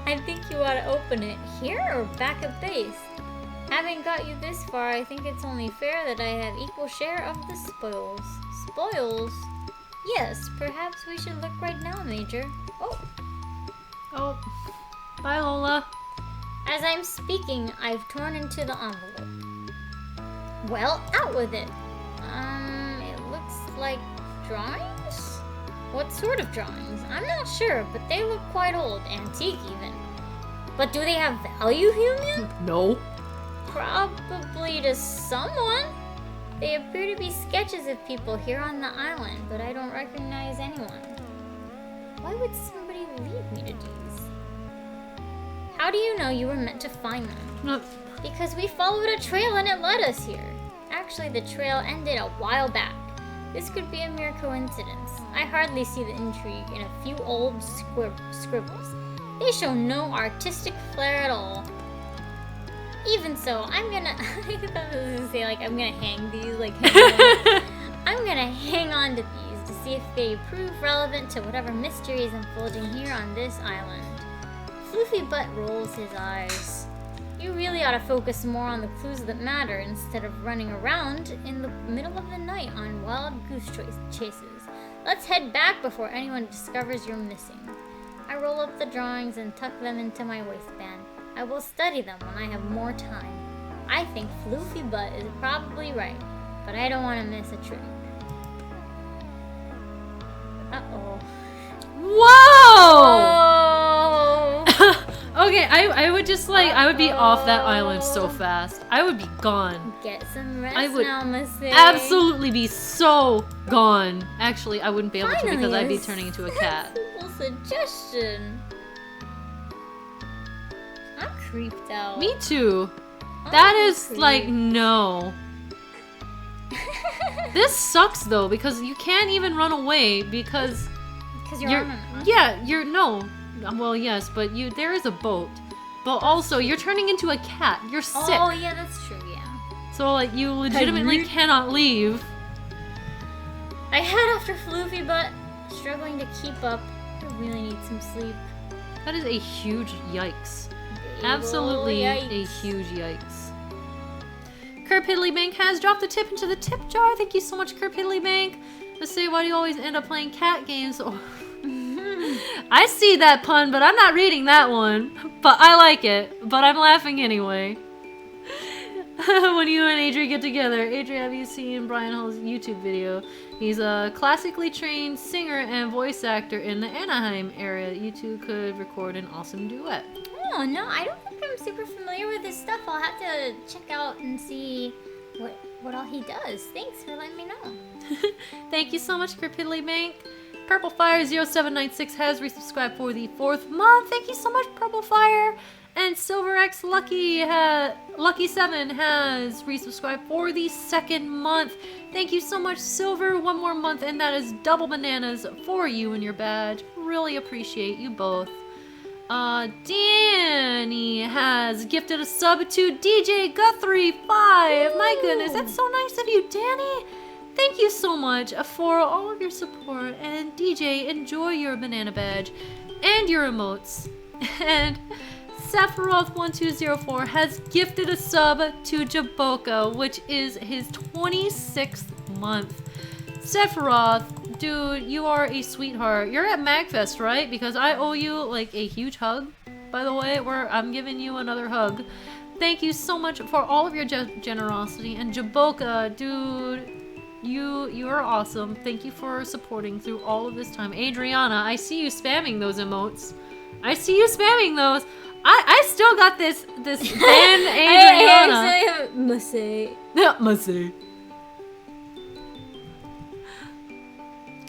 I think you ought to open it here or back at base. Having got you this far, I think it's only fair that I have equal share of the spoils. Spoils? Yes, perhaps we should look right now, Major. Oh, Oh, bye, Lola. as I'm speaking, I've torn into the envelope. Well, out with it. It looks like drawings? What sort of drawings? I'm not sure, but they look quite old, antique even. But do they have value, human? No. Probably to someone. They appear to be sketches of people here on the island, but I don't recognize anyone. Why would somebody leave me to these? How do you know you were meant to find them? No. Because we followed a trail and it led us here. Actually, the trail ended a while back. This could be a mere coincidence. I hardly see the intrigue in a few old scribbles. They show no artistic flair at all. Even so, I'm gonna... I thought I was gonna say, like, I'm gonna hang these, like, I'm gonna hang on to these to see if they prove relevant to whatever mystery is unfolding here on this island. Floofy Butt rolls his eyes. You really ought to focus more on the clues that matter instead of running around in the middle of the night on wild goose chases. Let's head back before anyone discovers you're missing. I roll up the drawings and tuck them into my waistband. I will study them when I have more time. I think Floofy Butt is probably right, but I don't want to miss a trick. Uh-oh. Whoa! Oh! Okay, I would just like, I would be off that island so fast. I would be gone. Get some rest I would now, Masae. Absolutely be so gone. Actually, I wouldn't be able to because Finally, I'd be a turning into a cat. sensible suggestion. I'm creeped out. Me too. I'm That is creeped. like, no. This sucks though because you can't even run away because Because you're you're, on an yeah, you're, no. Well, yes, but there is a boat. But also, you're turning into a cat. You're sick. Oh, yeah, that's true, yeah. So, like, you legitimately cannot leave. I head after Floofy Butt, struggling to keep up. I really need some sleep. That is a huge yikes. Big Absolutely ol' a yikes. huge yikes. Kerr Piddlybank has dropped the tip into the tip jar. Thank you so much, Kerr Piddlybank. Let's say, why do you always end up playing cat games? Oh. I see that pun, but I'm not reading that one. But I like it. But I'm laughing anyway. when you and Adri get together. Adri, have you seen Brian Hall's YouTube video? He's a classically trained singer and voice actor in the Anaheim area. You two could record an awesome duet. Oh, no, I don't think I'm super familiar with his stuff. I'll have to check out and see what all he does. Thanks for letting me know. Thank you so much, Cripidly Bank. Purple Fire 0796 has resubscribed for the 4th month. Thank you so much, Purple Fire. And Silver X Lucky 7 has resubscribed for the 2nd month. Thank you so much, Silver. One more month, and that is double bananas for you and your badge. Really appreciate you both. Danny has gifted a sub to DJ Guthrie 5. My goodness, that's so nice of you, Danny. Thank you so much for all of your support. And DJ, enjoy your banana badge and your emotes. And Sephiroth1204 has gifted a sub to Jaboka, which is his 26th month. Sephiroth, dude, you are a sweetheart. You're at MagFest, right? Because I owe you like a huge hug, by the way, where I'm giving you another hug. Thank you so much for all of your generosity. And Jaboka, dude, you are awesome. Thank you for supporting through all of this time. Adriana, I see you spamming those emotes. I see you spamming those. I still got this band Adriana. I actually have Masae. Yeah, Masae.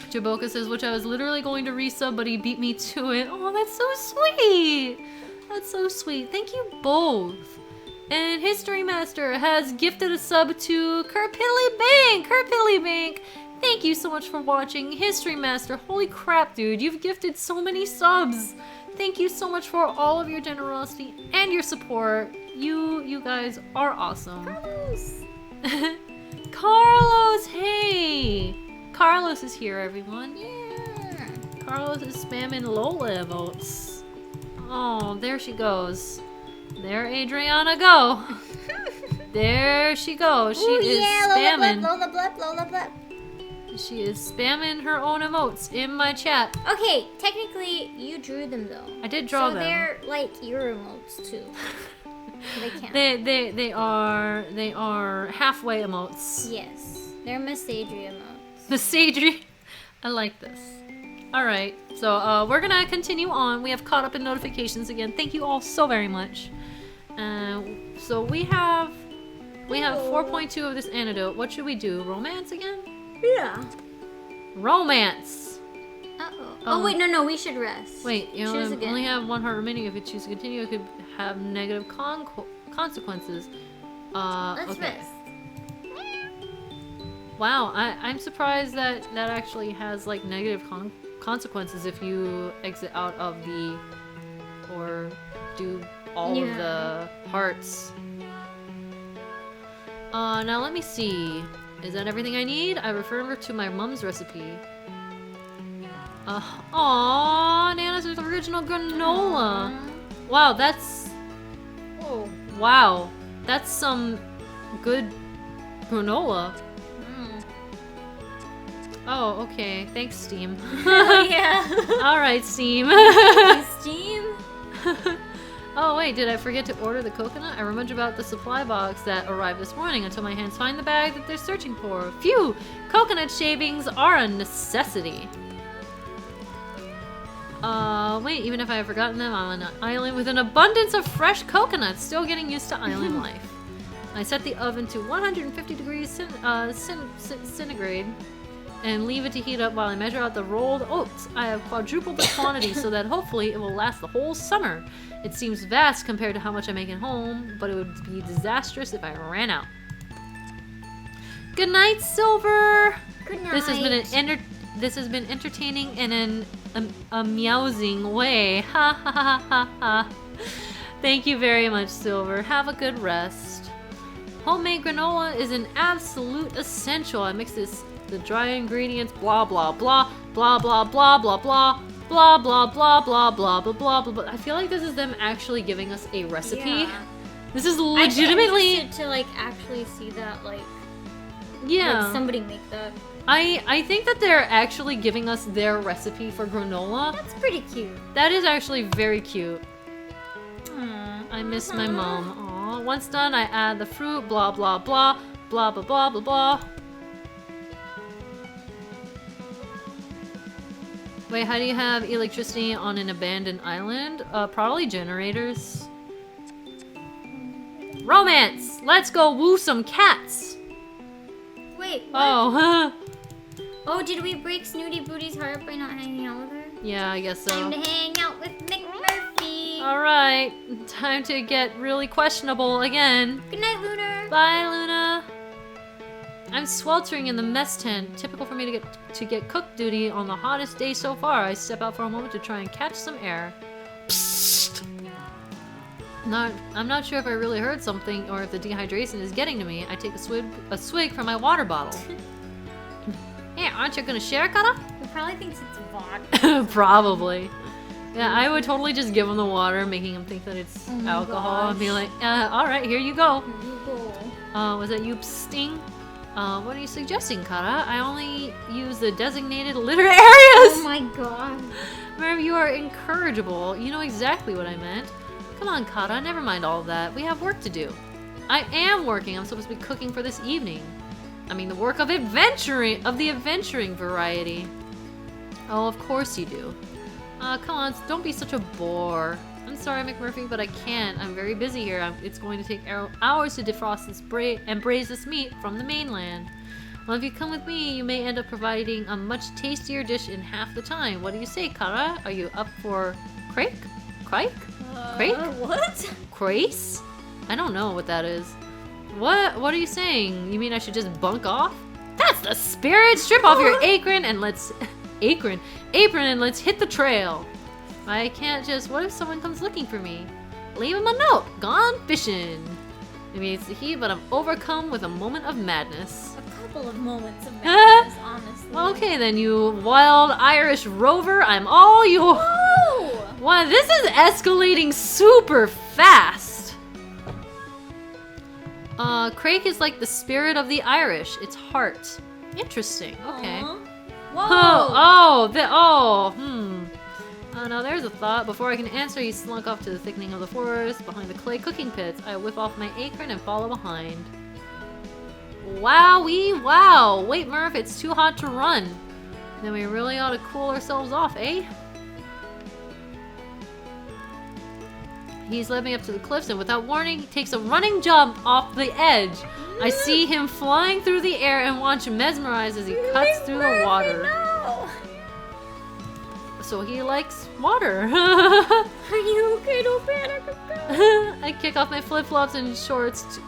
Jaboka says, which I was literally going to resub, but he beat me to it. Oh, that's so sweet. That's so sweet. Thank you both. And History Master has gifted a sub to Kerpilly Bank. Kerpilly Bank. Thank you so much for watching. History Master, holy crap, dude. You've gifted so many subs. Thank you so much for all of your generosity and your support. You guys are awesome. Carlos. Carlos, hey. Carlos is here, everyone. Yeah. Carlos is spamming Lola emotes. Oh, there she goes. There Adriana go. There she goes. She is spamming. Lola blep, Lola blep. She is spamming her own emotes in my chat. Okay, technically you drew them though. I did draw them. So they're like your emotes too. They count. They are halfway emotes. Yes, they're Masadri emotes. The Sadri. I like this. All right, so we're gonna continue on. We have caught up in notifications again. Thank you all so very much. So we have 4.2 of this antidote. What should we do? Romance again? Yeah. Romance. Uh-oh. Oh wait, no, we should rest. Wait, you Choose again. only have one heart remaining. If you choose to continue, it could have negative consequences. Let's okay. rest. Wow, I'm surprised that actually has like negative consequences if you exit out of the or do all of the hearts. Now let me see. Is that everything I need? I refer to my mom's recipe. Aww, Nana's original granola. Wow, that's... Oh. Wow, that's some good granola. Oh, okay. Thanks, Steam. Yeah. Alright, Steam. Steam? Oh, wait, did I forget to order the coconut? I rummage about the supply box that arrived this morning until my hands find the bag that they're searching for. Phew! Coconut shavings are a necessity. Wait, even if I have forgotten them, I'm on an island with an abundance of fresh coconuts, still getting used to island life. I set the oven to 150 degrees centigrade and leave it to heat up while I measure out the rolled oats. I have quadrupled the quantity so that hopefully it will last the whole summer. It seems vast compared to how much I make at home, but it would be disastrous if I ran out. Good night, Silver! Good night. This has been entertaining in an meowsing way. Ha ha ha ha ha. Thank you very much, Silver. Have a good rest. Homemade granola is an absolute essential. I mix the dry ingredients, blah blah blah, blah blah blah blah blah, blah blah blah blah blah blah blah blah. I feel like this is them actually giving us a recipe. Yeah. This is legitimately I'm interested to like actually see that like yeah. somebody make that. I think that they're actually giving us their recipe for granola. That's pretty cute. That is actually very cute. I miss my mom. Aww. Once done, I add the fruit, blah, blah, blah, blah, blah, blah, blah, blah. Wait, how do you have electricity on an abandoned island? Probably generators. Romance! Let's go woo some cats! Wait, what? Oh, Oh, did we break Snooty Booty's heart by not hanging out with her? yeah, I guess Time so. to hang out with McMurphy. Alright, time to get really questionable again. Good night, Lunar. Bye, Luna. I'm sweltering in the mess tent. Typical for me to get cook duty on the hottest day so far. I step out for a moment to try and catch some air. Psst. I'm not sure if I really heard something or if the dehydration is getting to me. I take a swig from my water bottle. Hey, aren't you gonna share, Kata? He probably thinks it's vodka. Probably. Yeah, I would totally just give him the water, making him think that it's Oh my alcohol, and be gosh. like, alright, here you go. You go. Was that you sting? What are you suggesting, Kara? I only use the designated litter areas! Oh my god. Remember, you are incorrigible. You know exactly what I meant. Come on, Kara, never mind all of that. We have work to do. I am working. I'm supposed to be cooking for this evening. I mean, the work of the adventuring variety. Oh, of course you do. Come on, don't be such a bore. I'm sorry, McMurphy, but I can't. I'm very busy here. It's going to take hours to defrost this and braise this meat from the mainland. Well, if you come with me, you may end up providing a much tastier dish in half the time. What do you say, Kara? Are you up for crake? Crake? Crake? What? Crace? I don't know what that is. What are you saying? You mean I should just bunk off? That's the spirit! Strip off your apron and let's hit the trail. I can't just, what if someone comes looking for me? Leave him a note. Gone fishing. Maybe it's the heat, but I'm overcome with a moment of madness. A couple of moments of madness, honestly. Okay then, you wild Irish rover, I'm all yours. Whoa! Wow, this is escalating super fast. Crake is like the spirit of the Irish. It's heart. Interesting. Okay. Aw. Oh, now there's a thought. Before I can answer, he slunk off to the thickening of the forest behind the clay cooking pits. I whip off my apron and follow behind. Wowee, wow. Wait, Murph, it's too hot to run. Then we really ought to cool ourselves off, eh? He's led me up to the cliffs and without warning, he takes a running jump off the edge. I see him flying through the air and watch mesmerized as he cuts through the water. No. So he likes water. Are you okay? Don't panic. I kick off my flip-flops and shorts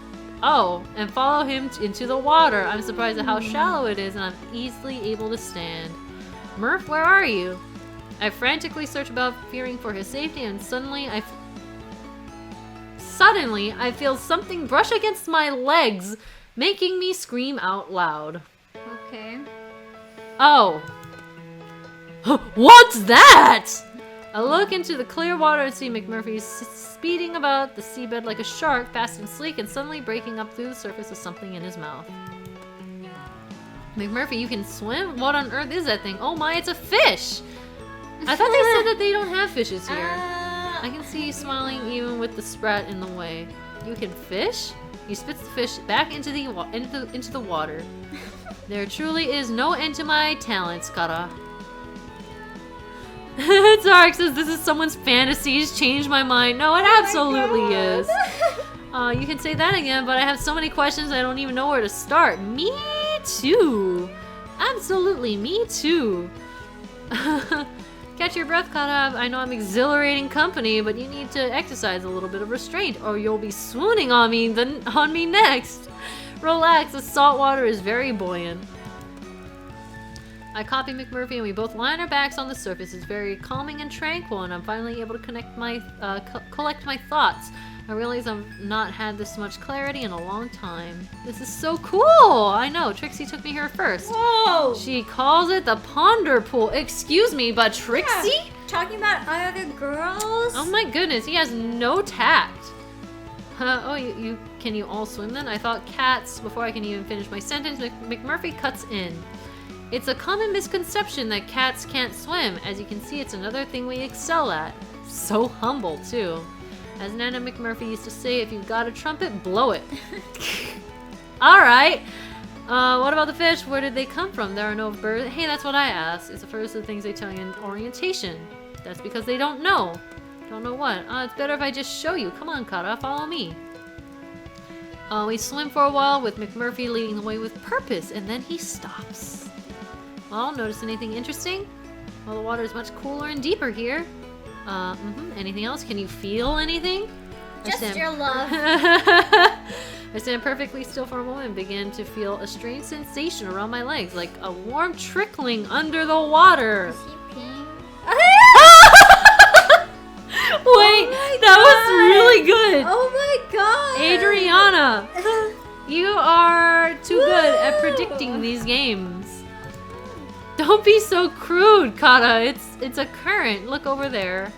and follow him into the water. I'm surprised at how shallow it is and I'm easily able to stand. Murph, where are you? I frantically search about, fearing for his safety, and suddenly I feel something brush against my legs, making me scream out loud. Okay. Oh. What's that? I look into the clear water and see McMurphy speeding about the seabed like a shark, fast and sleek, and suddenly breaking up through the surface with something in his mouth. McMurphy, you can swim? What on earth is that thing? Oh my, it's a fish! I thought they said that they don't have fishes here. I can see you smiling even with the sprat in the way. You can fish? He spits the fish back into the water. There truly is no end to my talents, Kara. Tarek says this is someone's fantasies. Change my mind. No, it absolutely is. You can say that again, but I have so many questions I don't even know where to start. Me too. Absolutely, me too. Catch your breath, Kara. I know I'm exhilarating company, but you need to exercise a little bit of restraint, or you'll be swooning on me next. Relax, the salt water is very buoyant. I copy McMurphy and we both lie on our backs on the surface. It's very calming and tranquil, and I'm finally able to collect my thoughts. I realize I've not had this much clarity in a long time. This is so cool! I know, Trixie took me here first. Whoa! She calls it the Ponder Pool. Excuse me, but Trixie? Yeah. Talking about other girls? Oh my goodness, he has no tact. Can you all swim then? I thought cats. Before I can even finish my sentence, McMurphy cuts in. It's a common misconception that cats can't swim. As you can see, it's another thing we excel at. So humble, too. As Nana McMurphy used to say, if you've got a trumpet, blow it. Alright. What about the fish? Where did they come from? There are no birds. Hey, that's what I asked. It's the first of the things they tell you in orientation. That's because they don't know. Don't know what? It's better if I just show you. Come on, Kara, follow me. We swim for a while with McMurphy leading the way with purpose, and then he stops. Well, notice anything interesting? Well, the water is much cooler and deeper here. Anything else? Can you feel anything? Just your love. I stand perfectly still for a moment and begin to feel a strange sensation around my legs, like a warm trickling under the water. Is he peeing? Wait, that was really good. Oh my god! Adriana, you are too good at predicting these games. Don't be so crude, Kata. It's a current. Look over there.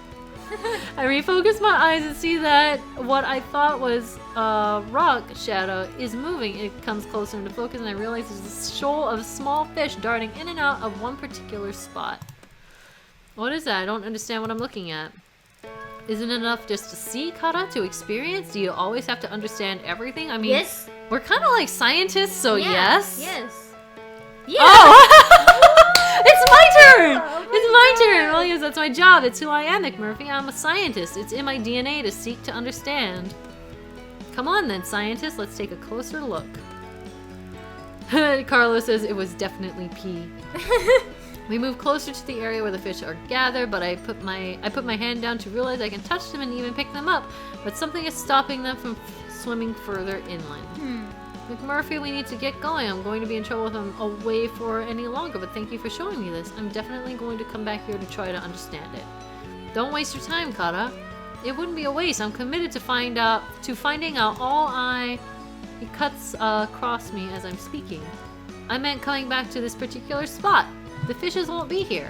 I refocus my eyes and see that what I thought was a rock shadow is moving. It comes closer into focus and I realize there's a shoal of small fish darting in and out of one particular spot. What is that? I don't understand what I'm looking at. Isn't it enough just to see, Kata, to experience? Do you always have to understand everything? I mean, Yes. we're kind of like scientists, so yes. Yes. Yeah. Oh! It's my turn! Oh It's my turn! Well, yes, that's my job. It's who I am, McMurphy. I'm a scientist. It's in my DNA to seek to understand. Come on then, scientist. Let's take a closer look. Carlos says it was definitely pee. We move closer to the area where the fish are gathered, but I put my hand down to realize I can touch them and even pick them up, but something is stopping them from swimming further inland. McMurphy, we need to get going. I'm going to be in trouble if I'm away for any longer, but thank you for showing me this. I'm definitely going to come back here to try to understand it. Don't waste your time, Kata. It wouldn't be a waste. I'm committed to finding out all I... He cuts across me as I'm speaking. I meant coming back to this particular spot. The fishes won't be here.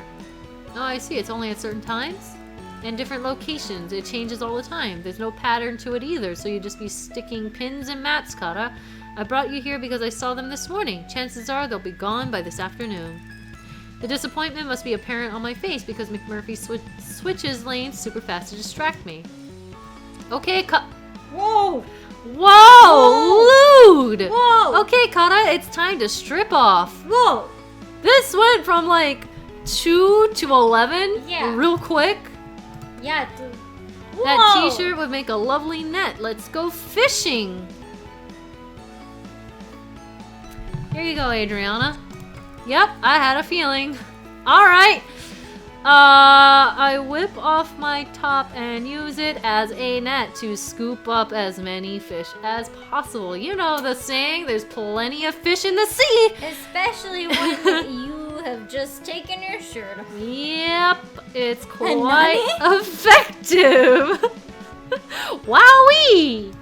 Oh, I see. It's only at certain times? And different locations. It changes all the time. There's no pattern to it either, so you'd just be sticking pins and mats, Kata. I brought you here because I saw them this morning. Chances are they'll be gone by this afternoon. The disappointment must be apparent on my face because McMurphy switches lanes super fast to distract me. Okay, Whoa! Whoa! Lewd! Whoa! Okay, Kata, it's time to strip off. Whoa! This went from like 2 to 11 Yeah. real quick. Yeah, dude. That Whoa! t-shirt would make a lovely net. Let's go fishing. Here you go, Adriana. Yep, I had a feeling. Alright. I whip off my top and use it as a net to scoop up as many fish as possible. You know the saying, there's plenty of fish in the sea. Especially when that you have just taken your shirt off. Yep, it's quite effective. Wowee!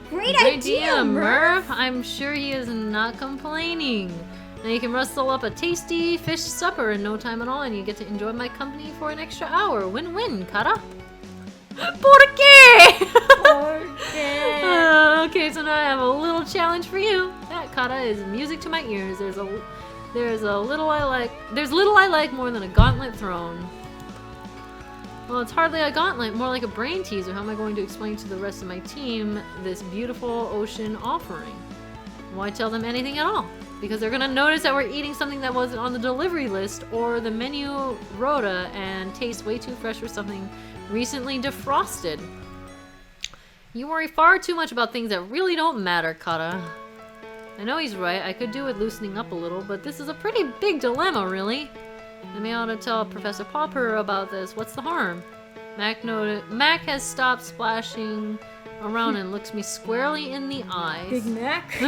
Great idea, Murph. I'm sure he is not complaining. Now you can rustle up a tasty fish supper in no time at all, and you get to enjoy my company for an extra hour. Win-win, Kara. ¿Por qué? Okay, so now I have a little challenge for you. That, Kara, is music to my ears. There's little I like more than a gauntlet thrown. Well, it's hardly a gauntlet, more like a brain teaser. How am I going to explain to the rest of my team this beautiful ocean offering? Why tell them anything at all? Because they're gonna notice that we're eating something that wasn't on the delivery list or the menu rota and tastes way too fresh for something recently defrosted. You worry far too much about things that really don't matter, Kata. I know he's right. I could do with loosening up a little, but this is a pretty big dilemma, really. I may ought to tell Professor Popper about this. What's the harm? Mac has stopped splashing around and looks me squarely in the eyes. Big Mac?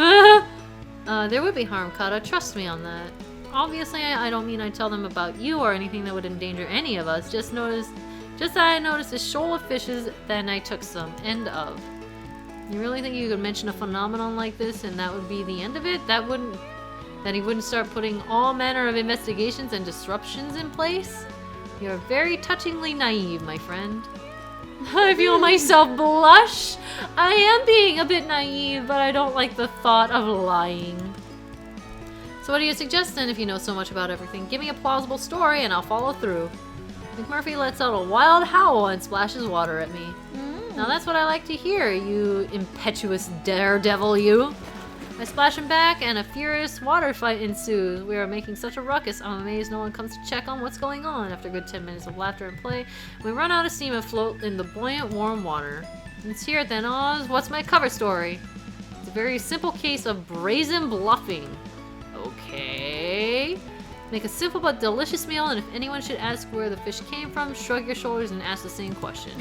There would be harm, Kata. Trust me on that. Obviously, I don't mean I tell them about you or anything that would endanger any of us. Just that I noticed a shoal of fishes, then I took some. End of. You really think you could mention a phenomenon like this and that would be the end of it? That he wouldn't start putting all manner of investigations and disruptions in place? You're very touchingly naive, my friend. I feel myself blush. I am being a bit naive, but I don't like the thought of lying. So what do you suggest then if you know so much about everything? Give me a plausible story and I'll follow through. McMurphy lets out a wild howl and splashes water at me. Now that's what I like to hear, you impetuous daredevil, you. I splash him back, and a furious water fight ensues. We are making such a ruckus, I'm amazed no one comes to check on what's going on. After a good 10 minutes of laughter and play, we run out of steam and float in the buoyant, warm water. It's here then, Oz. What's my cover story? It's a very simple case of brazen bluffing. Okay. Make a simple but delicious meal, and if anyone should ask where the fish came from, shrug your shoulders and ask the same question.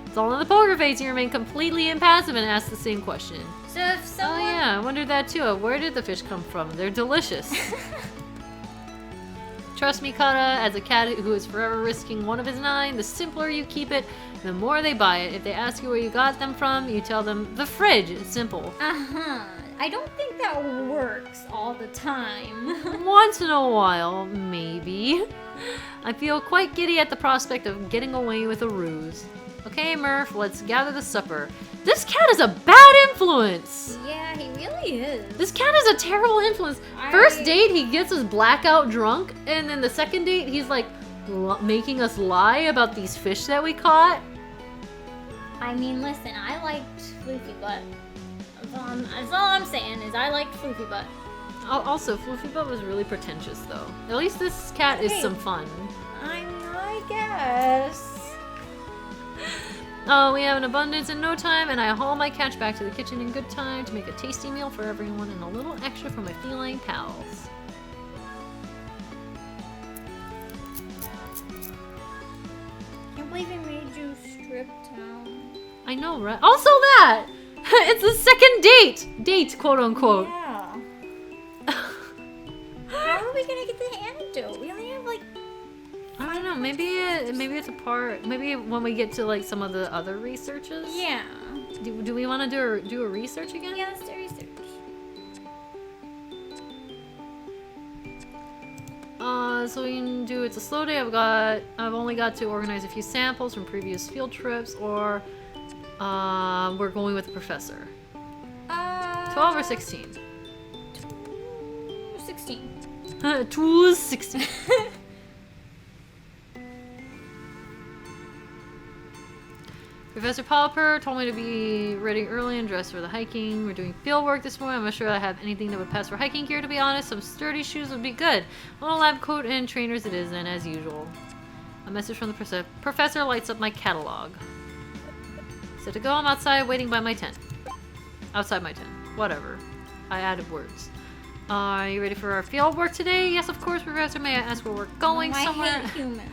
It's all in the poker face. You remain completely impassive and ask the same question. So if someone... Oh yeah, I wondered that too. Where did the fish come from? They're delicious. Trust me, Kata, as a cat who is forever risking one of his 9, the simpler you keep it, the more they buy it. If they ask you where you got them from, you tell them, the fridge. It's simple. I don't think that works all the time. Once in a while, maybe. I feel quite giddy at the prospect of getting away with a ruse. Okay, Murph, let's gather the supper. This cat is a bad influence! Yeah, he really is. This cat is a terrible influence. First date, he gets us blackout drunk, and then the second date, he's like making us lie about these fish that we caught. I mean, listen, I liked Floofy Butt. That's all I'm saying is I liked Floofy Butt. Also, Floofy Butt was really pretentious, though. At least this cat is some fun. I guess. Oh, we have an abundance in no time, and I haul my catch back to the kitchen in good time to make a tasty meal for everyone and a little extra for my feline pals. Can't believe I made you strip down. I know, right? Also that! It's the second date! Date, quote unquote. Yeah. How are we gonna get the antidote? We only have like... I don't know, maybe it's a part, maybe when we get to like some of the other researches? Yeah. Do we want to do a research again? Yeah, let's do research. So we can do it's a slow day. I've only got to organize a few samples from previous field trips, or we're going with the professor. 12 or 16? 16. 216. Professor Popper told me to be ready early and dressed for the hiking. We're doing field work this morning. I'm not sure I have anything that would pass for hiking gear, to be honest. Some sturdy shoes would be good. A little lab coat and trainers it is then, as usual. A message from the professor lights up my catalog. Set to go, I'm outside waiting by my tent. Outside my tent. Whatever. I added words. Are you ready for our field work today? Yes, of course, Professor. May I ask where we're going somewhere? I hate humans.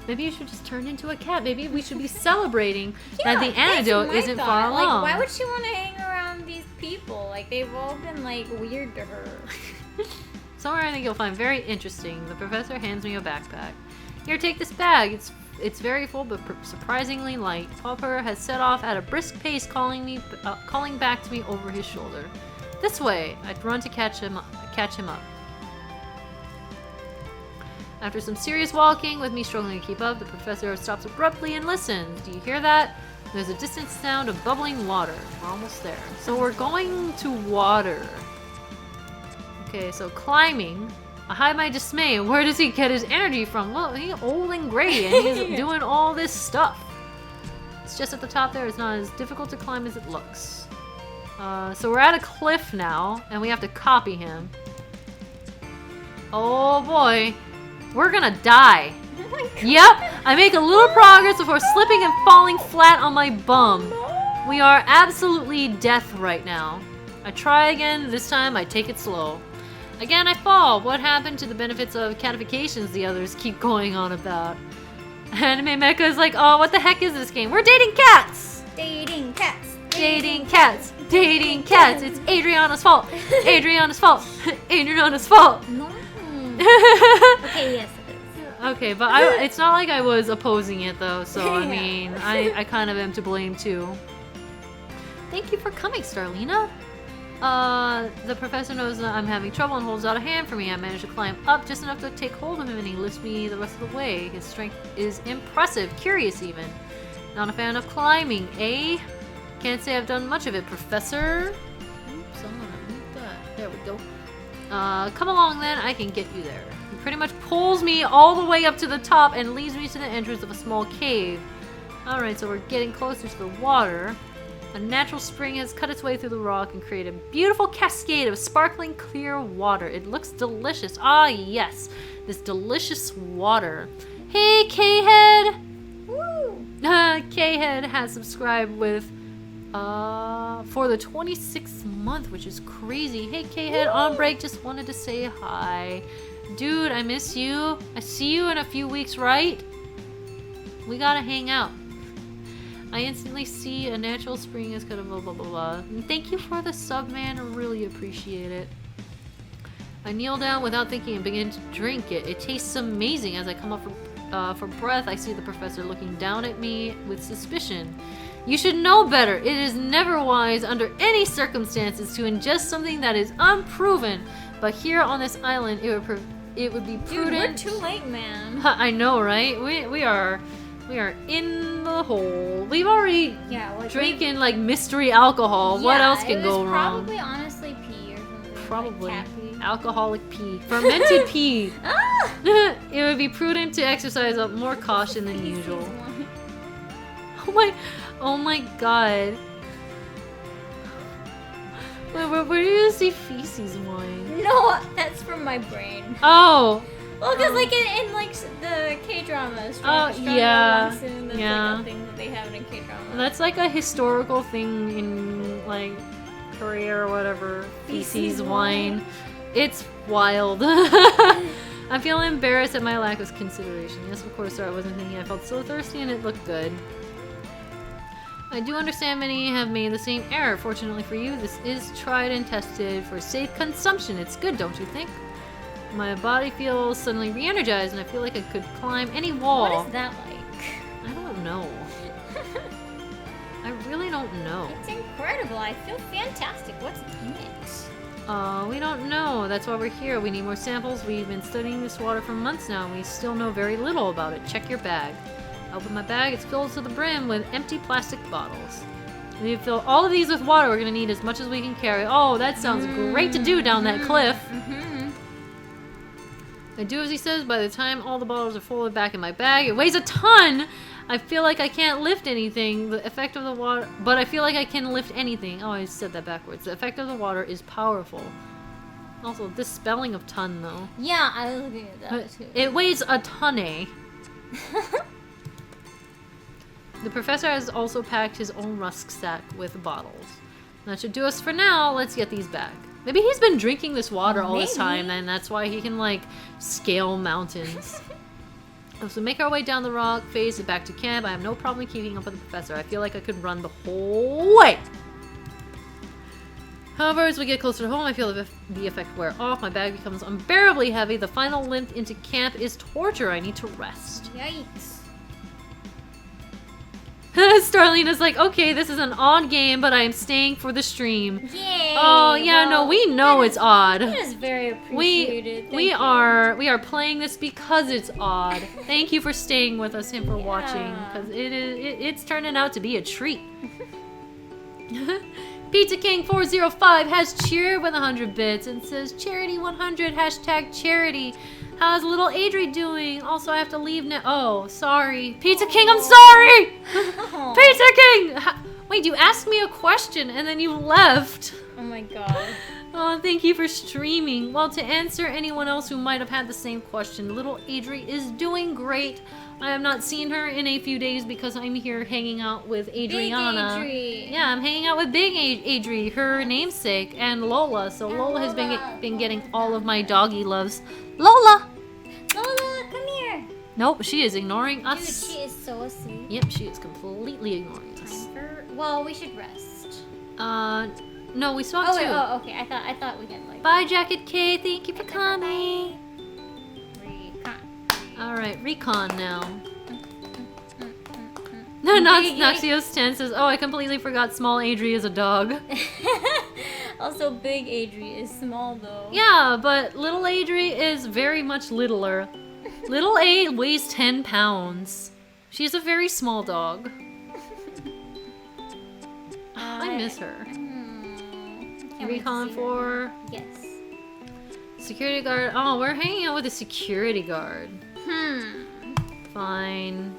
Maybe you should just turn into a cat. Maybe we should be celebrating that the antidote isn't far along. Like, why would she want to hang around these people? Like, they've all been, like, weird to her. Somewhere I think you'll find very interesting. The professor hands me a backpack. Here, take this bag. It's very full, but surprisingly light. Popper has set off at a brisk pace, calling back to me over his shoulder. This way. I'd run to catch him up. After some serious walking, with me struggling to keep up, the professor stops abruptly and listens. Do you hear that? There's a distant sound of bubbling water. We're almost there. So we're going to water. Okay, so climbing. I hide my dismay. Where does he get his energy from? Look, he's old and gray and he's doing all this stuff. It's just at the top there. It's not as difficult to climb as it looks. So we're at a cliff now, and we have to copy him. Oh boy. We're gonna die. Oh my God. Yep, I make a little progress before slipping and falling flat on my bum. We are absolutely death right now. I try again, this time I take it slow. Again I fall. What happened to the benefits of catifications the others keep going on about? Anime Mecha is like, oh, what the heck is this game? We're dating cats! Dating cats. Dating cats. Dating cats. It's Adriana's fault. Adriana's fault. Adriana's fault. No. Okay, yes it is. Okay, but it's not like I was opposing it though, so I mean, I kind of am to blame too. Thank you for coming, Starlina. The professor knows that I'm having trouble and holds out a hand for me. I managed to climb up just enough to take hold of him, and he lifts me the rest of the way. His strength is impressive, curious even. Not a fan of climbing, eh? Can't say I've done much of it, Professor. Oops, I'm gonna move that. There we go. Come along then, I can get you there. He pretty much pulls me all the way up to the top and leads me to the entrance of a small cave. Alright, so we're getting closer to the water. A natural spring has cut its way through the rock and created a beautiful cascade of sparkling clear water. It looks delicious. Ah, yes, this delicious water. Hey, K-Head! Woo! K-Head has subscribed with for the 26th month, which is crazy. Hey, K-Head, on break, just wanted to say hi. Dude, I miss you. I see you in a few weeks, right? We gotta hang out. I instantly see a natural spring is kind of blah blah blah blah. And thank you for the sub, man. I really appreciate it. I kneel down without thinking and begin to drink it. It tastes amazing. As I come up for breath, I see the professor looking down at me with suspicion. You should know better. It is never wise under any circumstances to ingest something that is unproven. But here on this island, it would be prudent. Dude, we're too late, man. I know, right? We are in the hole. We've already drinking like mystery alcohol. Yeah, What else can it go was wrong? Probably honestly pee or something. Probably. Like cat pee. Alcoholic pee. Fermented pee. Ah! It would be prudent to exercise more caution than usual. Oh my god. Where do you see feces wine? No, that's from my brain. Oh. Well, because like in like the K-dramas. Oh, yeah. That's Yeah. like a thing that they have in a K-drama. That's like a historical thing in like Korea or whatever. Feces wine. It's wild. I feel embarrassed at my lack of consideration. Yes, of course, sir. I wasn't thinking. I felt so thirsty and it looked good. I do understand many have made the same error. Fortunately for you, this is tried and tested for safe consumption. It's good, don't you think? My body feels suddenly re-energized and I feel like I could climb any wall. What is that like? I don't know. I really don't know. It's incredible. I feel fantastic. What's in it? We don't know. That's why we're here. We need more samples. We've been studying this water for months now and we still know very little about it. Check your bag. I open my bag. It's filled to the brim with empty plastic bottles. We need to fill all of these with water. We're going to need as much as we can carry. Oh, that sounds great to do down that cliff. I do as he says. By the time all the bottles are folded back in my bag, it weighs a ton. I feel like I can't lift anything. The effect of the water, but I feel like I can lift anything. Oh, I said that backwards. The effect of the water is powerful. Also, this spelling of ton though. Yeah, I was looking at that too. It weighs a tonne. The professor has also packed his own rusk sack with bottles. That should do us for now. Let's get these back. Maybe he's been drinking this water all this time, and that's why he can, like, scale mountains. So make our way down the rock face and back to camp. I have no problem keeping up with the professor. I feel like I could run the whole way. However, as we get closer to home, I feel the effect wear off. My bag becomes unbearably heavy. The final limp into camp is torture. I need to rest. Yikes. Starlina's like, okay, this is an odd game, but I am staying for the stream. Yay! Oh yeah, no, we know it's odd. That is very appreciated. Thank We you. are playing this because it's odd. Thank you for staying with us and for watching, because it's turning out to be a treat. Pizza King 405 has cheered with 100 bits and says charity 100 #charity. How's little Adri doing? Also, I have to leave now. Oh, sorry. Pizza King, I'm sorry! Oh. Pizza King! Wait, you asked me a question and then you left. Oh my god. Oh, thank you for streaming. Well, to answer anyone else who might have had the same question, little Adri is doing great. I have not seen her in a few days because I'm here hanging out with Adriana. Big Adri. Yeah, I'm hanging out with Big Adri, her namesake, and Lola. So Lola has been getting all of my doggy loves. Lola! Lola, come here. Nope, she is ignoring Dude, us. she is so sweet. Yep, she is completely ignoring us. Well, we should rest. No, we still have two. Oh, okay. I thought we had like. Bye, Jacket K. Thank you for coming. Recon. Alright, recon now. No, Noxios 10 says, oh, I completely forgot small Adri is a dog. Also, big Adri is small though. Yeah, but little Adri is very much littler. Little A weighs 10 pounds. She's a very small dog. I miss her. Can't wait to Recon see her. 4. Yes. Security guard. Oh, we're hanging out with a security guard. Fine.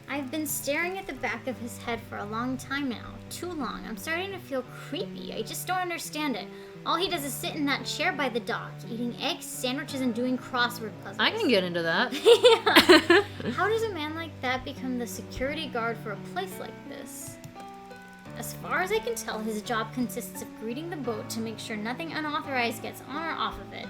I've been staring at the back of his head for a long time now. Too long. I'm starting to feel creepy. I just don't understand it. All he does is sit in that chair by the dock, eating eggs, sandwiches, and doing crossword puzzles. I can get into that. Yeah. How does a man like that become the security guard for a place like this? As far as I can tell, his job consists of greeting the boat to make sure nothing unauthorized gets on or off of it,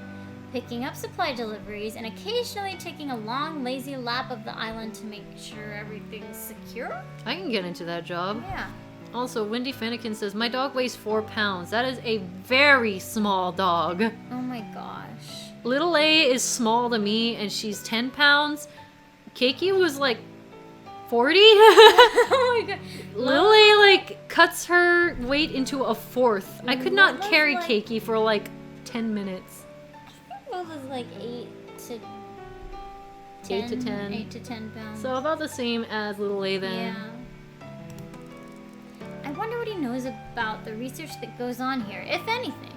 picking up supply deliveries, and occasionally taking a long, lazy lap of the island to make sure everything's secure? I can get into that job. Yeah. Also, Wendy Finnegan says, my dog weighs 4 pounds. That is a very small dog. Oh my gosh. Little A is small to me, and she's 10 pounds. Keiki was like 40. Oh my god. Little A like cuts her weight into a fourth. I could not Lola's carry like- Keiki for like 10 minutes. What was like 8 to 8 to 10. 8 to 10 pounds. So about the same as Little A then. Yeah. I wonder what he knows about the research that goes on here, if anything.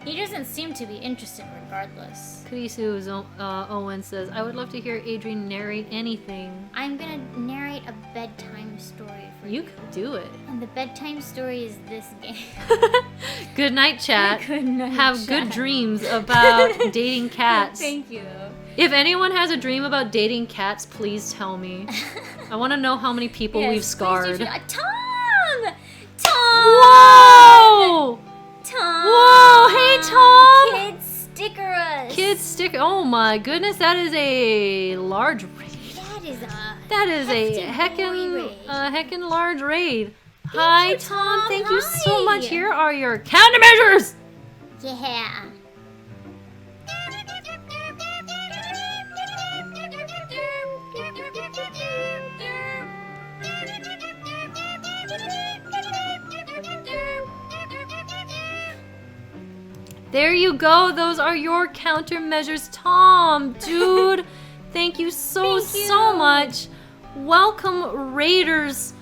He doesn't seem to be interested regardless. Kurisu Owen says, I would love to hear Adrian narrate anything. I'm gonna narrate a bedtime story for you. You can do it. And the bedtime story is this game. Good night, chat. Good night, Have chat. good dreams about dating cats. Thank you. If anyone has a dream about dating cats, please tell me. I want to know how many people Yes, we've please scarred. do. Tom! Tom! Whoa! Tom! Whoa! Hey, Tom! Kids sticker us! Kids stick. Oh my goodness, that is a large raid. That is a... That is a hefty boy raid. heckin' large raid. Hi, you, Tom. Tom. Thank you so Hi. much. Here are your countermeasures. Yeah. There you go. Those are your countermeasures, Tom. Dude, thank you so Thank so you. much. Welcome, Raiders.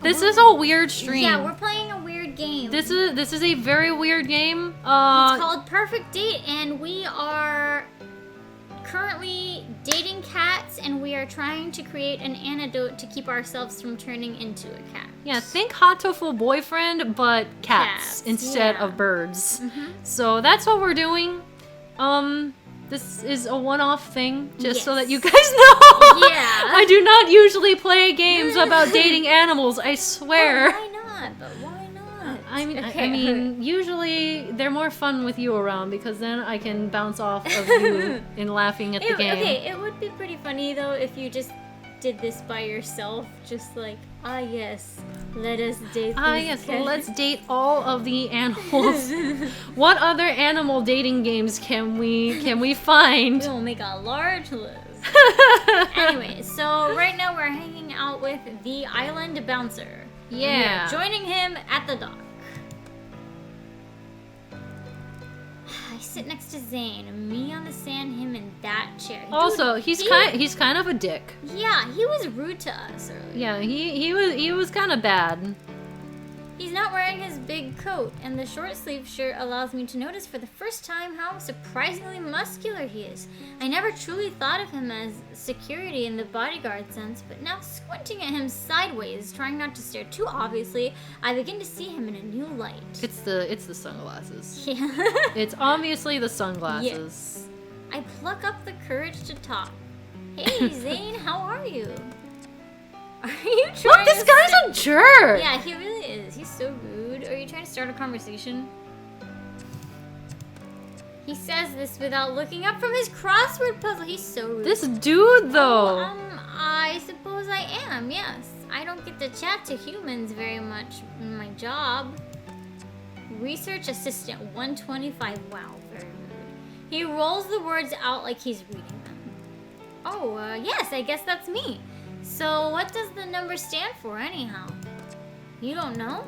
This is a weird stream. Yeah, we're playing a weird game. This is a very weird game. It's called Purrfect Date, and we are currently dating cats, and we are trying to create an antidote to keep ourselves from turning into a cat. Yeah, think hot tofu boyfriend, but cats Cats, instead yeah. of birds. Mm-hmm. So that's what we're doing. This is a one-off thing, just so that you Yes. guys know. Yeah. I do not usually play games about dating animals. I But swear. why not? But why not? I mean, Okay. I mean, usually they're more fun with you around because then I can bounce off of you in laughing at the game. Okay, it would be pretty funny though if you just did this by yourself, just like, yes, let us date these Yes, cats. let's date all of the animals. What other animal dating games can we find? We will make a large list. Anyway, so right now we're hanging out with the island bouncer. And we are Yeah. joining him at the dock. I sit next to Zane, me on the sand, him in that chair. Dude, Also, he's kind of a dick. Yeah, he was rude to us earlier. Yeah, he was kind of bad. He's not wearing his big coat, and the short sleeve shirt allows me to notice for the first time how surprisingly muscular he is. I never truly thought of him as security in the bodyguard sense, but now squinting at him sideways, trying not to stare too obviously, I begin to see him in a new light. It's the sunglasses. Yeah. It's obviously the sunglasses. Yes. I pluck up the courage to talk. Hey, Zane, how are you? Are you trying Look, this to guy's st- a jerk. Yeah, he really is. He's so rude. Are you trying to start a conversation? He says this without looking up from his crossword puzzle. He's so rude. This dude though. I suppose I am, yes. I don't get to chat to humans very much in my job. Research assistant 125. Wow, very rude. He rolls the words out like he's reading them. Oh, yes, I guess that's me. So what does the number stand for anyhow? You don't know?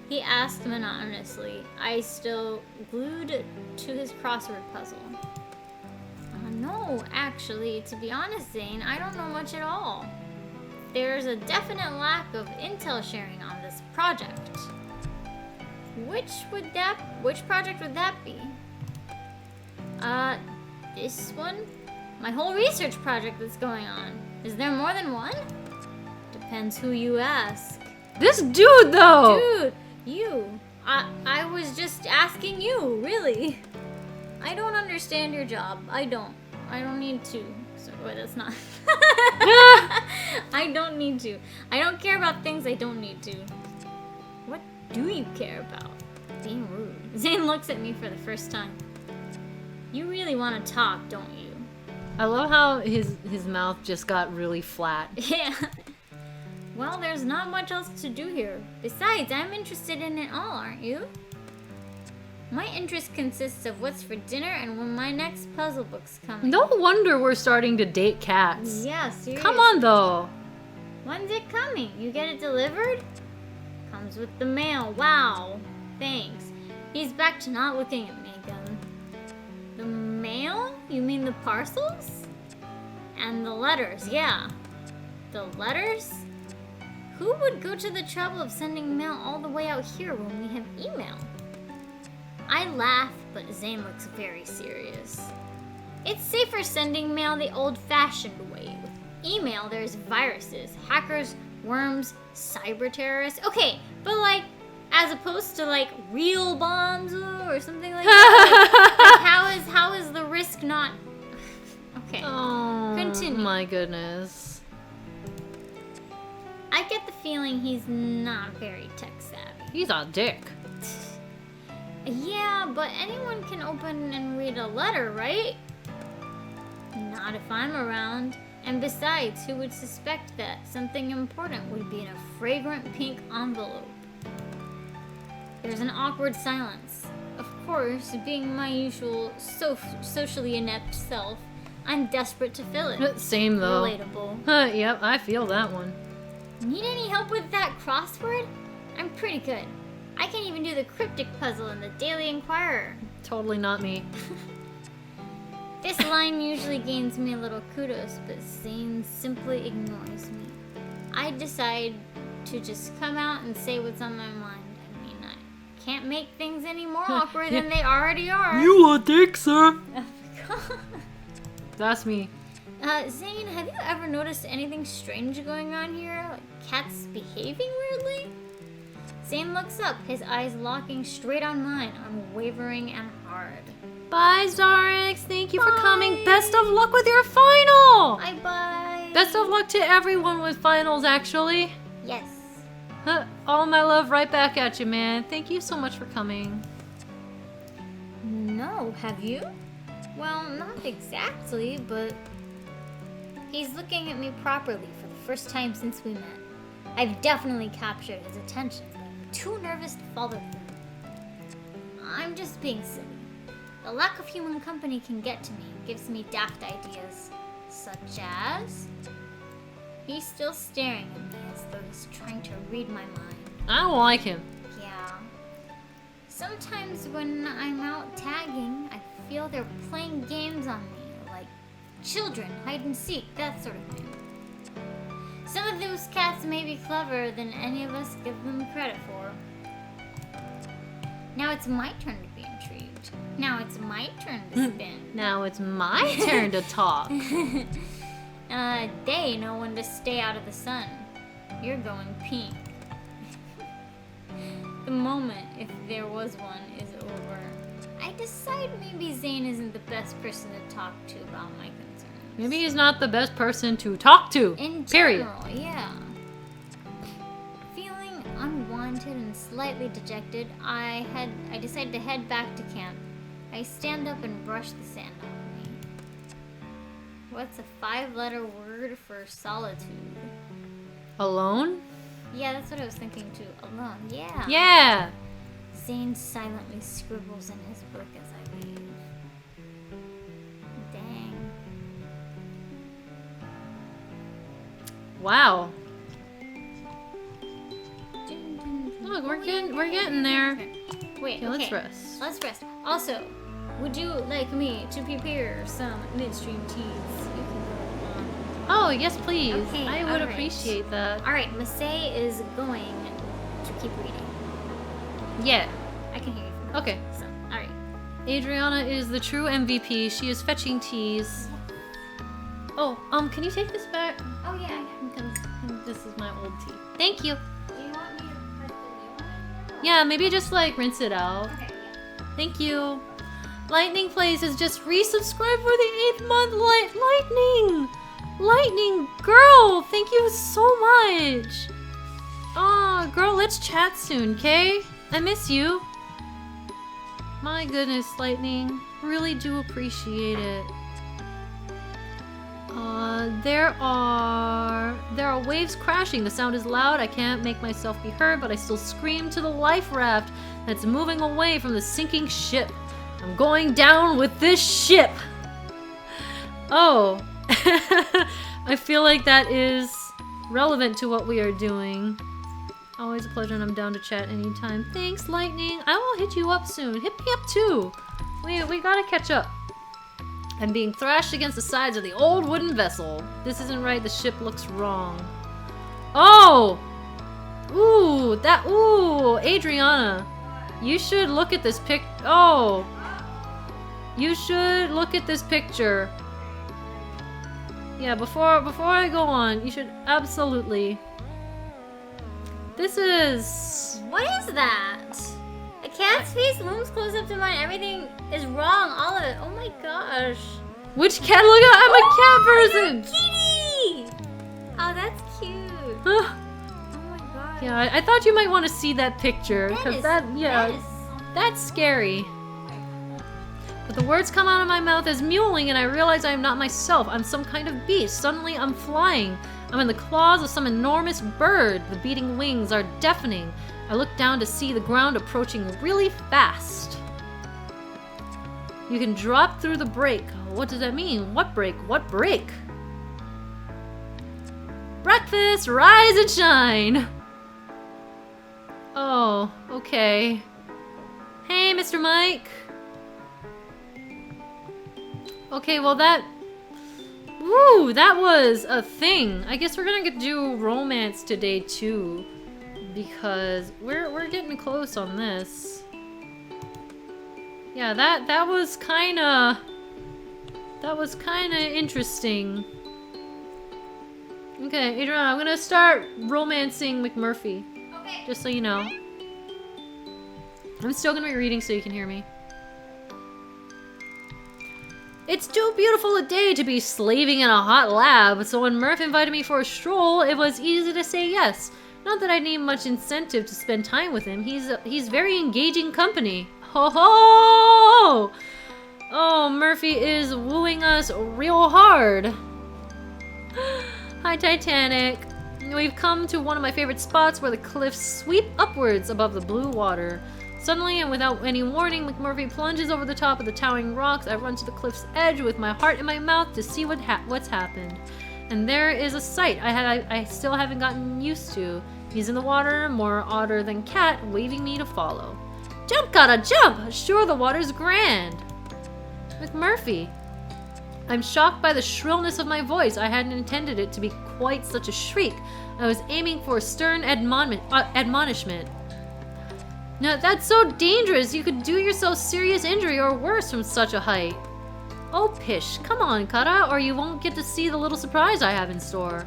He asked monotonously, eyes still glued to his crossword puzzle. No, actually, to be honest, Zane, I don't know much at all. There's a definite lack of intel sharing on this next project. Which project would that be? This one? My whole research project that's going on. Is there more than one? Depends who you ask. This dude, though! Dude, you. I was just asking you, really. I don't understand your job. I don't need to. So, wait, that's not. I don't need to. I don't care about things I don't need to. What do you care about? Being rude. Zane looks at me for the first time. You really want to talk, don't you? I love how his mouth just got really flat. Yeah. Well, there's not much else to do here. Besides, I'm interested in it all, aren't you? My interest consists of what's for dinner and when my next puzzle book's coming. No wonder we're starting to date cats. Yeah, seriously. Come on, though. When's it coming? You get it delivered? Comes with the mail. Wow. Thanks. He's back to not looking at me again. The mail? You mean the parcels? And the letters, yeah. The letters? Who would go to the trouble of sending mail all the way out here when we have email? I laugh, but Zane looks very serious. It's safer sending mail the old-fashioned way. With email, there's viruses, hackers, worms, cyber terrorists. Okay, but like, as opposed to like real bombs or something like that. Like how is the risk not? Okay. Oh, Continue. my goodness. I get the feeling he's not very tech savvy. He's a dick. Yeah, but anyone can open and read a letter, right? Not if I'm around. And besides, who would suspect that something important would be in a fragrant pink envelope? There's an awkward silence. Of course, being my usual socially inept self, I'm desperate to fill it. Same, though. Relatable. Yep, I feel that one. Need any help with that crossword? I'm pretty good. I can even do the cryptic puzzle in the Daily Inquirer. Totally not me. This line usually gains me a little kudos, but Zane simply ignores me. I decide to just come out and say what's on my mind. I mean, I can't make things any more awkward than they already are. You a dick, sir? Oh my god. That's me. Zane, have you ever noticed anything strange going on here? Like cats behaving weirdly? Zane looks up, his eyes locking straight on mine, unwavering and hard. Bye, Zarix. Thank you for coming. Best of luck with your final. Bye-bye. Best of luck to everyone with finals, actually. Yes. All my love right back at you, man. Thank you so much for coming. No, have you? Well, not exactly, but he's looking at me properly for the first time since we met. I've definitely captured his attention, but I'm too nervous to follow through. I'm just being silly. The lack of human company can get to me and gives me daft ideas, such as... He's still staring at me as though he's trying to read my mind. I don't like him. Yeah. Sometimes when I'm out tagging, I feel they're playing games on me, like children, hide and seek, that sort of thing. Some of those cats may be cleverer than any of us give them credit for. Now it's my turn to be intrigued. Now it's my turn to spin. Now it's my turn to talk. They know when to stay out of the sun. You're going pink. The moment, if there was one, is over. I decide maybe Zane isn't the best person to talk to about my concerns. Maybe he's not the best person to talk to. In period. general, yeah. Feeling unwanted and slightly dejected, I decided to head back to camp. I stand up and brush the sand off me. What's a 5-letter word for solitude? Alone? Yeah, that's what I was thinking too. Alone, yeah. Yeah. Zane silently scribbles in his book as I leave. Dang. Wow. Look, we're getting there. Wait, Okay, let's rest. Let's rest. Also, would you like me to prepare some midstream teas? You can go on. Oh, yes, please. Okay, I would alright. appreciate that. All right, Masae is going to keep reading. Yeah. I can hear you. Okay. So, all right. Adriana is the true MVP. She is fetching teas. Oh, can you take this back? Oh yeah. Because this is my old tea. Thank you. Do you want me to press the new one? Yeah, maybe just like rinse it out. Okay. Yeah. Thank you. Lightning Plays has just resubscribed for the 8th month. Lightning! Lightning, girl, thank you so much. Aw, girl, let's chat soon, okay? I miss you. My goodness, Lightning. Really do appreciate it. There are waves crashing. The sound is loud. I can't make myself be heard, but I still scream to the life raft that's moving away from the sinking ship. I'm going down with this ship. Oh. I feel like that is relevant to what we are doing. Always a pleasure, and I'm down to chat anytime. Thanks, Lightning. I will hit you up soon. Hit me up too. We gotta catch up. I'm being thrashed against the sides of the old wooden vessel. This isn't right. The ship looks wrong. Oh! Ooh, Adriana. You should look at this pic. Oh! You should look at this picture. Yeah, before I go on, you should absolutely. This is... What is that? A cat's face looms close up to mine. Everything is wrong. All of it. Oh my gosh. Which cat? Look at, I'm a cat person. Kitty. Oh, that's cute. Huh. Oh my gosh. Yeah, I thought you might want to see that picture because That is that's scary. But the words come out of my mouth as mewling, and I realize I am not myself. I'm some kind of beast. Suddenly, I'm flying. I'm in the claws of some enormous bird. The beating wings are deafening. I look down to see the ground approaching really fast. You can drop through the break. What does that mean? What break? What break? Breakfast, rise and shine. Oh, okay. Hey, Mr. Mike. Okay, well that was a thing. I guess we're gonna do romance today too, because we're getting close on this. Yeah, that was kinda interesting. Okay, Adriana, I'm gonna start romancing McMurphy. Okay. Just so you know. I'm still gonna be reading so you can hear me. It's too beautiful a day to be slaving in a hot lab, so when Murph invited me for a stroll, it was easy to say yes. Not that I need much incentive to spend time with him. He's very engaging company. Ho ho! Oh, Murphy is wooing us real hard. Hi, Titanic. We've come to one of my favorite spots where the cliffs sweep upwards above the blue water. Suddenly, and without any warning, McMurphy plunges over the top of the towering rocks. I run to the cliff's edge with my heart in my mouth to see what's happened. And there is a sight I still haven't gotten used to. He's in the water, more otter than cat, waving me to follow. Jump, gotta jump! Sure, the water's grand. McMurphy. I'm shocked by the shrillness of my voice. I hadn't intended it to be quite such a shriek. I was aiming for a stern admonishment. No, that's so dangerous. You could do yourself serious injury or worse from such a height. Oh, pish. Come on, Kara, or you won't get to see the little surprise I have in store.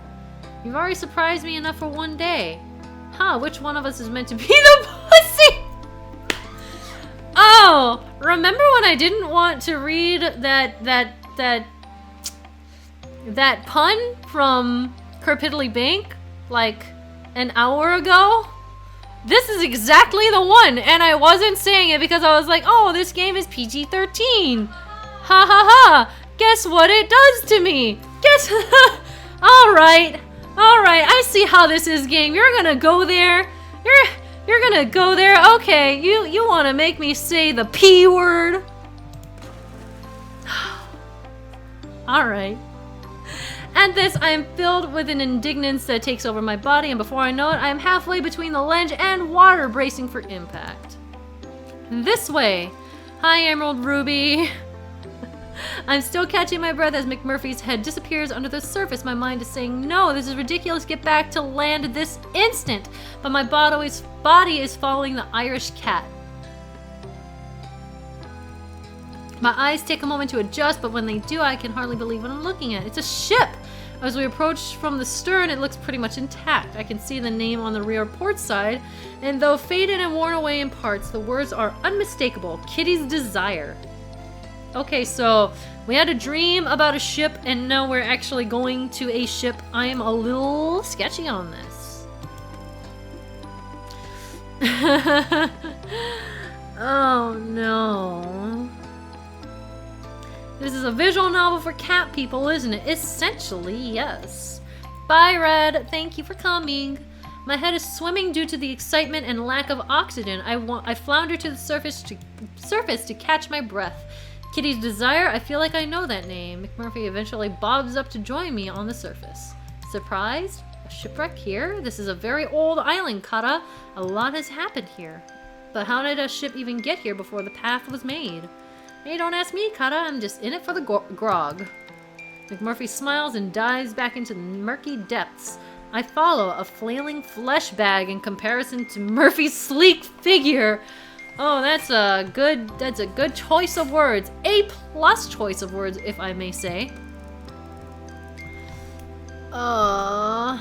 You've already surprised me enough for one day. Huh, which one of us is meant to be the pussy? Oh, remember when I didn't want to read that pun from Kerpiddly Bank like an hour ago? This is exactly the one, and I wasn't saying it because I was like, oh, this game is PG-13. Ha ha ha. Guess what it does to me? Guess... Alright, I see how this is, game. You're gonna go there. You're gonna go there. Okay, you wanna make me say the P word? Alright. At this, I am filled with an indignance that takes over my body, and before I know it, I am halfway between the ledge and water, bracing for impact. This way. Hi, Emerald Ruby. I'm still catching my breath as McMurphy's head disappears under the surface. My mind is saying, no, this is ridiculous. Get back to land this instant. But my body is following the Irish cat. My eyes take a moment to adjust, but when they do, I can hardly believe what I'm looking at. It's a ship! As we approach from the stern, it looks pretty much intact. I can see the name on the rear port side, and though faded and worn away in parts, the words are unmistakable. Kitty's Desire. Okay, so we had a dream about a ship, and now we're actually going to a ship. I am a little sketchy on this. Oh no. This is a visual novel for cat people, isn't it? Essentially, yes. Bye, Red. Thank you for coming. My head is swimming due to the excitement and lack of oxygen. I flounder to the surface to catch my breath. Kitty's Desire? I feel like I know that name. McMurphy eventually bobs up to join me on the surface. Surprised? A shipwreck here? This is a very old island, Kata. A lot has happened here. But how did a ship even get here before the path was made? Hey, don't ask me, Kata. I'm just in it for the grog. McMurphy smiles and dives back into the murky depths. I follow, a flailing flesh bag in comparison to Murphy's sleek figure. Oh, that's a good choice of words. A+ choice of words, if I may say. Oh,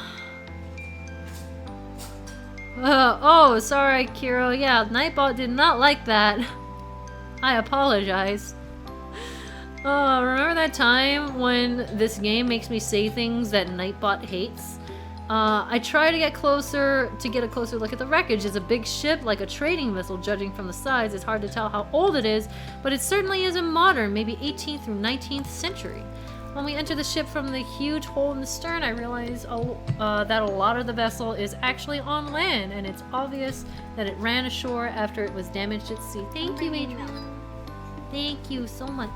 sorry, Kiro. Yeah, Nightbot did not like that. I apologize. Remember that time when this game makes me say things that Nightbot hates? I try to get a closer look at the wreckage. It's a big ship, like a trading vessel. Judging from the size, it's hard to tell how old it is, but it certainly isn't modern, maybe 18th through 19th century. When we enter the ship from the huge hole in the stern, I realize that a lot of the vessel is actually on land, and it's obvious that it ran ashore after it was damaged at sea. Thank you, Adriana. Thank you so much.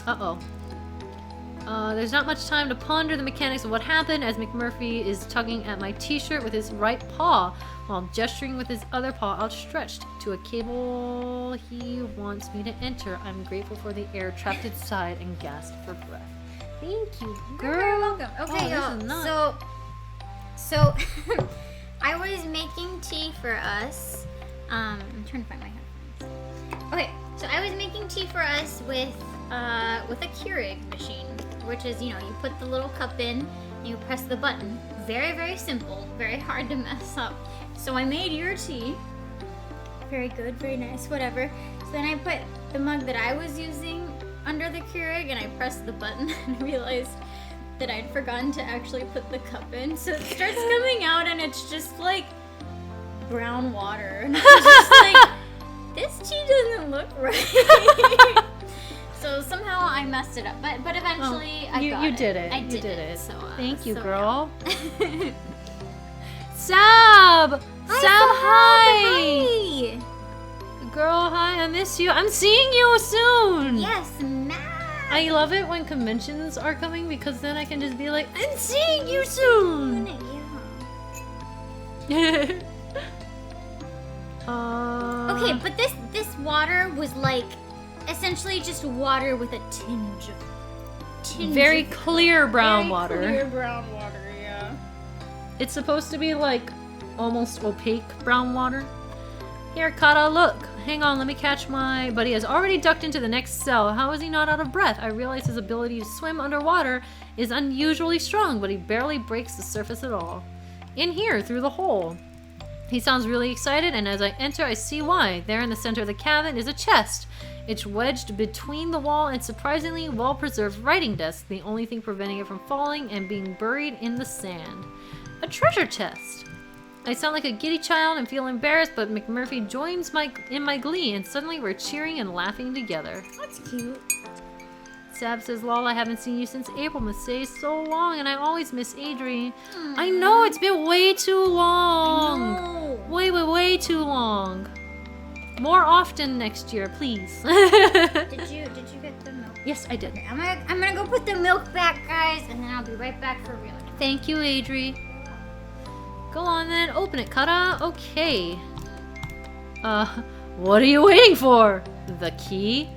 Uh-oh. There's not much time to ponder the mechanics of what happened as McMurphy is tugging at my t-shirt with his right paw while gesturing with his other paw outstretched to a cable he wants me to enter. I'm grateful for the air trapped inside and gasp for breath. Thank you, girl. You're welcome. Okay, y'all. So I was making tea for us. I'm trying to find my headphones. Okay, so I was making tea for us with a Keurig machine, which is, you put the little cup in and you press the button. Very, very simple, very hard to mess up. So I made your tea. Very good, very nice, whatever. So then I put the mug that I was using under the Keurig and I pressed the button and realized that I'd forgotten to actually put the cup in. So it starts coming out and it's just like brown water. And I'm just like, this tea doesn't look right. So somehow I messed it up, but eventually I got it. You did it. I did it. So, thank you, so girl. Yeah. Sab! Hi! Girl, hi, I miss you. I'm seeing you soon! Yes, Matt! I love it when conventions are coming because then I can just be like, I'm seeing you soon! Yeah. Okay, but this water was like essentially just water with a tinge of very clear brown water. Clear brown water, yeah. It's supposed to be like almost opaque brown water. Here, Kata, look. Hang on, let me catch my... But he has already ducked into the next cell. How is he not out of breath? I realize his ability to swim underwater is unusually strong, but he barely breaks the surface at all. In here, through the hole. He sounds really excited, and as I enter, I see why. There in the center of the cabin is a chest. It's wedged between the wall and surprisingly well-preserved writing desk, the only thing preventing it from falling and being buried in the sand. A treasure chest! I sound like a giddy child and feel embarrassed, but McMurphy joins in my glee, and suddenly we're cheering and laughing together. That's cute. Sab says, lol, I haven't seen you since April, Masay. So long, and I always miss Adri. I know, it's been way too long. I know. Way too long. More often next year, please. Did you get the milk? Yes, I did. Okay, I'm gonna go put the milk back, guys, and then I'll be right back for real. Thank you, Adri. Go on then, open it, Kata. Okay. What are you waiting for? The key?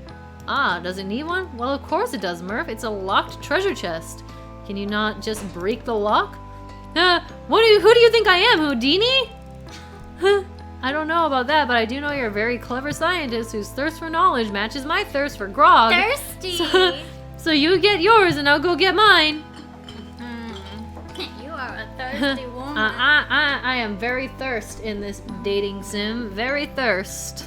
Ah, does it need one? Well, of course it does, Murph. It's a locked treasure chest. Can you not just break the lock? Who do you think I am, Houdini? I don't know about that, but I do know you're a very clever scientist whose thirst for knowledge matches my thirst for grog. Thirsty! So you get yours and I'll go get mine. You are a thirsty woman. I am very thirst in this dating sim. Very thirst.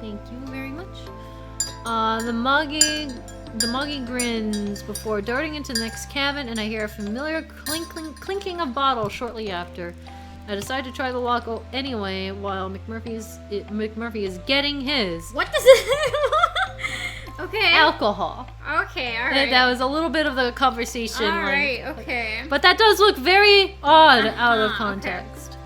Thank you very much. The muggy grins before darting into the next cabin, and I hear a familiar clinking of bottles shortly after. I decide to try the lock anyway, while McMurphy is getting his. What does it? Okay. Alcohol. Okay, alright. That was a little bit of the conversation. Alright, okay. But that does look very odd out of context.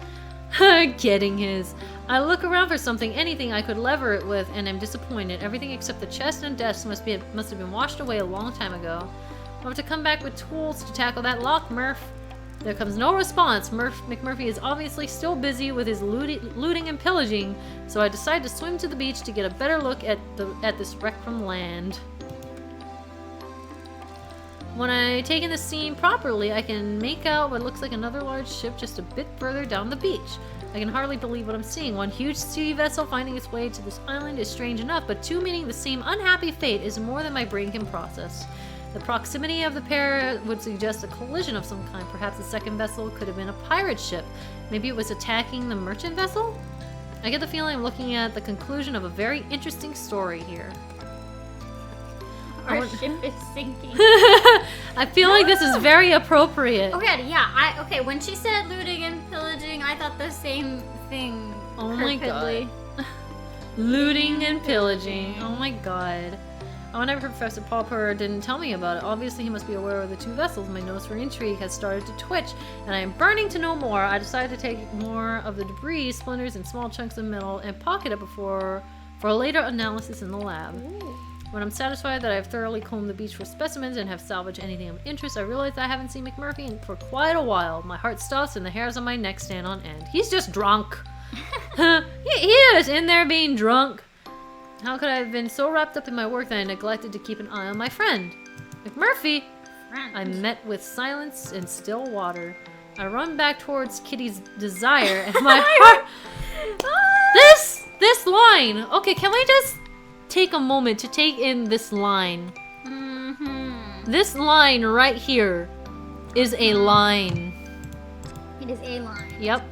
Okay. Getting his. I look around for anything I could lever it with, and am disappointed. Everything except the chest and desk must have been washed away a long time ago. I'll have to come back with tools to tackle that lock, Murph. There comes no response. McMurphy is obviously still busy with his looting and pillaging, so I decide to swim to the beach to get a better look at this wreck from land. When I take in the scene properly, I can make out what looks like another large ship just a bit further down the beach. I can hardly believe what I'm seeing. One huge sea vessel finding its way to this island is strange enough, but two meeting the same unhappy fate is more than my brain can process. The proximity of the pair would suggest a collision of some kind. Perhaps the second vessel could have been a pirate ship. Maybe it was attacking the merchant vessel? I get the feeling I'm looking at the conclusion of a very interesting story here. Our ship is sinking. I feel like this is very appropriate. Okay, yeah. Okay, when she said looting and pillaging, I thought the same thing. Oh my god. Looting and pillaging. Oh my god. I wonder if Professor Popper didn't tell me about it. Obviously, he must be aware of the two vessels. My nose for intrigue has started to twitch, and I am burning to know more. I decided to take more of the debris, splinters, and small chunks of metal and pocket it for later analysis in the lab. Ooh. When I'm satisfied that I have thoroughly combed the beach for specimens and have salvaged anything of interest, I realize I haven't seen McMurphy for quite a while. My heart stops and the hairs on my neck stand on end. He's just drunk. He is in there being drunk. How could I have been so wrapped up in my work that I neglected to keep an eye on my friend? McMurphy! I met with silence and still water. I run back towards Kitty's desire and my heart... This line! Okay, can we just take a moment to take in this line? Mm-hmm. This line right here is a line. It is a line. Yep.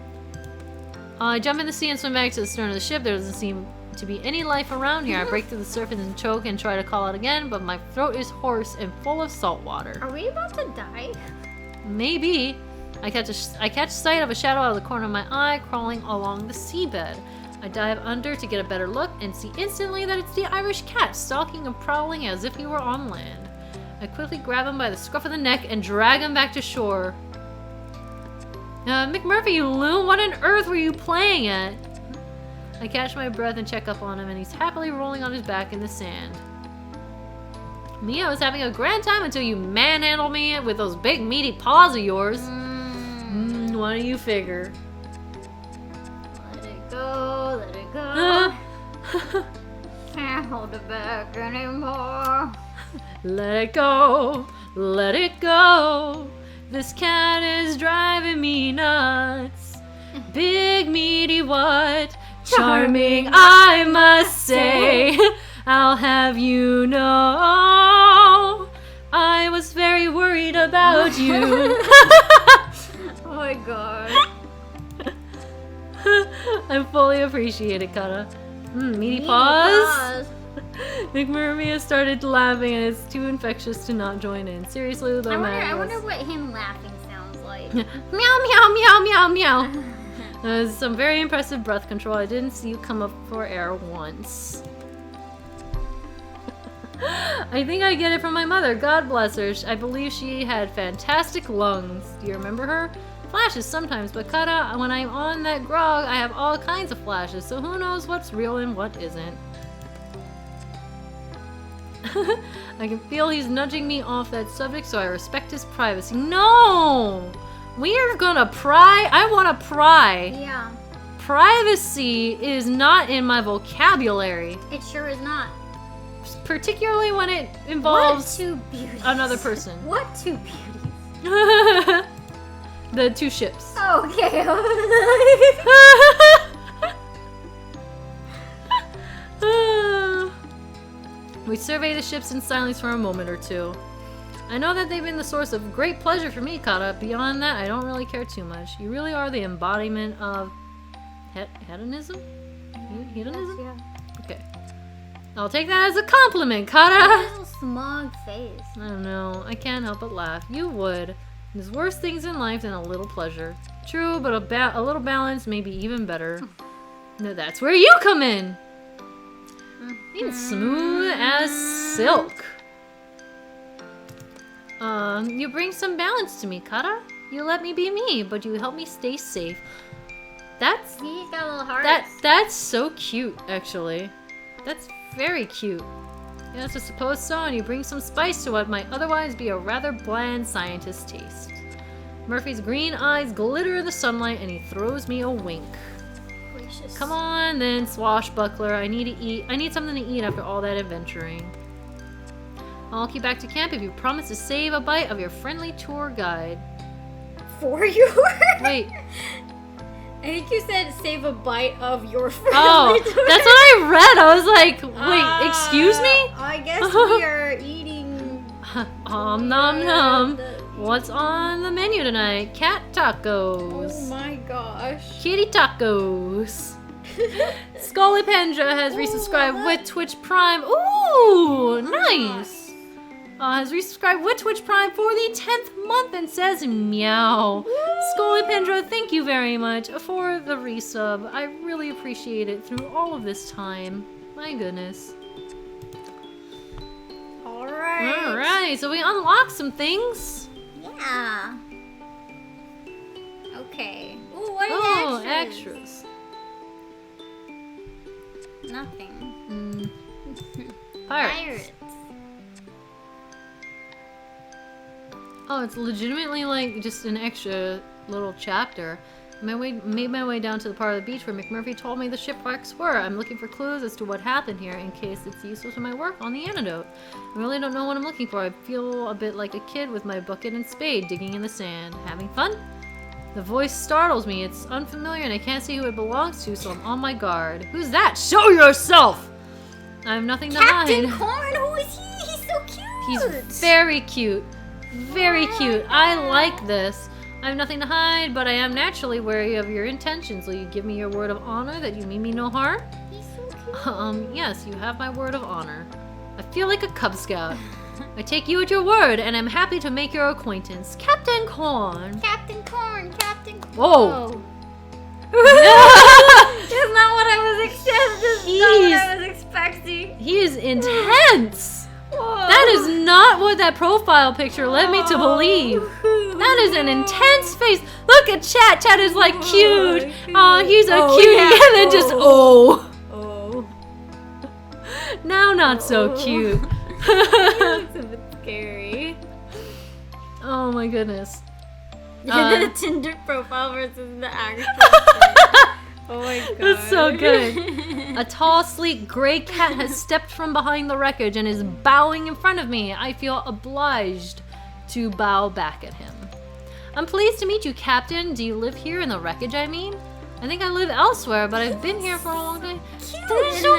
I jump in the sea and swim back to the stern of the ship. There doesn't seem to be any life around here. I break through the surface and choke and try to call out again, but my throat is hoarse and full of salt water. Are we about to die? Maybe. I catch sight of a shadow out of the corner of my eye crawling along the seabed. I dive under to get a better look and see instantly that it's the Irish cat stalking and prowling as if he were on land. I quickly grab him by the scruff of the neck and drag him back to shore. McMurphy, you loon, what on earth were you playing at? I catch my breath and check up on him, and he's happily rolling on his back in the sand. Me, I was having a grand time until you manhandled me with those big meaty paws of yours. What do you figure? Let it go, let it go. Can't hold it back anymore. Let it go, let it go. This cat is driving me nuts. Big meaty what? Charming, I must say. I'll have you know, I was very worried about you. Oh my god. I fully appreciate it, Kata. Meaty paws. McMurphy has started laughing and it's too infectious to not join in. Seriously, though, I wonder what him laughing sounds like. Meow, meow, meow, meow, meow. That was some very impressive breath control. I didn't see you come up for air once. I think I get it from my mother. God bless her. I believe she had fantastic lungs. Do you remember her? Flashes sometimes, but Kata, when I'm on that grog, I have all kinds of flashes, so who knows what's real and what isn't. I can feel he's nudging me off that subject, so I respect his privacy. No! We are gonna pry. I wanna pry. Yeah. Privacy is not in my vocabulary, It sure is not. particularly when it involves What two beauties? another person. What two beauties? The two ships. Okay. We survey the ships in silence for a moment or two. I know that they've been the source of great pleasure for me, Kata. Beyond that, I don't really care too much. You really are the embodiment of hedonism? Hedonism? Yeah. Okay. I'll take that as a compliment, Kata. Little smug face. I don't know. I can't help but laugh. You would. There's worse things in life than a little pleasure. True, but a little balance may be even better. No, that's where you come in. It's smooth as silk. You bring some balance to me, Kata. You let me be me, but you help me stay safe. That's He's got little hearts. that's so cute, actually. That's very cute. Yes, I suppose so, and you bring some spice to what might otherwise be a rather bland scientist taste. Murphy's green eyes glitter in the sunlight, and he throws me a wink. Gracious. Come on, then, swashbuckler. I need to eat. I need something to eat after all that adventuring. I'll keep back to camp if you promise to save a bite of your friendly tour guide. For you? Wait. I think you said save a bite of your friend. Oh, that's what I read. I was like, wait, excuse me? I guess we are eating. Nom nom. What's on the menu tonight? Cat tacos. Oh my gosh. Kitty tacos. Scullypendra has resubscribed with Twitch Prime. Ooh, nice. Has resubscribed with Twitch Prime for the 10th month and says meow. Scullypendra, thank you very much for the resub. I really appreciate it through all of this time. My goodness. Alright, so we unlocked some things. Yeah. Okay. Ooh, what are the extras? Nothing. Pirates. Oh, it's legitimately like just an extra little chapter. Made my way down to the part of the beach where McMurphy told me the shipwrecks were. I'm looking for clues as to what happened here in case it's useful to my work on the antidote. I really don't know what I'm looking for. I feel a bit like a kid with my bucket and spade digging in the sand. Having fun? The voice startles me. It's unfamiliar and I can't see who it belongs to, so I'm on my guard. Who's that? Show yourself! I have nothing to hide. Captain Corn, who is he? He's so cute. He's very cute. Very cute. I like this. I have nothing to hide, but I am naturally wary of your intentions. Will you give me your word of honor that you mean me no harm? He's so cute. Yes, you have my word of honor. I feel like a Cub Scout. I take you at your word, and I'm happy to make your acquaintance. Captain Corn. Captain Corn, Captain Corn. Whoa. That's not what I was expecting. He is intense. That is not what that profile picture led me to believe. That is an intense face. Look at Chat. Chat is like cute. Oh, he's a cutie. Yeah. And then just, Oh. Now not so cute. It's a bit scary. Oh my goodness. The Tinder profile versus the actual. Oh my god. That's so good. A tall, sleek gray cat has stepped from behind the wreckage and is bowing in front of me. I feel obliged to bow back at him. I'm pleased to meet you, Captain. Do you live here in the wreckage, I mean? I think I live elsewhere, but I've been here for a long time. Cute. This is so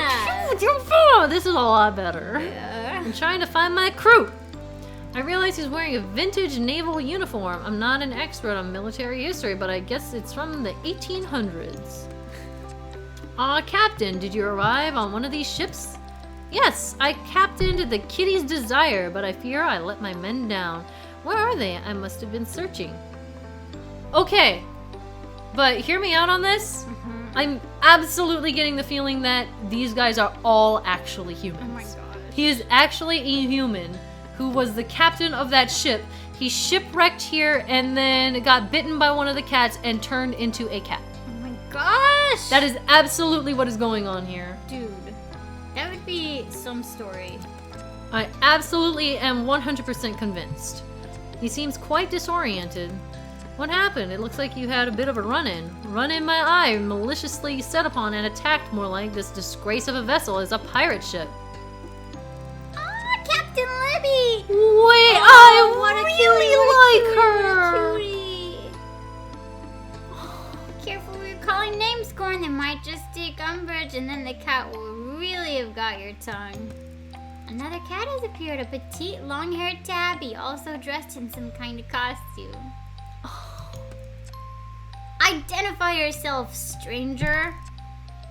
cute. Oh, this is a lot better. Yeah. I'm trying to find my crew. I realize he's wearing a vintage naval uniform. I'm not an expert on military history, but I guess it's from the 1800s. Captain, did you arrive on one of these ships? Yes, I captained the Kitty's Desire, but I fear I let my men down. Where are they? I must have been searching. Okay, but hear me out on this. I'm absolutely getting the feeling that these guys are all actually humans. Oh my gosh. He is actually a human who was the captain of that ship. He shipwrecked here and then got bitten by one of the cats and turned into a cat. Oh my gosh. That is absolutely what is going on here. Dude, that would be some story. I absolutely am 100% convinced. He seems quite disoriented. What happened? It looks like you had a bit of a run-in. Run-in my eye, maliciously set upon and attacked more like this disgrace of a vessel is a pirate ship. Ah, Captain Libby! Wait, Oh, what a I really cutie, what a cutie. Careful, we're calling names, Corn. They might just take umbrage, and then the cat will really have got your tongue. Another cat has appeared, a petite, long-haired tabby, also dressed in some kind of costume. Identify yourself, stranger.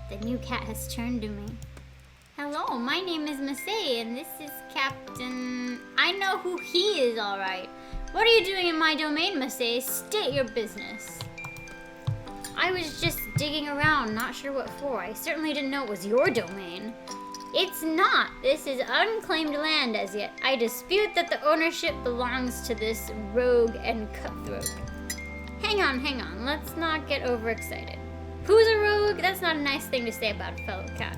The new cat has turned to me. Hello, my name is Masae, and this is Captain... I know who he is, all right. What are you doing in my domain, Masae? State your business. I was just digging around, not sure what for. I certainly didn't know it was your domain. It's not. This is unclaimed land as yet. I dispute that the ownership belongs to this rogue and cutthroat. Hang on. Let's not get overexcited. Who's a rogue? That's not a nice thing to say about a fellow cat.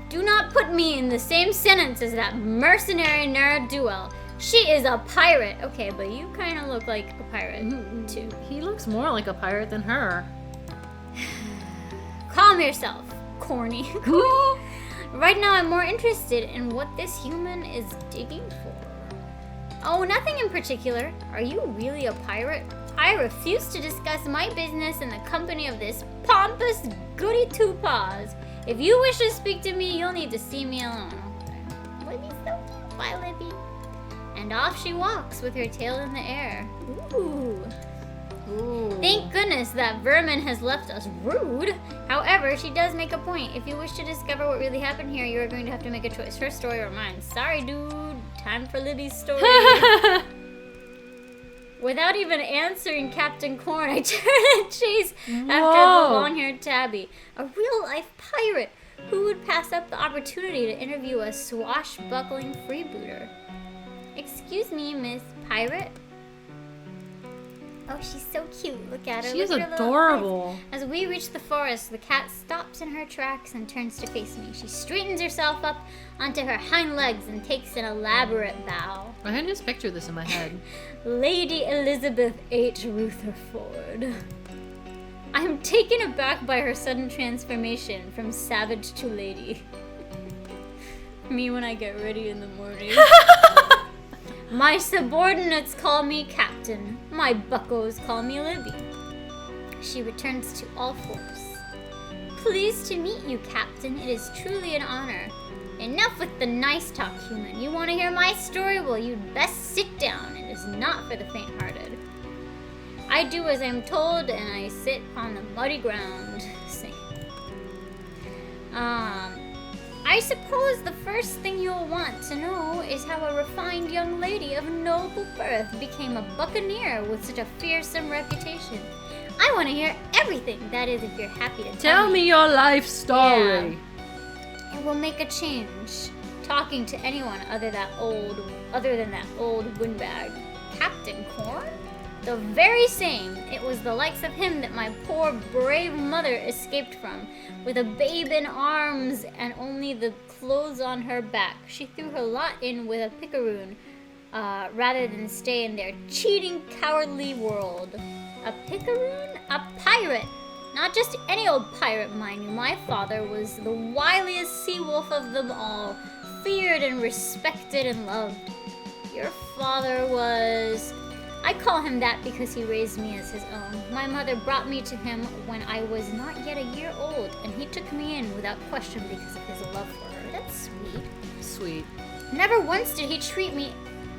Do not put me in the same sentence as that mercenary ne'er-do-well. She is a pirate. Okay, but you kind of look like a pirate, too. He looks more like a pirate than her. Calm yourself, corny. Right now, I'm more interested in what this human is digging for. Oh, nothing in particular. Are you really a pirate? I refuse to discuss my business in the company of this pompous goody two-paws. If you wish to speak to me, you'll need to see me alone. Libby's so cute. Bye, Libby. And off she walks with her tail in the air. Ooh. Thank goodness that vermin has left us rude. However, she does make a point. If you wish to discover what really happened here, you are going to have to make a choice. Her story or mine. Sorry, dude. Time for Libby's story. Without even answering Captain Corn, I turn and chase after the long-haired tabby. A real-life pirate who would pass up the opportunity to interview a swashbuckling freebooter. Excuse me, Miss Pirate? Oh, she's so cute. Look at her. She's Look at her little adorable. eyes. As we reach the forest, the cat stops in her tracks and turns to face me. She straightens herself up onto her hind legs and takes an elaborate bow. I can just picture this in my head. Lady Elizabeth H. Rutherford. I am taken aback by her sudden transformation from savage to lady. Me when I get ready in the morning. My subordinates call me Captain. My buccos call me Libby. She returns to all fours. Pleased to meet you, Captain. It is truly an honor. Enough with the nice talk, human. You want to hear my story? Well, you'd best sit down. It is not for the faint-hearted. I do as I'm told, and I sit on the muddy ground. I suppose the first thing you'll want to know is how a refined young lady of noble birth became a buccaneer with such a fearsome reputation. I want to hear everything. That is, if you're happy to Tell me your life story. Yeah. It will make a change. Talking to anyone other than that old windbag. Captain Corn? The very same. It was the likes of him that my poor brave mother escaped from, with a babe in arms and only the clothes on her back. She threw her lot in with a picaroon, rather than stay in their cheating, cowardly world. A picaroon? A pirate! Not just any old pirate, mind you. My father was the wiliest sea wolf of them all, feared and respected and loved. Your father was... I call him that because he raised me as his own. My mother brought me to him when I was not yet a year old, and he took me in without question because of his love for her. That's sweet. Sweet. Never once did he treat me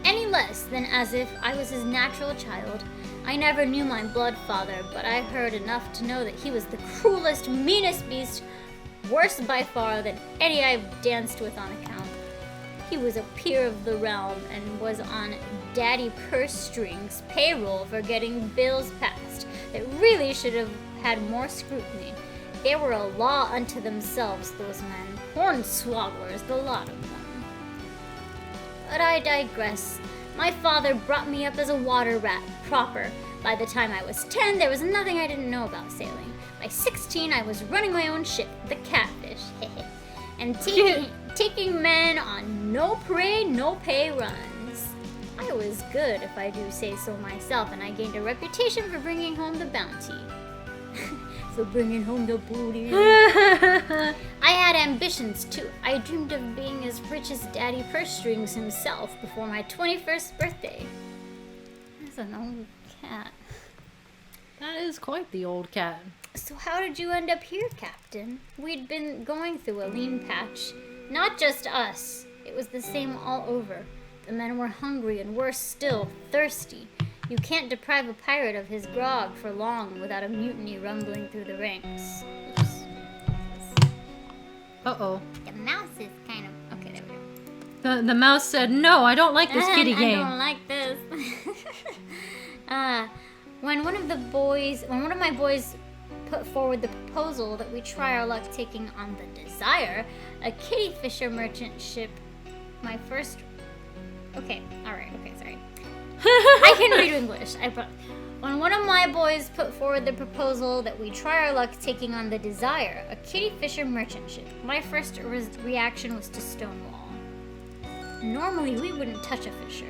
any less than as if I was his natural child. I never knew my blood father, but I heard enough to know that he was the cruelest, meanest beast, worse by far than any I've danced with on account. He was a peer of the realm and was on Daddy Purse Strings' payroll for getting bills passed that really should have had more scrutiny. They were a law unto themselves, those men. Hornswogglers, the lot of them. But I digress. My father brought me up as a water rat, proper. By the time I was 10, there was nothing I didn't know about sailing. By 16, I was running my own ship, the Catfish, and taking men on no prey, no pay runs. I I was good, if I do say so myself, and I gained a reputation for bringing home the bounty. For bringing home the booty. I had ambitions too. I dreamed of being as rich as Daddy Purrstrings himself before my 21st birthday. That's an old cat. That is quite the old cat. So how did you end up here, Captain? We'd been going through a lean patch. Not just us. It was the same all over. The men were hungry and worse still, thirsty. You can't deprive a pirate of his grog for long without a mutiny rumbling through the ranks. Oops. Uh-oh. The mouse is kind of... Okay, there we go. The mouse said, "No, I don't like this kitty I game." don't like this. When one of my boys put forward the proposal that we try our luck taking on the Desire, a kitty fisher merchant ship, my first... Okay, alright, okay, sorry. I can read English. When one of my boys put forward the proposal that we try our luck taking on the Desire, a kitty fisher merchant ship, my first reaction was to stonewall. Normally, we wouldn't touch a fisher.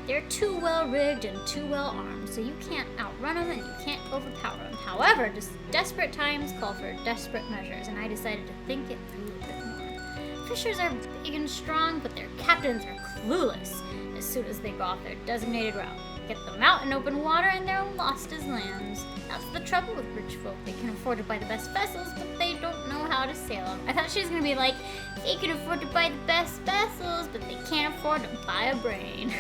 They're too well rigged and too well armed, so you can't outrun them and you can't overpower them. However, just desperate times call for desperate measures, and I decided to think it through a bit more. Fishers are big and strong, but their captains are clueless. As soon as they go off their designated route, get them out in open water and they're lost as lambs. That's the trouble with rich folk. They can afford to buy the best vessels, but they don't know how to sail them. I thought she was gonna be like, they can afford to buy the best vessels, but they can't afford to buy a brain.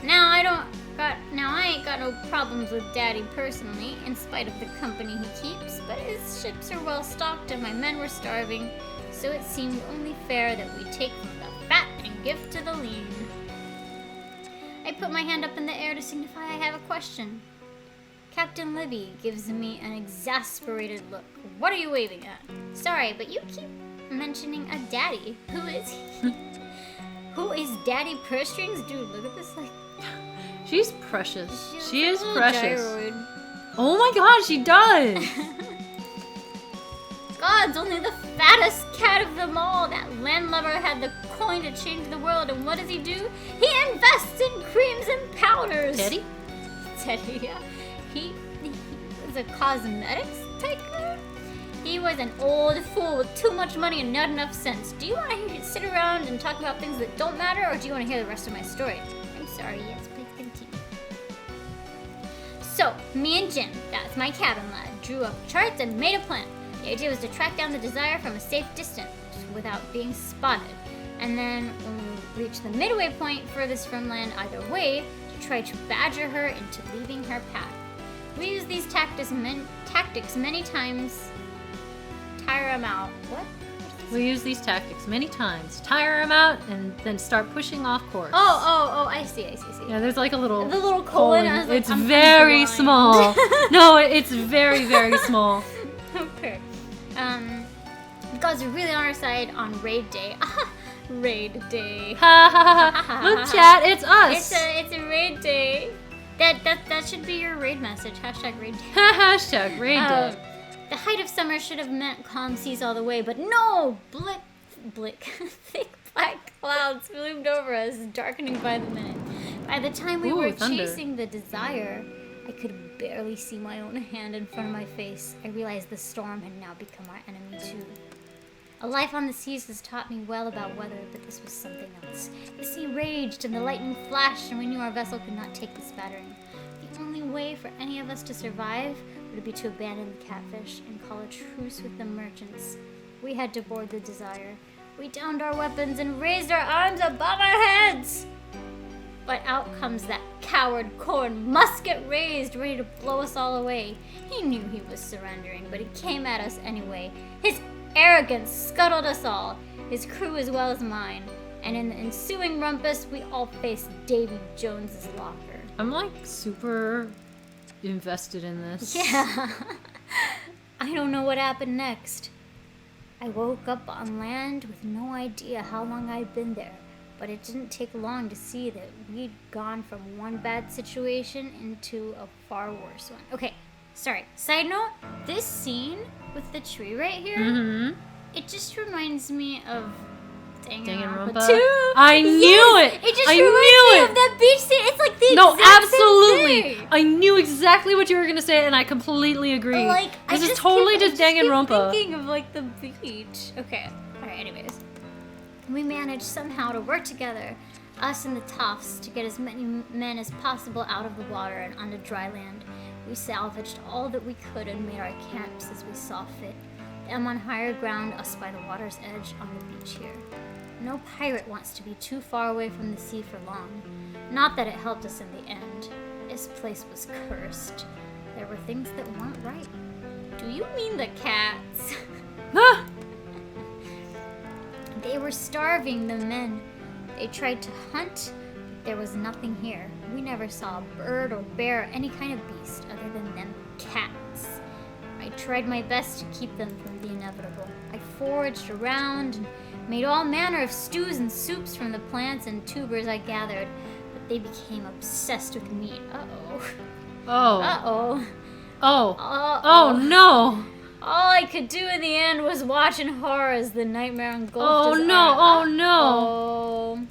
Now I ain't got no problems with Daddy personally, in spite of the company he keeps, but his ships are well stocked and my men were starving, so it seemed only fair that we take from the fat and give to the lean. I put my hand up in the air to signify I have a question. Captain Libby gives me an exasperated look. What are you waving at? Sorry, but you keep mentioning a daddy. Who is he? Who is Daddy Purrstrings? Dude, look at this, like... She's precious. She is a precious. gyroid. Oh my god, she does! God's only the fattest cat of them all. That landlubber had the coin to change the world, and what does he do? He invests in creams and powders. Teddy? Teddy, yeah. He was a cosmetics tycoon. He was an old fool with too much money and not enough sense. Do you want to sit around and talk about things that don't matter, or do you want to hear the rest of my story? I'm sorry, yes, please continue. So, me and Jim, that's my cabin lad, drew up charts and made a plan. The idea was to track down the Desire from a safe distance without being spotted. And then, when we reach the midway point furthest from land either way, to try to badger her into leaving her path. We use these tactics many times. Tire them out. What? We use these tactics many times. Tire them out and then start pushing off course. Oh, I see. Yeah, there's like a little... The little colon. I was like, it's I'm very blind. small. No, it's very, very small. Okay. The gods are really on our side on raid day. Raid day. Ha ha ha. Look, chat, it's us. It's a raid day. That should be your raid message. Hashtag raid day. Hashtag raid day. The height of summer should have meant calm seas all the way, but no! Thick black clouds loomed over us, darkening by the minute. By the time we were thunder. chasing the Desire, I could barely see my own hand in front of my face. I realized the storm had now become our enemy too. A life on the seas has taught me well about weather, but this was something else. The sea raged and the lightning flashed, and we knew our vessel could not take this battering. The only way for any of us to survive would be to abandon the catfish and call a truce with the merchants. We had to board the Desire. We downed our weapons and raised our arms above our heads. But out comes that coward Corn, musket raised, ready to blow us all away. He knew he was surrendering, but he came at us anyway. His arrogance scuttled us all, his crew as well as mine. And in the ensuing rumpus, we all faced Davy Jones's locker. I'm like super invested in this. Yeah. I don't know what happened next. I woke up on land with no idea how long I'd been there, but it didn't take long to see that we'd gone from one bad situation into a far worse one. Okay, sorry. Side note, this scene with the tree right here, it just reminds me of Danganronpa. 2. I knew it. It just I reminds knew me it. of that beach scene. It's like the No, exact absolutely. same thing. I knew exactly what you were gonna say, and I completely agree. Like, I This is just totally keep, just I keep Danganronpa. thinking of like the beach. Okay. All right. Anyways, we managed somehow to work together, us and the Toffs, to get as many men as possible out of the water and onto dry land. We salvaged all that we could and made our camps as we saw fit. Them on higher ground, us by the water's edge on the beach here. No pirate wants to be too far away from the sea for long. Not that it helped us in the end. This place was cursed. There were things that weren't right. Do you mean the cats? Ah! They were starving the men. They tried to hunt, but there was nothing here. We never saw a bird or bear or any kind of beast other than them cats. I tried my best to keep them from the inevitable. I foraged around and made all manner of stews and soups from the plants and tubers I gathered, but they became obsessed with meat. Uh-oh. Oh. Uh-oh. Oh. Uh-oh. Oh no. All I could do in the end was watch in horror as the nightmare engulfed Oh us. no. Oh no.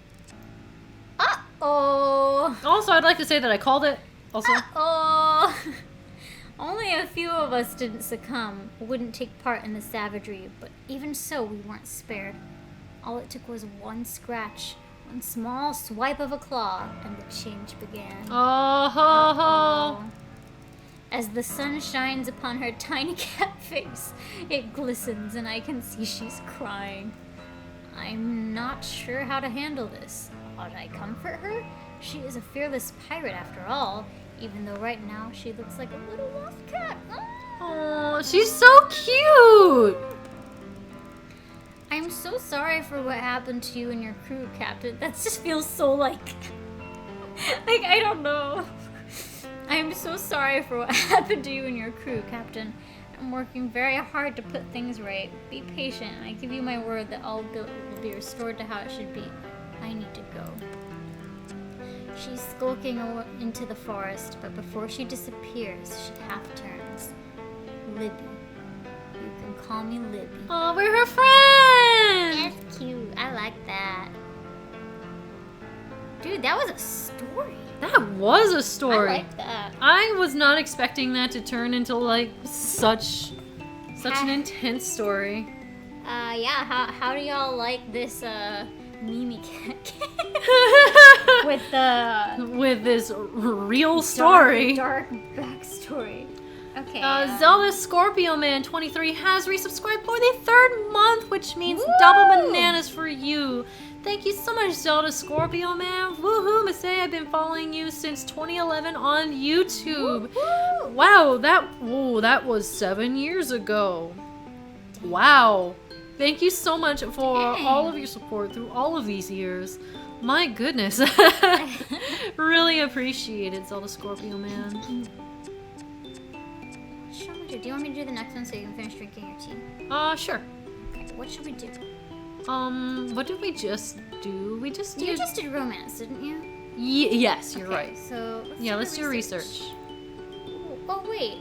Uh-oh. Also, I'd like to say that I called it. Also. Uh-oh. Only a few of us didn't succumb, wouldn't take part in the savagery, but even so, we weren't spared. All it took was one scratch, one small swipe of a claw, and the change began. Oh ho ho. As the sun shines upon her tiny cat face, it glistens and I can see she's crying. I'm not sure how to handle this. Ought I comfort her? She is a fearless pirate after all, even though right now she looks like a little lost cat. Oh, she's so cute. I'm so sorry for what happened to you and your crew, Captain. That just feels so like I don't know. I'm so sorry for what happened to you and your crew, Captain. I'm working very hard to put things right. Be patient, and I give you my word that all will be restored to how it should be. I need to go. She's skulking into the forest, but before she disappears, she half turns. Libby. You can call me Libby. Oh, we're her friends. That's cute. I like that. Dude, that was a story. That was a story. I like that. I was not expecting that to turn into like such an intense story. Yeah, how do y'all like this Mimi cat With this real story. dark backstory. Okay. Zelda Scorpio Man 23 has resubscribed for the 3rd month, which means double bananas for you. Thank you so much, Zelda Scorpio Man. Woohoo, Masay, I've been following you since 2011 on YouTube. Woo-hoo! Wow, that was 7 years ago. Wow. Thank you so much for all of your support through all of these years. My goodness. Really appreciate it, Zelda Scorpio Man. What should we do? Do you want me to do the next one so you can finish drinking your tea? Sure. Okay, what should we do? What did we just do? We just did... You just did romance, didn't you? Yes, you're Okay, right. So Let's do research. Oh wait.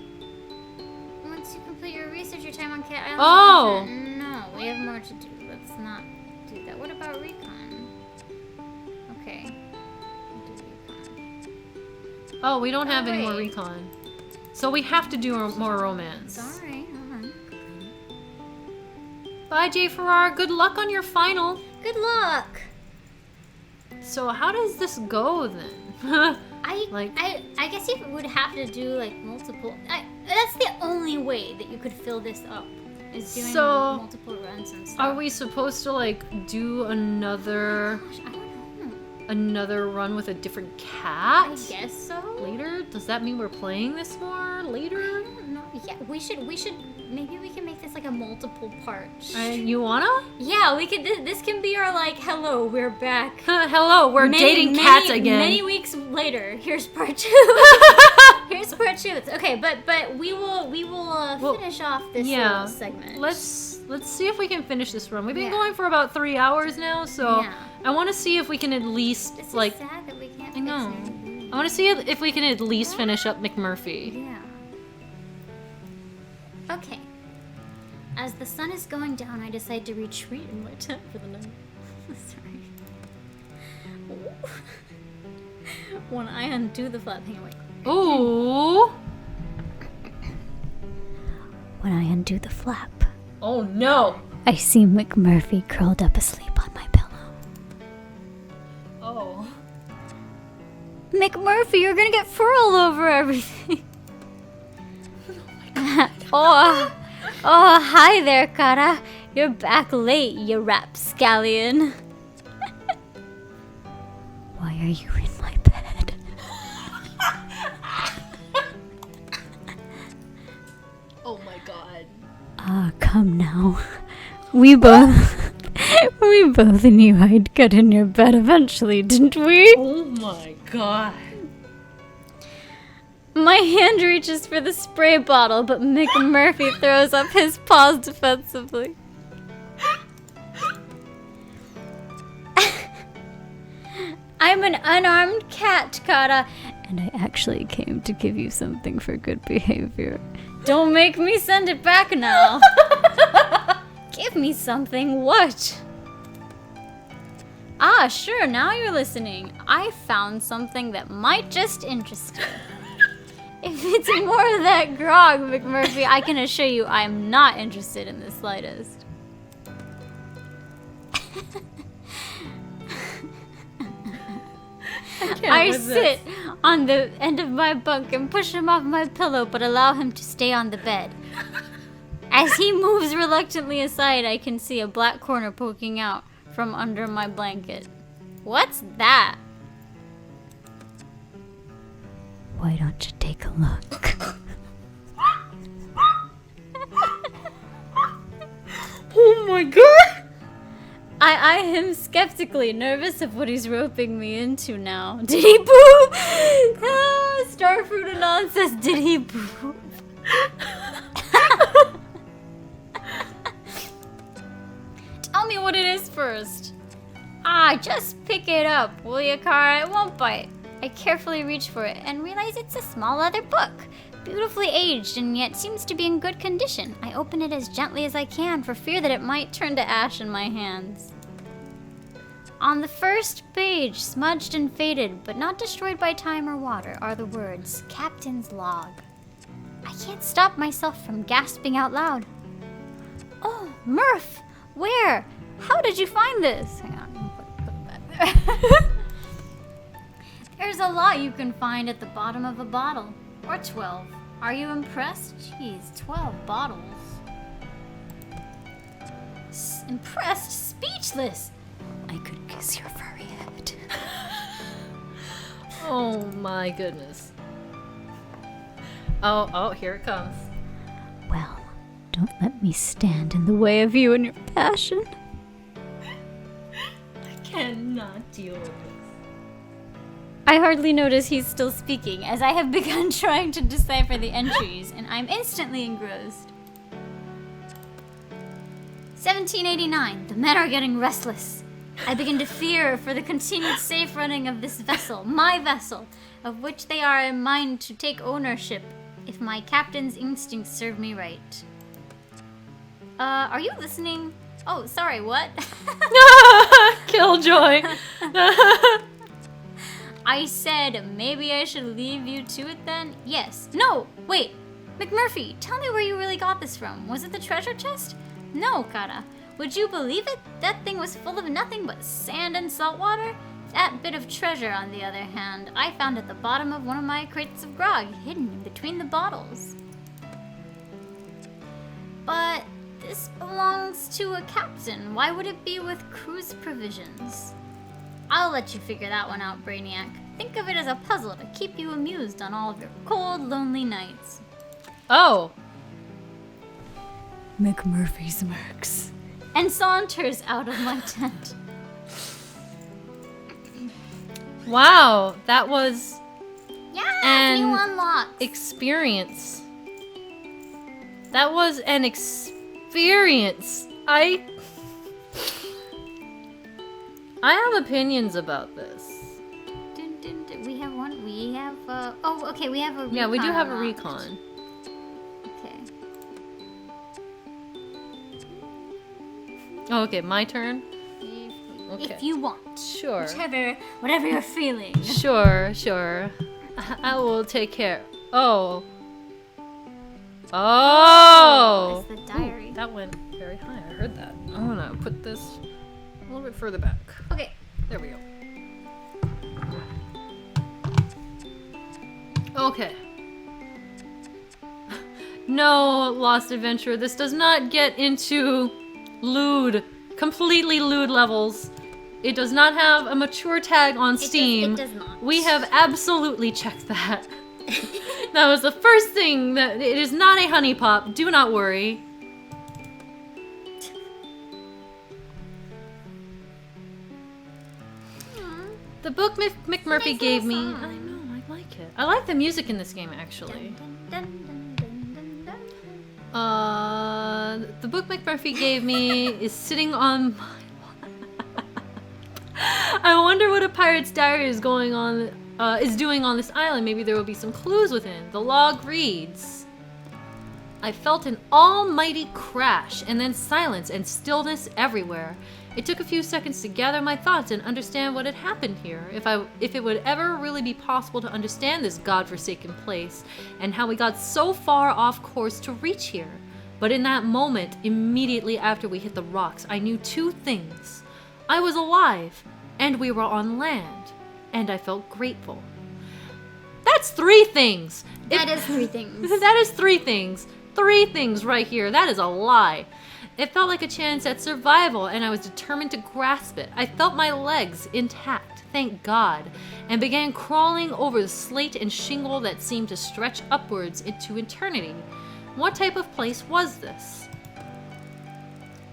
Once you complete your research, your time on Cat Island. Oh! No, we have more to do. Let's not do that. What about recon? Okay. We'll do recon. Oh, we don't have any more wait. recon. So we have to do more romance. It's alright. Bye, Jay Farrar. Good luck on your final. Good luck. So how does this go then? I guess you would have to do like multiple. That's the only way that you could fill this up. Is doing multiple runs and stuff. Are we supposed to like do another Gosh, I don't know. another run with a different cat? I guess so. Later? Does that mean we're playing this more later? I don't know. Yeah, we should. Maybe we can make this like a multiple part. You wanna? Yeah, we could. This can be our like, hello, we're back. Hello, we're dating cats again. Many weeks later, here's part 2. Here's part 2. Okay, but we will finish off this little segment. Let's see if we can finish this run. We've been Yeah. going for about 3 hours now, so Yeah. I want to see if we can at least It's like. sad that we can't. I know. fix it. I want to see if we can at least finish up McMurphy. Yeah. Okay. As the sun is going down, I decide to retreat in my tent for the night. When I undo the flap, hang on, wait. Ooh. When I undo the flap, Oh no. I see McMurphy curled up asleep on my pillow. Oh. McMurphy, you're gonna get fur all over everything. Oh, hi there, Kara. You're back late, you rapscallion. Why are you in my bed? Oh my god. Come now. We both knew I'd get in your bed eventually, didn't we? Oh my god. My hand reaches for the spray bottle, but McMurphy throws up his paws defensively. I'm an unarmed cat, Kara, and I actually came to give you something for good behavior. Don't make me send it back now. Give me something, what? Ah, sure, now you're listening. I found something that might just interest you. If it's more of that grog, McMurphy, I can assure you I'm not interested in the slightest. I sit on the end of my bunk and push him off my pillow, but allow him to stay on the bed. As he moves reluctantly aside, I can see a black corner poking out from under my blanket. What's that? Why don't you take a look? Oh my god. I eye him skeptically, nervous of what he's roping me into now. Did he poop? Starfruit Anon says, did he poop? Tell me what it is first. Just pick it up, will you, Kara? It won't bite. I carefully reach for it and realize it's a small leather book. Beautifully aged and yet seems to be in good condition. I open it as gently as I can for fear that it might turn to ash in my hands. On the first page, smudged and faded, but not destroyed by time or water, are the words, Captain's Log. I can't stop myself from gasping out loud. Oh, Murph! Where? How did you find this? Hang on, put it back there. There's a lot you can find at the bottom of a bottle. Or 12. Are you impressed? Jeez, 12 bottles. Impressed? Speechless! I could kiss your furry head. Oh my goodness. Oh, here it comes. Well, don't let me stand in the way of you and your passion. I cannot deal with this. I hardly notice he's still speaking, as I have begun trying to decipher the entries, and I'm instantly engrossed. 1789. The men are getting restless. I begin to fear for the continued safe running of this vessel, my vessel, of which they are in mind to take ownership, if my captain's instincts serve me right. Are you listening? Oh, sorry, what? Killjoy. I said maybe I should leave you to it then? Yes. No, wait. McMurphy, tell me where you really got this from. Was it the treasure chest? No, Kara. Would you believe it? That thing was full of nothing but sand and salt water. That bit of treasure, on the other hand, I found at the bottom of one of my crates of grog, hidden in between the bottles. But this belongs to a captain. Why would it be with cruise provisions? I'll let you figure that one out, Brainiac. Think of it as a puzzle to keep you amused on all of your cold, lonely nights. Oh. McMurphy smirks and saunters out of my tent. Wow, that was Yeah, new unlocks. experience. That was an experience. I have opinions about this. We have one. We have. Oh, okay. We have a. Recon Yeah, we do have a unlocked. recon. Okay. Oh, okay, my turn. Okay. If you want. Sure. Whatever you're feeling. Sure. I will take care. Oh. It's the diary. Ooh, that went very high. I heard that. I'm gonna put this a little bit further back. Okay. There we go. Okay. No, Lost Adventurer, this does not get into completely lewd levels. It does not have a mature tag on Steam. It does not. We have absolutely checked that. That was the first thing. That it is not a honey pop. Do not worry. The book McMurphy gave me. song. I know, I like it. I like the music in this game actually. The book McMurphy gave me is sitting on my. I wonder what a pirate's diary is doing on this island. Maybe there will be some clues within. The log reads, I felt an almighty crash and then silence and stillness everywhere. It took a few seconds to gather my thoughts and understand what had happened here. If it would ever really be possible to understand this godforsaken place and how we got so far off course to reach here. But in that moment, immediately after we hit the rocks, I knew two things. I was alive, and we were on land, and I felt grateful. That's three things. That is three things. That is three things. Three things right here. That is a lie. It felt like a chance at survival, and I was determined to grasp it. I felt my legs intact, thank God, and began crawling over the slate and shingle that seemed to stretch upwards into eternity. What type of place was this?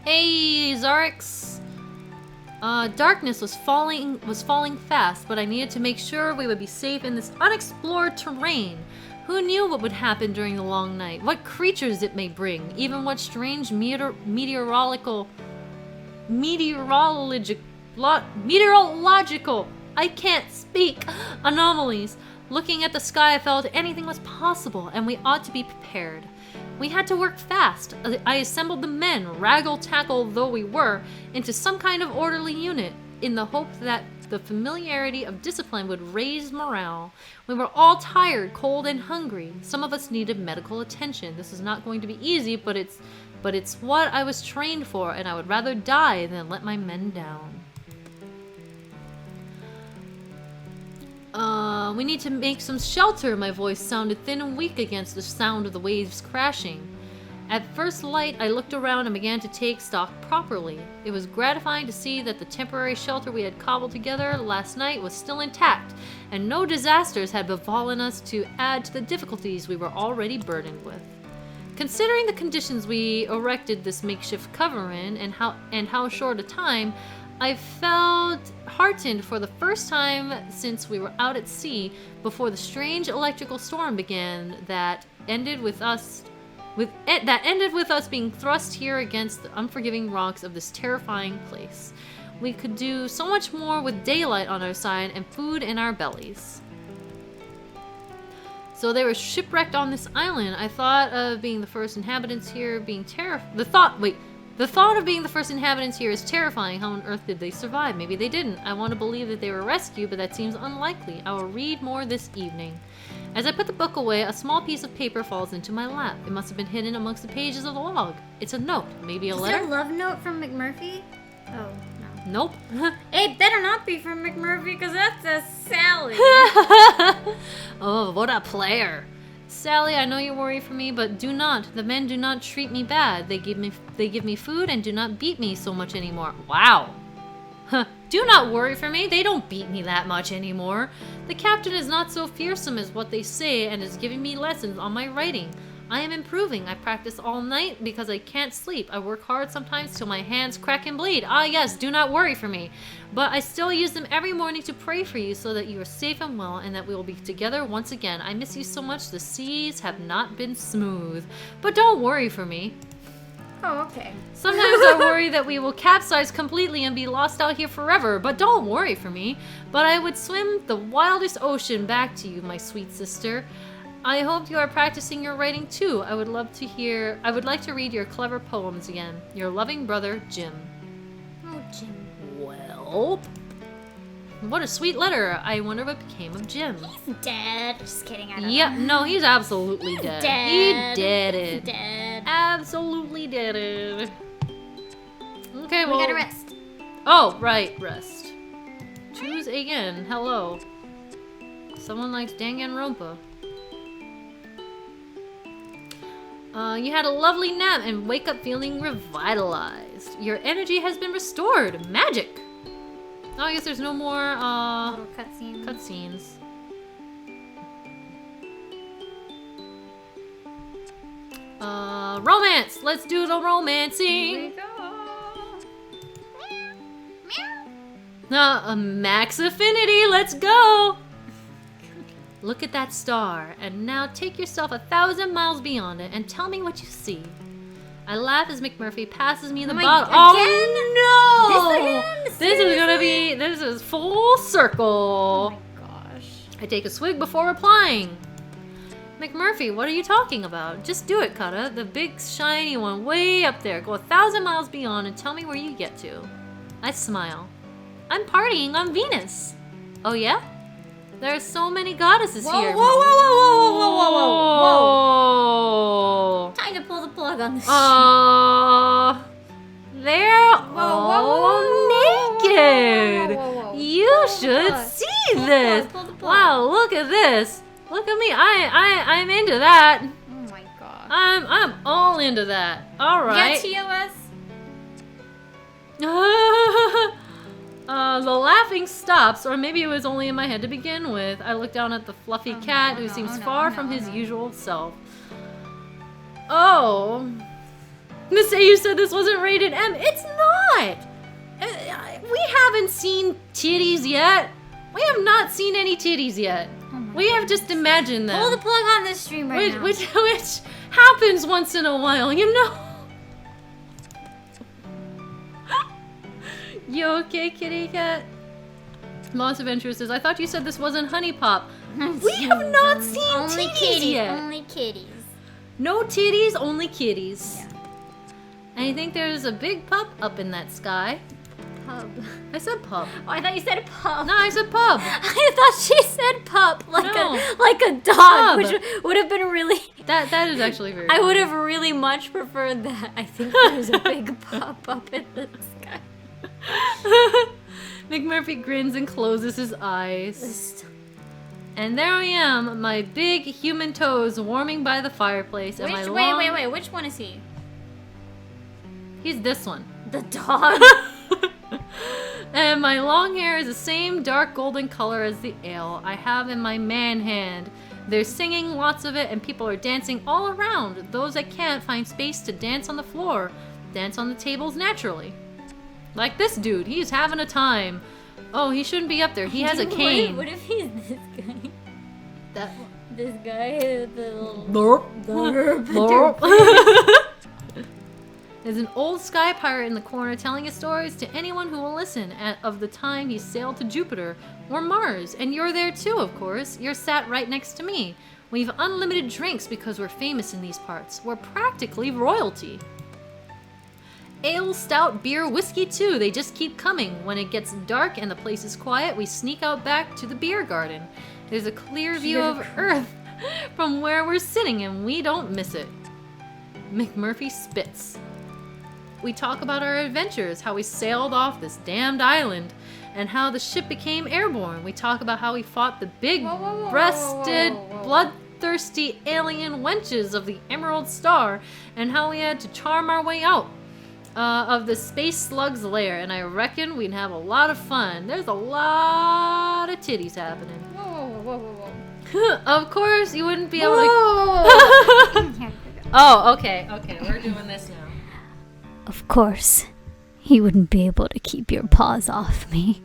Hey, Zarix. Darkness was falling fast, but I needed to make sure we would be safe in this unexplored terrain. Who knew what would happen during the long night? What creatures it may bring? Even what strange meteorological, I can't speak, anomalies. Looking at the sky, I felt anything was possible, and we ought to be prepared. We had to work fast. I assembled the men, raggle-tackle though we were, into some kind of orderly unit, in the hope that the familiarity of discipline would raise morale. We were all tired, cold, and hungry. Some of us needed medical attention. This is not going to be easy, but it's what I was trained for, and I would rather die than let my men down. We need to make some shelter. My voice sounded thin and weak against the sound of the waves crashing. At first light, I looked around and began to take stock properly. It was gratifying to see that the temporary shelter we had cobbled together last night was still intact, and no disasters had befallen us to add to the difficulties we were already burdened with. Considering the conditions we erected this makeshift cover in, and how short a time, I felt heartened for the first time since we were out at sea before the strange electrical storm began that ended with us being thrust here against the unforgiving rocks of this terrifying place. We could do so much more with daylight on our side and food in our bellies. So they were shipwrecked on this island. I thought of being the first inhabitants here being The thought of being the first inhabitants here is terrifying. How on earth did they survive? Maybe they didn't. I want to believe that they were rescued, but that seems unlikely. I will read more this evening. As I put the book away, a small piece of paper falls into my lap. It must have been hidden amongst the pages of the log. It's a note, maybe a letter? Is it a love note from McMurphy? Oh, no. Nope. It better not be from McMurphy, because that's a Sally. Oh, what a player. Sally, I know you worry for me, but do not. The men do not treat me bad. They give me food and do not beat me so much anymore. Wow. Do not worry for me. They don't beat me that much anymore. The captain is not so fearsome as what they say and is giving me lessons on my writing. I am improving. I practice all night because I can't sleep. I work hard sometimes till my hands crack and bleed. Ah, yes, do not worry for me. But I still use them every morning to pray for you so that you are safe and well and that we will be together once again. I miss you so much. The seas have not been smooth. But don't worry for me. Oh, okay. Sometimes I worry that we will capsize completely and be lost out here forever, but don't worry for me. But I would swim the wildest ocean back to you, my sweet sister. I hope you are practicing your writing too. I would like to read your clever poems again. Your loving brother, Jim. Oh, Jim. Well. Gulp. What a sweet letter. I wonder what became of Jim. He's dead. Just kidding. I don't Yeah, know. no, he's absolutely dead. Dead. He did it. Dead. Absolutely did it. Okay, We well. gotta rest. Oh, right, rest. Choose again. Hello. Someone likes Danganronpa. You had a lovely nap and wake up feeling revitalized. Your energy has been restored. Magic. Oh, I guess there's no more Little cutscene. cutscenes. Romance. Let's do the Here we romancing. go. Max affinity. Let's go. Look at that star, and now take yourself 1,000 miles beyond it and tell me what you see. I laugh as McMurphy passes me the my- bottle. again? Oh no! This This is gonna be. Seriously? This is full circle. Oh my gosh. I take a swig before replying. McMurphy, what are you talking about? Just do it, Kata. The big shiny one way up there. Go 1,000 miles beyond and tell me where you get to. I smile. I'm partying on Venus. Oh yeah? There are so many goddesses Whoa, here. whoa, whoa, whoa, whoa, whoa, whoa, Whoa. Time to pull the plug on this. They're whoa, all whoa, naked. whoa, whoa, whoa. You Pull the should plug. see Pull the this. plug, pull the plug. Wow, look at this. Look at me. I'm into that. Oh my god. I'm all into that. All right. Yeah, TOS. The laughing stops, or maybe it was only in my head to begin with. I look down at the fluffy Oh no, cat oh who no, seems oh no, far oh no, from oh his no. usual self. Oh. Miss A, you said this wasn't rated M. It's not! We haven't seen titties yet. We have not seen any titties yet. Oh my We have just imagined them. Pull the plug on this stream right now. Which happens once in a while, you know? You okay, kitty cat? Lost Adventure says, I thought you said this wasn't Honey Pop. We have not seen Only titties kitties. yet. Only kitties. No titties, only kitties. Yeah. I think there's a big pup up in that sky. Pub. I said pup. Oh, I thought you said pub. No, I said pub. I thought she said pup, like No. a dog, Pub. which would have been really. That is actually very I funny. would have really much preferred that. I think there's a big pup up in the sky. McMurphy grins and closes his eyes. And there I am, my big human toes warming by the fireplace. And my long... Wait. Which one is he? He's this one. The dog. And my long hair is the same dark golden color as the ale I have in my man hand. They're singing lots of it and people are dancing all around. Those that can't find space to dance on the floor, dance on the tables naturally. Like this dude, he's having a time. Oh, he shouldn't be up there. He has a cane. What if he's this guy? That... This guy, the little. Blurp. Blurp. There's an old sky pirate in the corner telling his stories to anyone who will listen of the time he sailed to Jupiter or Mars. And you're there too, of course. You're sat right next to me. We've unlimited drinks because we're famous in these parts. We're practically royalty. Ale, stout, beer, whiskey too. They just keep coming. When it gets dark and the place is quiet, we sneak out back to the beer garden. There's a clear view of Earth from where we're sitting and we don't miss it. McMurphy spits. We talk about our adventures, how we sailed off this damned island, and how the ship became airborne. We talk about how we fought the big-breasted, bloodthirsty alien wenches of the Emerald Star, and how we had to charm our way out of the space slug's lair. And I reckon we'd have a lot of fun. There's a lot of titties happening. Whoa. Of course, you wouldn't be able to. Whoa. Oh, okay, we're doing this now. Of course, you wouldn't be able to keep your paws off me.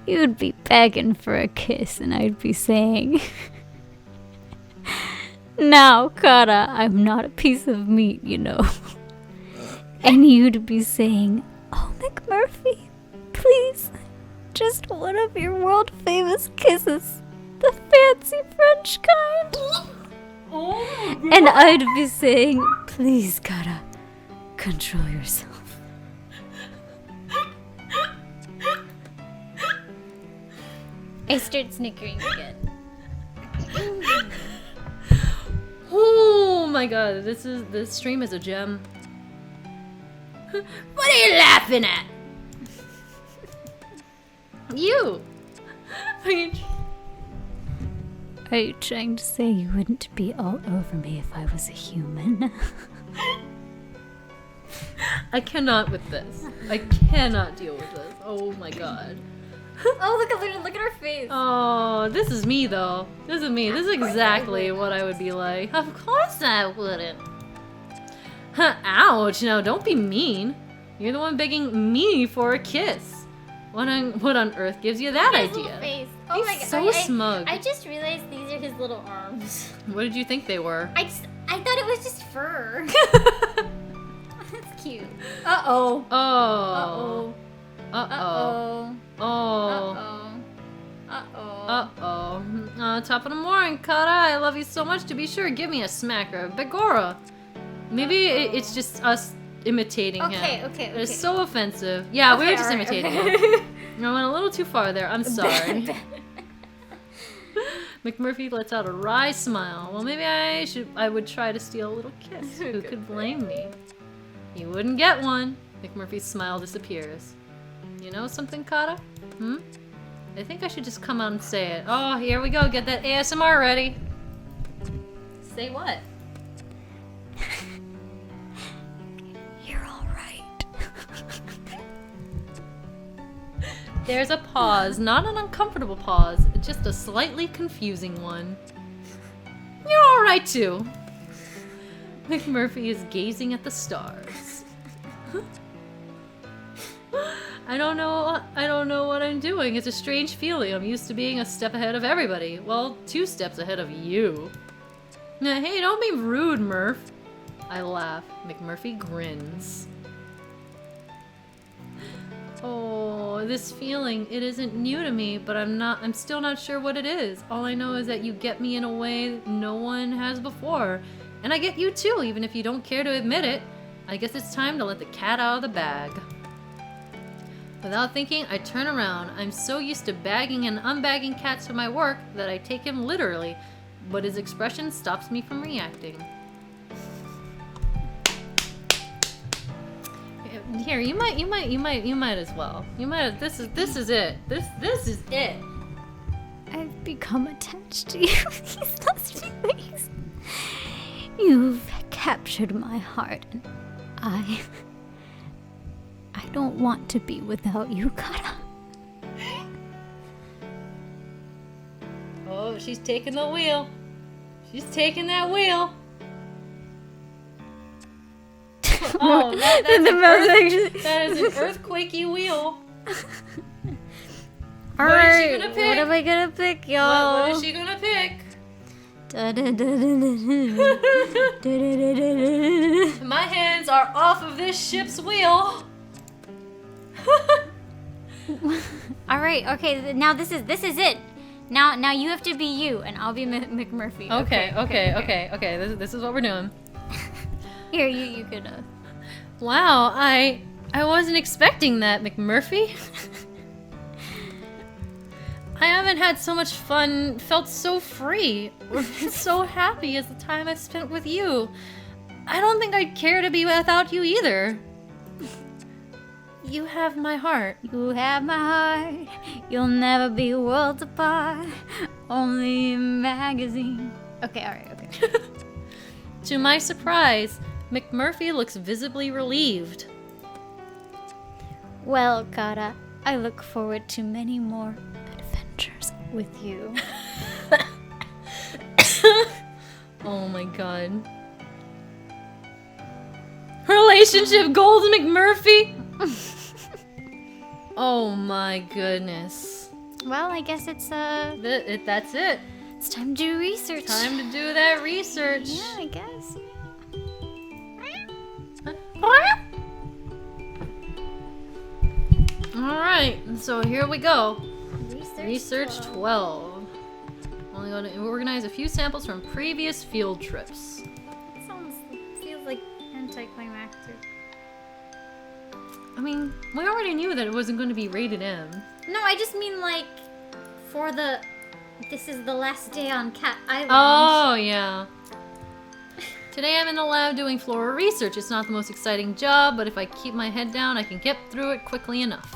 You'd be begging for a kiss, and I'd be saying, now, Kara, I'm not a piece of meat, you know. And you'd be saying, oh, McMurphy, please, just one of your world-famous kisses, the fancy French kind. And I'd be saying, please, Kara, control yourself. I start snickering again. Oh my god, this stream is a gem. What are you laughing at? You. Are you trying to say you wouldn't be all over me if I was a human? I cannot with this. I cannot deal with this. Oh my god. Oh, look at her face. Oh, this is me though. This is me. This is exactly what I would be like. Of course I wouldn't. Ouch, now don't be mean. You're the one begging me for a kiss. What on earth gives you that His idea? little face. Oh He's my god. so smug. I just realized these are his little arms. What did you think they were? I thought it was just fur. That's cute. Uh-oh. Oh. Uh-oh. Uh-oh. Uh-oh. Oh. Uh-oh. Top of the morning, Kata. I love you so much. To be sure, give me a smack or a begora. Maybe it's just us imitating him. Okay. It's so offensive. Yeah, we were just alright, imitating okay. him. I went a little too far there. I'm sorry. McMurphy lets out a wry smile. Well, maybe I would try to steal a little kiss. Who could blame me? You wouldn't get one. McMurphy's smile disappears. You know something, Kata? I think I should just come out and say it. Oh, here we go. Get that ASMR ready. Say what? You're all right. There's a pause, not an uncomfortable pause, just a slightly confusing one. You're alright too. McMurphy is gazing at the stars. I don't know what I'm doing. It's a strange feeling. I'm used to being a step ahead of everybody. Well, 2 steps ahead of you. Hey, don't be rude, Murph. I laugh. McMurphy grins. Oh, this feeling, it isn't new to me, but I'm still not sure what it is. All I know is that you get me in a way no one has before. And I get you too, even if you don't care to admit it. I guess it's time to let the cat out of the bag. Without thinking, I turn around. I'm so used to bagging and unbagging cats for my work that I take him literally, but his expression stops me from reacting. Here, you might as well. This is it. This is it. I've become attached to you. These last few weeks. You've captured my heart, and I don't want to be without you, Kata. Oh, she's taking the wheel. She's taking that wheel. Oh, that is an earthquakey wheel. Alright, is she gonna pick? what am I gonna pick, y'all? What is she gonna pick? My hands are off of this ship's wheel. Alright, okay, now this is it. Now you have to be you, and I'll be McMurphy. Okay. This is what we're doing. Here, you could. Wow, I wasn't expecting that, McMurphy. I haven't had so much fun, felt so free, or been so happy as the time I've spent with you. I don't think I'd care to be without you either. You have my heart. You have my heart. You'll never be worlds apart. Only in magazine. Okay, alright, okay. To my surprise, McMurphy looks visibly relieved. Well, Kata, I look forward to many more adventures with you. Oh my god. Relationship goals, McMurphy? Oh my goodness. Well, I guess it's That's it. it's time to do research. Time to do that research. Yeah, I guess. Alright, so here we go. Research 12. Only going to organize a few samples from previous field trips. Feels like anticlimactic. I mean, we already knew that it wasn't going to be rated M. No, I just mean like for the... This is the last day on Cat Island. Oh, yeah. Today I'm in the lab doing flora research. It's not the most exciting job, but if I keep my head down, I can get through it quickly enough.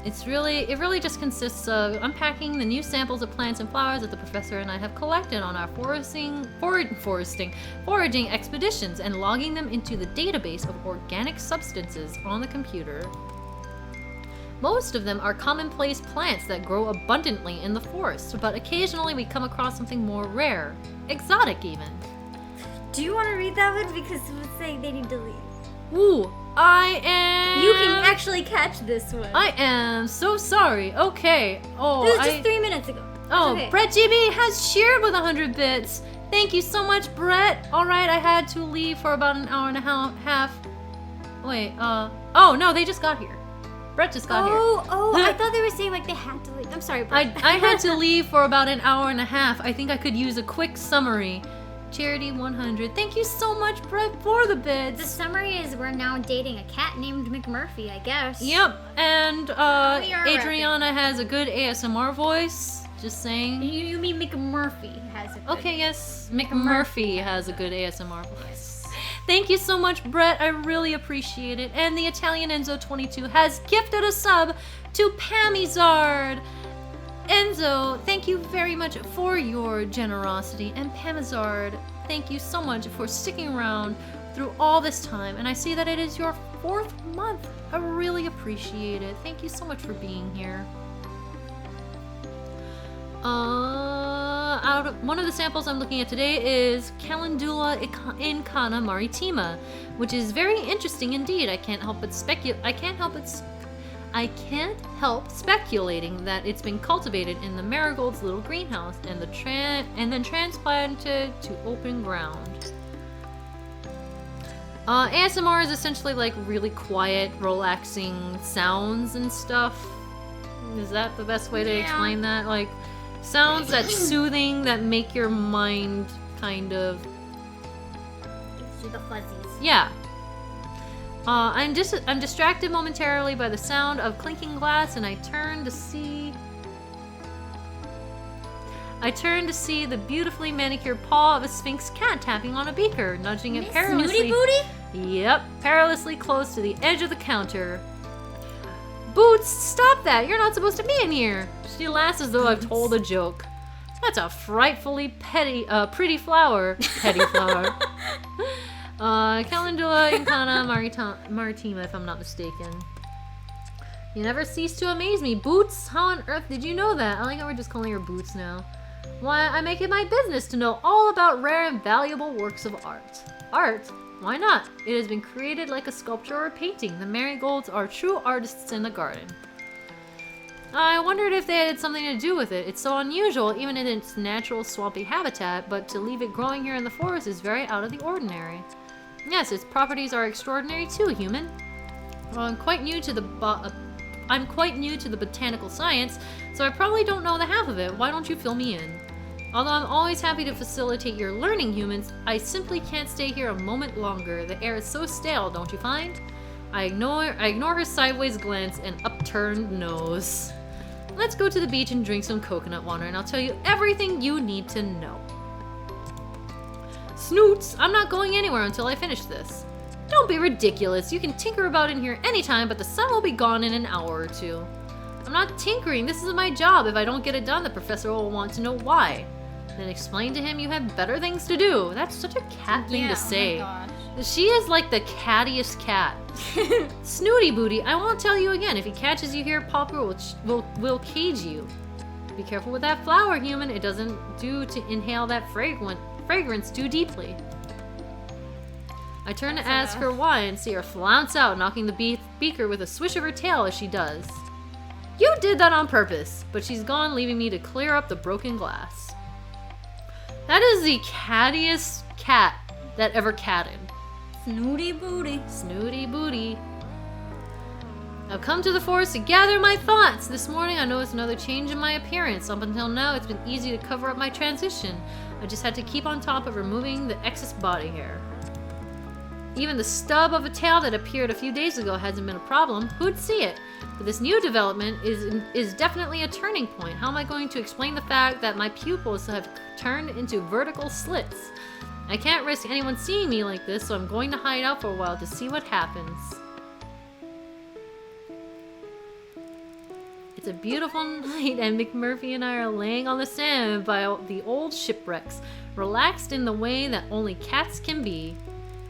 It really just consists of unpacking the new samples of plants and flowers that the professor and I have collected on our foraging expeditions and logging them into the database of organic substances on the computer. Most of them are commonplace plants that grow abundantly in the forest, but occasionally we come across something more rare, exotic even. Do you want to read that one? Because it was saying they need to leave. Ooh, I am... You can actually catch this one. I am so sorry. Okay. Oh, This was just 3 minutes ago. Oh, Okay. Brett GB has cheered with 100 bits. Thank you so much, Brett. All right, I had to leave for about an hour and a half. Wait, oh no, they just got here. Brett just got here. Oh, I thought they were saying like they had to leave. I'm sorry, Brett. I had to leave for about an hour and a half. I think I could use a quick summary. Charity 100. Thank you so much, Brett, for the bits. The summary is we're now dating a cat named McMurphy, I guess. Yep, and We are Adriana has a good ASMR voice. Just saying. You mean McMurphy has a good... Okay, yes, McMurphy has a good ASMR voice. Thank you so much, Brett. I really appreciate it. And the Italian Enzo22 has gifted a sub to Pamizard. Enzo, thank you very much for your generosity. And Pamizard, thank you so much for sticking around through all this time. And I see that it is your 4th month. I really appreciate it. Thank you so much for being here. One of the samples I'm looking at today is Calendula incana maritima, which is very interesting indeed. I can't help speculating that it's been cultivated in the marigold's little greenhouse and then transplanted to open ground. ASMR is essentially like really quiet, relaxing sounds and stuff. Is that the best way to explain that? Like sounds that's soothing, that make your mind kind of... Gives you the fuzzies. Yeah. I'm distracted momentarily by the sound of clinking glass, and I turn to see the beautifully manicured paw of a Sphinx cat tapping on a beaker, nudging it perilously. Snooty booty? Yep, perilously close to the edge of the counter. Boots, stop that! You're not supposed to be in here! She laughs as though I've told a joke. That's a frightfully pretty flower. Petty flower. Calendula incana maritima, if I'm not mistaken. You never cease to amaze me. Boots? How on earth did you know that? I like how we're just calling her Boots now. Why, I make it my business to know all about rare and valuable works of art. Art? Why not? It has been created like a sculpture or a painting. The marigolds are true artists in the garden. I wondered if they had something to do with it. It's so unusual, even in its natural swampy habitat, but to leave it growing here in the forest is very out of the ordinary. Yes, its properties are extraordinary too, human. Well, I'm quite new to the botanical science, so I probably don't know the half of it. Why don't you fill me in? Although I'm always happy to facilitate your learning, humans, I simply can't stay here a moment longer. The air is so stale, don't you find? I ignore her sideways glance and upturned nose. Let's go to the beach and drink some coconut water, and I'll tell you everything you need to know. Snoots, I'm not going anywhere until I finish this. Don't be ridiculous. You can tinker about in here anytime, but the sun will be gone in an hour or two. I'm not tinkering. This is my job. If I don't get it done, the professor will want to know why. Then explain to him you have better things to do. That's such a cat thing to say. Oh my gosh. She is like the cattiest cat. Snooty booty, I won't tell you again. If he catches you here, Popper will cage you. Be careful with that flower, human. It doesn't do to inhale that fragrance too deeply. I turn to ask her why and see her flounce out, knocking the beaker with a swish of her tail as she does. You did that on purpose, but she's gone, leaving me to clear up the broken glass. That is the cattiest cat that ever catted. Snooty booty. Snooty booty. I've come to the forest to gather my thoughts. This morning I noticed another change in my appearance. Up until now it's been easy to cover up my transition. I just had to keep on top of removing the excess body hair. Even the stub of a tail that appeared a few days ago hasn't been a problem. Who'd see it? But this new development is definitely a turning point. How am I going to explain the fact that my pupils have turned into vertical slits? I can't risk anyone seeing me like this, so I'm going to hide out for a while to see what happens. It's a beautiful night, and McMurphy and I are laying on the sand by the old shipwrecks, relaxed in the way that only cats can be.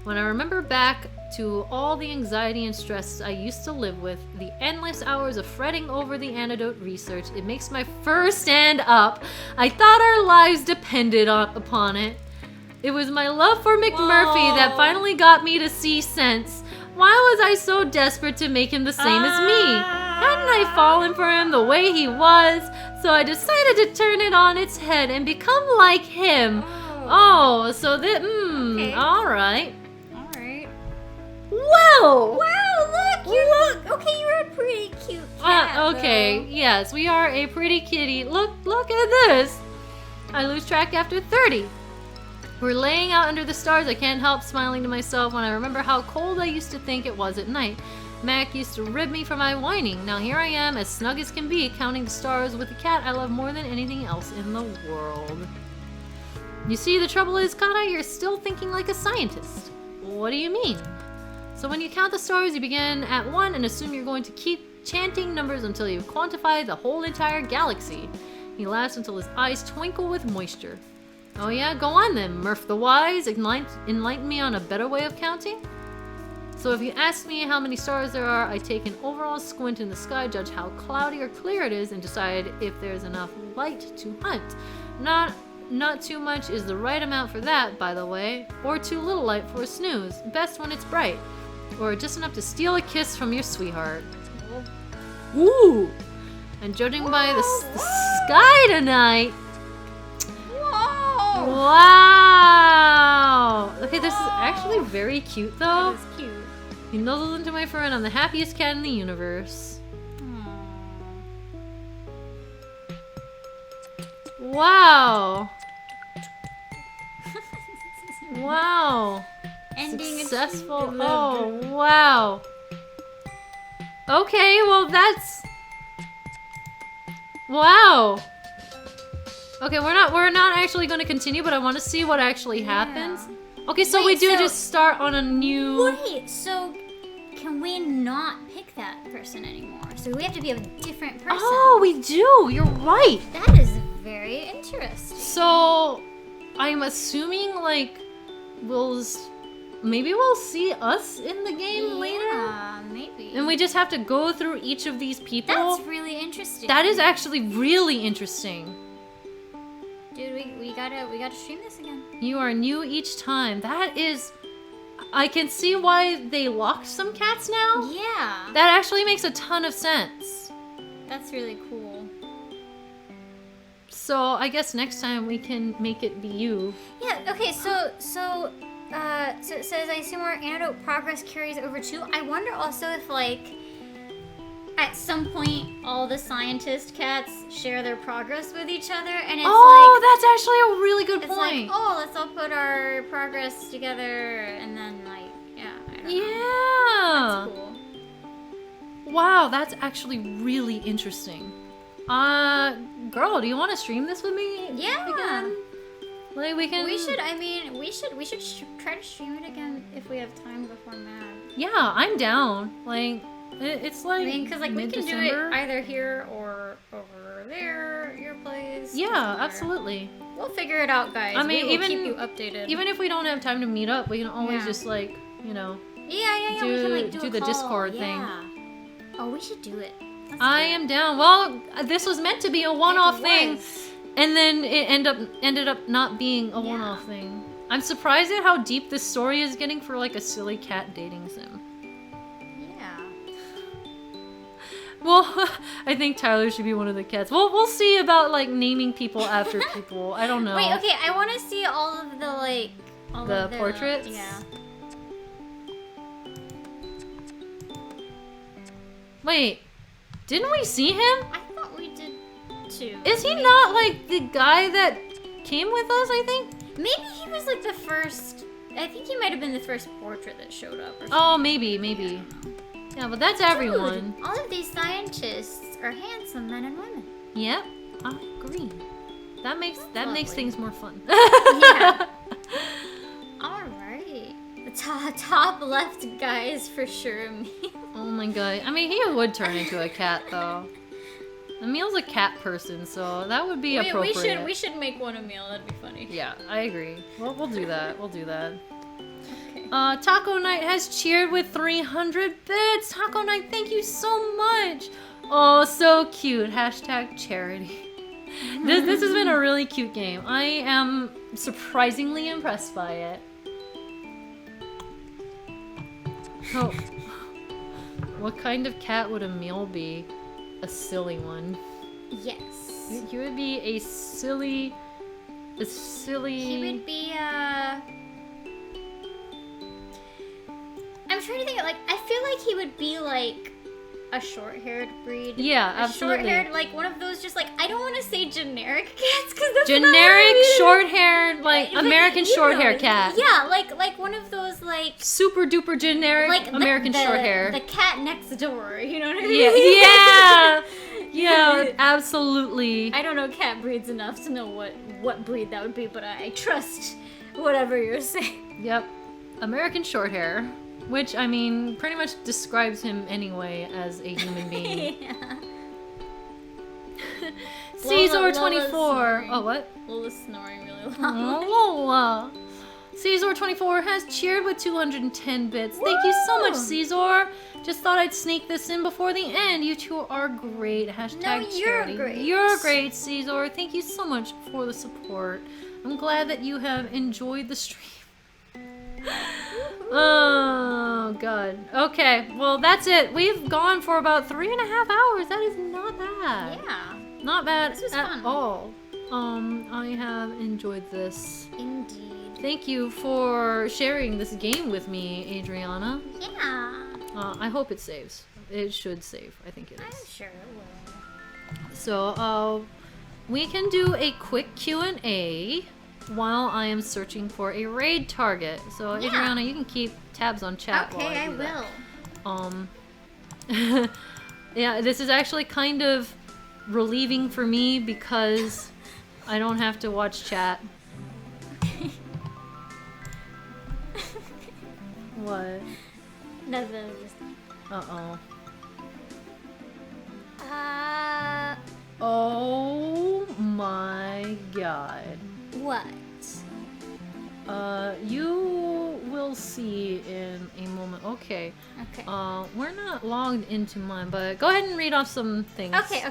When I remember back to all the anxiety and stress I used to live with, the endless hours of fretting over the antidote research, it makes my fur stand up. I thought our lives depended upon it. It was my love for McMurphy that finally got me to see sense. Why was I so desperate to make him the same as me? Hadn't I fallen for him the way he was? So I decided to turn it on its head and become like him. Oh, so that, Okay. alright. Alright. Well! Wow, look! Okay, you're a pretty cute cat. Okay, yes, we are a pretty kitty. Look at this. I lose track after 30. We're laying out under the stars. I can't help smiling to myself when I remember how cold I used to think it was at night. Mac used to rib me for my whining. Now here I am, as snug as can be, counting the stars with the cat I love more than anything else in the world. You see, the trouble is, Kata, you're still thinking like a scientist. What do you mean? So when you count the stars, you begin at 1 and assume you're going to keep chanting numbers until you've quantified the whole entire galaxy. He laughs until his eyes twinkle with moisture. Oh yeah, go on then, Murph the Wise. Enlighten me on a better way of counting? So if you ask me how many stars there are, I take an overall squint in the sky, judge how cloudy or clear it is, and decide if there's enough light to hunt. Not too much is the right amount for that, by the way, or too little light for a snooze. Best when it's bright, or just enough to steal a kiss from your sweetheart. Ooh! And judging by the sky tonight. Whoa! Wow! Okay, this is actually very cute, though. That is cute. He nuzzles into my fur, and I'm the happiest cat in the universe. Wow! Wow! Ending Successful. achieved. Oh, wow! Okay, well that's. Wow! Okay, we're not actually going to continue, but I want to see what actually happens. Okay, so we Wait, do so- just start on a new. Wait, so can we not pick that person anymore? So we have to be a different person. Oh, we do. You're right. That is very interesting. So, I'm assuming like maybe we'll see us in the game later, Yeah, maybe. and we just have to go through each of these people. That's really interesting. That is actually really interesting. Dude, we gotta stream this again. You are new each time. That is. I can see why they locked some cats now. Yeah. That actually makes a ton of sense. That's really cool. So I guess next time we can make it be you. Yeah, okay, so it says I assume our antidote progress carries over too. I wonder also if like at some point all the scientist cats share their progress with each other and it's That's actually a really good it's point. like, oh, let's all put our progress together and then like, yeah, I don't know. Yeah. That's cool. Wow, that's actually really interesting. Girl, do you want to stream this with me? Yeah. Again? Like we can. We should try to stream it again if we have time before Mad. Yeah, I'm down. Like it's like. I mean, because like we can do it mid-December. either here or over there, your place. Yeah, doesn't matter. absolutely. We'll figure it out, guys. I mean, we will even- keep you updated. Even if we don't have time to meet up, we can always Yeah. just like, you know. yeah, we can like do do a the call. Discord thing. Yeah. Oh, we should do it. Let's I do it. am down. Well, this was meant to be a one-off It thing, was. and then it ended up not being a one-off thing. I'm surprised at how deep this story is getting for like a silly cat dating sim. Yeah. Well, I think Tyler should be one of the cats. We'll see about like naming people after people. I don't know. Wait, okay. I want to see all of the like all The of portraits? Yeah. Wait, didn't we see him? I thought we did too. Is he not like the guy that came with us? I think. Maybe he was like the first I think he might have been the first portrait that showed up. Or something. Oh, maybe. Yeah, but that's everyone. Dude, all of these scientists are handsome men and women. Yep, I agree. That makes lovely. things more fun. Yeah. All right. The top left guy is for sure a meal. Oh my god. I mean, he would turn into a cat though. Emil's a cat person, so that would be appropriate. We should make one a meal. That'd be funny. Yeah, I agree. Well, we'll do that. Okay. Taco Night has cheered with 300 bits. Taco Night, thank you so much. Oh, so cute. Hashtag charity. This has been a really cute game. I am surprisingly impressed by it. Oh. What kind of cat would Emil be? A silly one. Yes. He would be a silly... He would be I'm trying to think. Like, I feel like he would be like a short-haired breed. Yeah, absolutely. Short-haired, like one of those. Just like I don't want to say generic cats because that's Generic, not what I mean. short-haired, like But American you short-hair know, cat. Yeah, like one of those like Super duper generic like American short hair. The cat next door. You know what I mean? Yeah, absolutely. I don't know cat breeds enough to know what breed that would be, but I trust whatever you're saying. Yep, American short hair, which I mean pretty much describes him anyway as a human being. Yeah. Caesar Lola's 24. snoring. Oh, what? Lola's snoring really loud. Oh, Lola. Caesar 24 has cheered with 210 bits. Thank you so much, Caesar. Just thought I'd sneak this in before the end. You two are great. Hashtag No, you're charity. great. You're great, Caesar. Thank you so much for the support. I'm glad that you have enjoyed the stream. Oh, God. Okay, well, that's it. We've gone for about 3.5 hours. That is not bad. Yeah. Not bad This was at fun. all. I have enjoyed this. Indeed. Thank you for sharing this game with me, Adriana. Yeah. I hope it saves. It should save. I think it I'm is. sure it will. So, we can do a quick Q&A while I am searching for a raid target. So, Yeah. Adriana, you can keep tabs on chat while Okay, I I do that. will. Yeah, this is actually kind of relieving for me because I don't have to watch chat. What? Nothing. Uh-oh. Oh. Oh my god. What? You will see in a moment. Okay. Okay. We're not logged into mine, but go ahead and read off some things. Okay.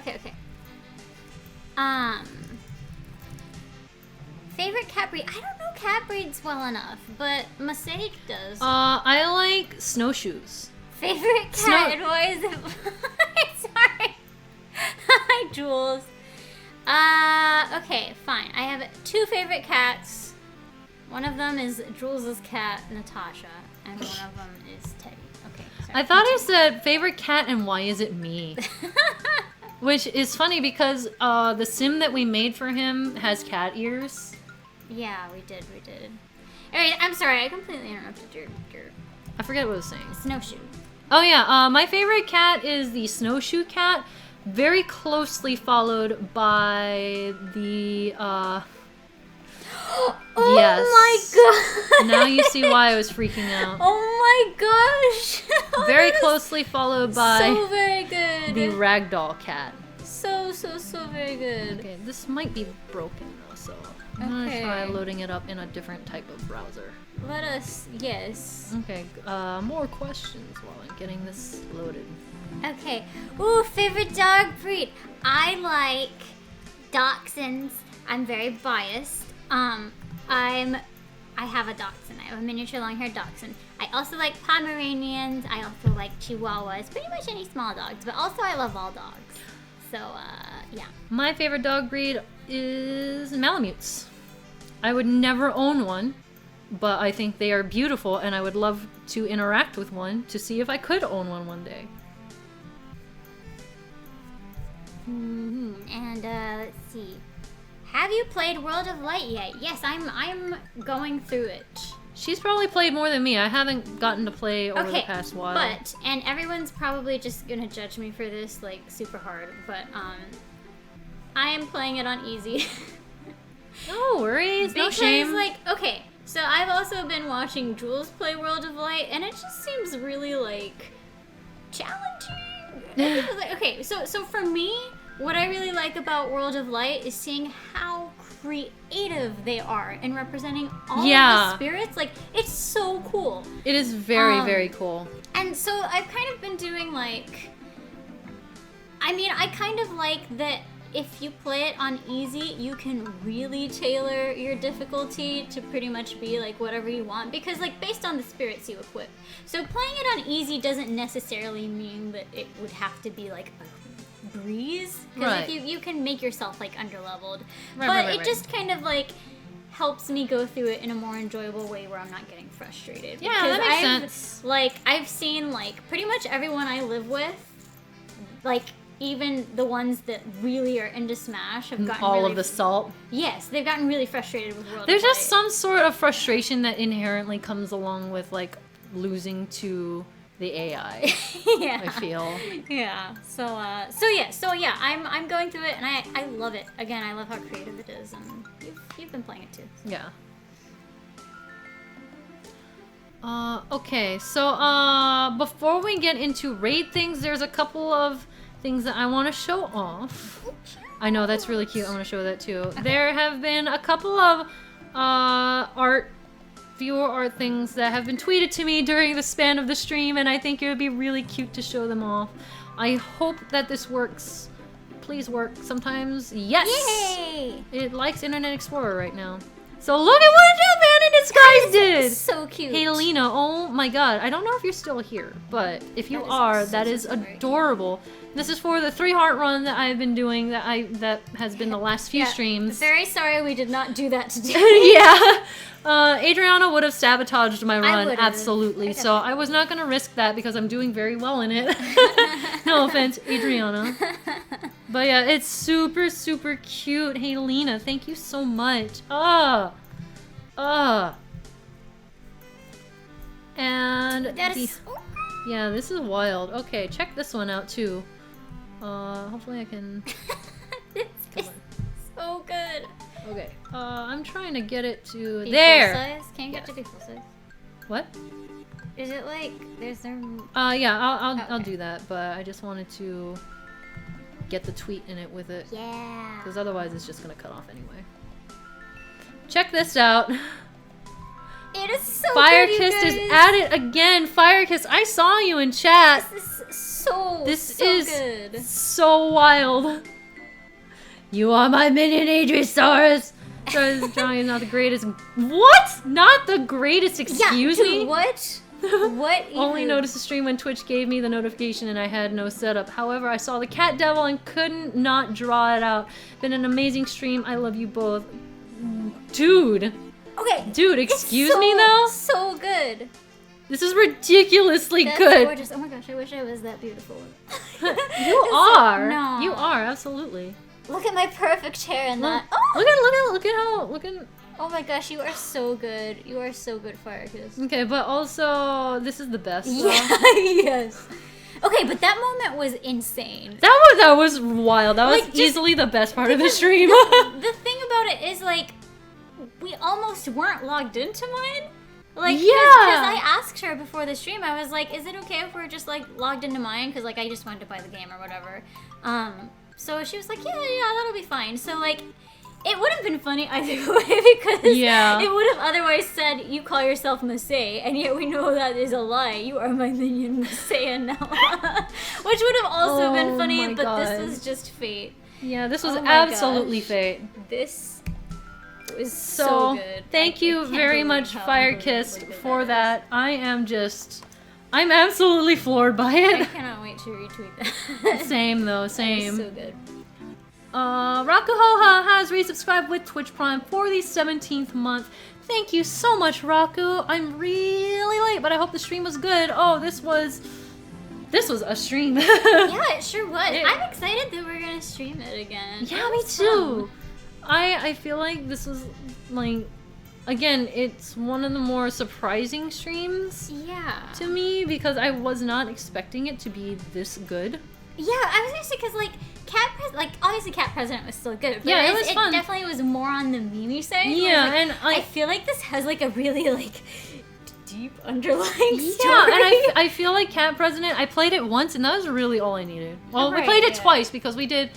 Favorite cat breed? I don't know cat breeds well enough, but Masai does. I like snowshoes. Favorite cat and why is it? Sorry. Hi, Jules. Okay, fine. I have 2 favorite cats. One of them is Jules' cat, Natasha, and one of them is Teddy. Okay, sorry. I thought I said favorite cat and why is it me? Which is funny because the sim that we made for him has cat ears. Yeah, we did. Alright, I'm sorry, I completely interrupted your I forget what I was saying. snowshoe. Oh yeah, my favorite cat is the snowshoe cat, very closely followed by the Oh yes. my god! Now you see why I was freaking out. Oh my gosh! Very That is closely followed by So very good. the ragdoll cat. So very good. Okay, this might be broken though, so I'm gonna try Okay. loading it up in a different type of browser. Let us, yes. Okay, more questions while I'm getting this loaded. Okay. Ooh, favorite dog breed. I like dachshunds. I'm very biased. I have a dachshund. I have a miniature long-haired dachshund. I also like Pomeranians. I also like Chihuahuas. Pretty much any small dogs, but also I love all dogs. So, yeah. My favorite dog breed is Malamutes. I would never own one, but I think they are beautiful and I would love to interact with one to see if I could own one day. And let's see. Have you played World of Light yet? Yes, I'm going through it. She's probably played more than me. I haven't gotten to play over the past while. But, and everyone's probably just gonna judge me for this, like, super hard, but, I am playing it on easy. No worries, no because, shame. like, okay, so I've also been watching Jules play World of Light, and it just seems really, like, challenging. Like, okay, so for me, what I really like about World of Light is seeing how creative they are in representing all of the spirits. Like, it's so cool. It is very, very cool. And so I've kind of been doing, like, I mean, I kind of like that if you play it on easy, you can really tailor your difficulty to pretty much be, like, whatever you want. Because, like, based on the spirits you equip. So playing it on easy doesn't necessarily mean that it would have to be, like, a breeze. Because if you can make yourself, like, underleveled. But it just kind of, like, helps me go through it in a more enjoyable way where I'm not getting frustrated. Yeah, that makes sense. Like, I've seen, like, pretty much everyone I live with, like, even the ones that really are into Smash have gotten all of the salt. Yes, they've gotten really frustrated with World There's of just some sort of frustration that inherently comes along with, like, losing to the AI. Yeah. I feel. Yeah. So yeah, I'm going through it and I love it. Again, I love how creative it is, and you've been playing it too. So. Yeah. Okay, so before we get into raid things, there's a couple of things that I want to show off. I know, that's really cute. I want to show that too. Okay. There have been a couple of viewer art things that have been tweeted to me during the span of the stream, and I think it would be really cute to show them off. I hope that this works. Please work sometimes. Yes! Yay! It likes Internet Explorer right now. So look at what Man in Disguise did! So cute. Hey, Lena, oh my god. I don't know if you're still here, but if you are, that is adorable. This is for the 3-heart run that I've been doing that has been the last few streams. Very sorry we did not do that today. Yeah. Adriana would have sabotaged my run, absolutely. So I was not going to risk that because I'm doing very well in it. No offense, Adriana. But yeah, it's super, super cute. Hey, Lena, thank you so much. And yeah, this is wild. Okay, check this one out too. Hopefully I can. It's so good. Okay. I'm trying to get it to be there. Full size? Can you get to be full size? What? Is it like there's no? Yeah, I'll do that, but I just wanted to get the tweet in it with it. Yeah. Because otherwise it's just gonna cut off anyway. Check this out. It is so Firekist good, is at it again. Firekist, I saw you in chat. This is so good. So wild. You are my minion, Adrisaurus. Drawing is not the greatest. What? Not the greatest? Excuse me? What? What? Only noticed the stream when Twitch gave me the notification and I had no setup. However, I saw the cat devil and couldn't not draw it out. Been an amazing stream. I love you both. Dude. Okay. Dude, excuse me though? So good. This is ridiculously That's good. Gorgeous. Oh my gosh, I wish I was that beautiful. You are. No. You are, absolutely. Look at my perfect hair in that. Look at how. Oh my gosh, you are so good. You are so good, Firekiss. Okay, but also, this is the best. Yeah, yes. Okay, but that moment was insane. That was wild. That was Like, easily the best part of the stream. The thing about it is, like, we almost weren't logged into mine. Like, because I asked her before the stream, I was like, is it okay if we're just, like, logged into mine? Because, like, I just wanted to buy the game or whatever. So she was like, yeah, that'll be fine. So, like, it would have been funny either way because it would have otherwise said, you call yourself Masae, and yet we know that is a lie. You are my minion, MasaeAnela. Which would have also been funny, but this was just fate. Yeah, this was absolutely fate. This was so good. Thank you very much, Firekist, for that. I'm absolutely floored by it. I cannot wait to retweet that. Same though, same. So good. Rakuhoha has resubscribed with Twitch Prime for the 17th month. Thank you so much, Raku. I'm really late, but I hope the stream was good. Oh, this was a stream. Yeah, it sure was. I'm excited that we're gonna stream it again. Yeah, me too. I feel like this was like again, it's one of the more surprising streams Yeah. to me because I was not expecting it to be this good. Yeah, I was gonna say because like obviously Cat President was still good. But Yeah, it was fun. It definitely was more on the meme side. Yeah, whereas, and I feel like this has like a really like deep underlying story. Yeah, and I feel like Cat President, I played it once and that was really all I needed. Well, we Right, played it yeah. twice because we did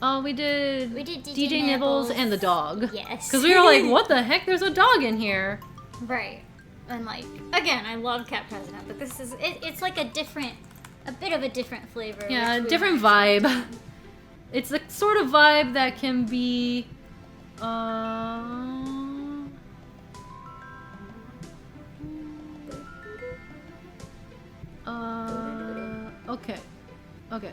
DJ Nibbles and the dog. Yes. Because we were like, what the heck? There's a dog in here. Right. And like again, I love Cat President, but this is it's like a bit of a different flavor. Yeah, which we different might- vibe. It's the sort of vibe that can be, okay. Okay.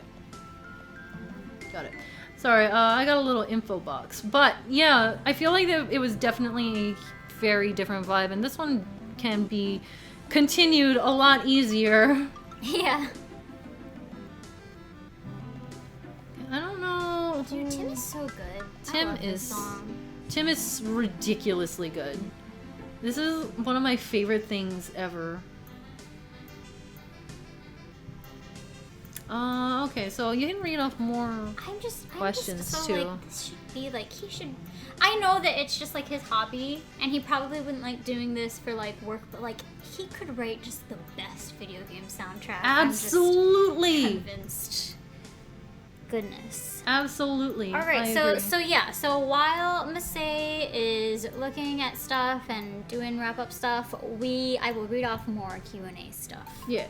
Got it. Sorry, I got a little info box. But, yeah, I feel like it was definitely a very different vibe, and this one can be continued a lot easier. Yeah. I don't know. Dude, Tim is so good. Tim I love this is- song. Tim is ridiculously good. This is one of my favorite things ever. Okay, so you can read off more. I'm just questions, so, too. Like, this should be like he should. I know that it's just like his hobby, and he probably wouldn't like doing this for like work, but like he could write just the best video game soundtrack. Absolutely. I'm just convinced. Goodness. Absolutely. All right, I so agree. so while Masay is looking at stuff and doing wrap up stuff, I will read off more Q&A stuff. Yeah.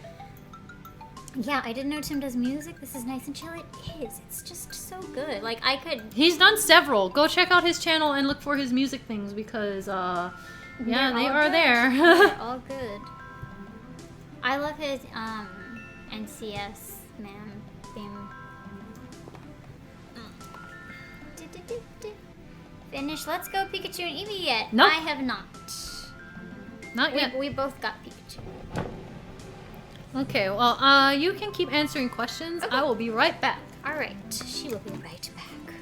Yeah, I didn't know Tim does music. This is nice and chill. It is. It's just so good. Like I could. He's done several. Go check out his channel and look for his music things because yeah, They're they all are good. there. They're all good. I love his NCS man theme. Finish Let's Go Pikachu and Eevee yet? Nope. I have not. Not yet. We both got Pikachu. Okay, well, you can keep answering questions. Okay. I will be right back. All right, she will be right back.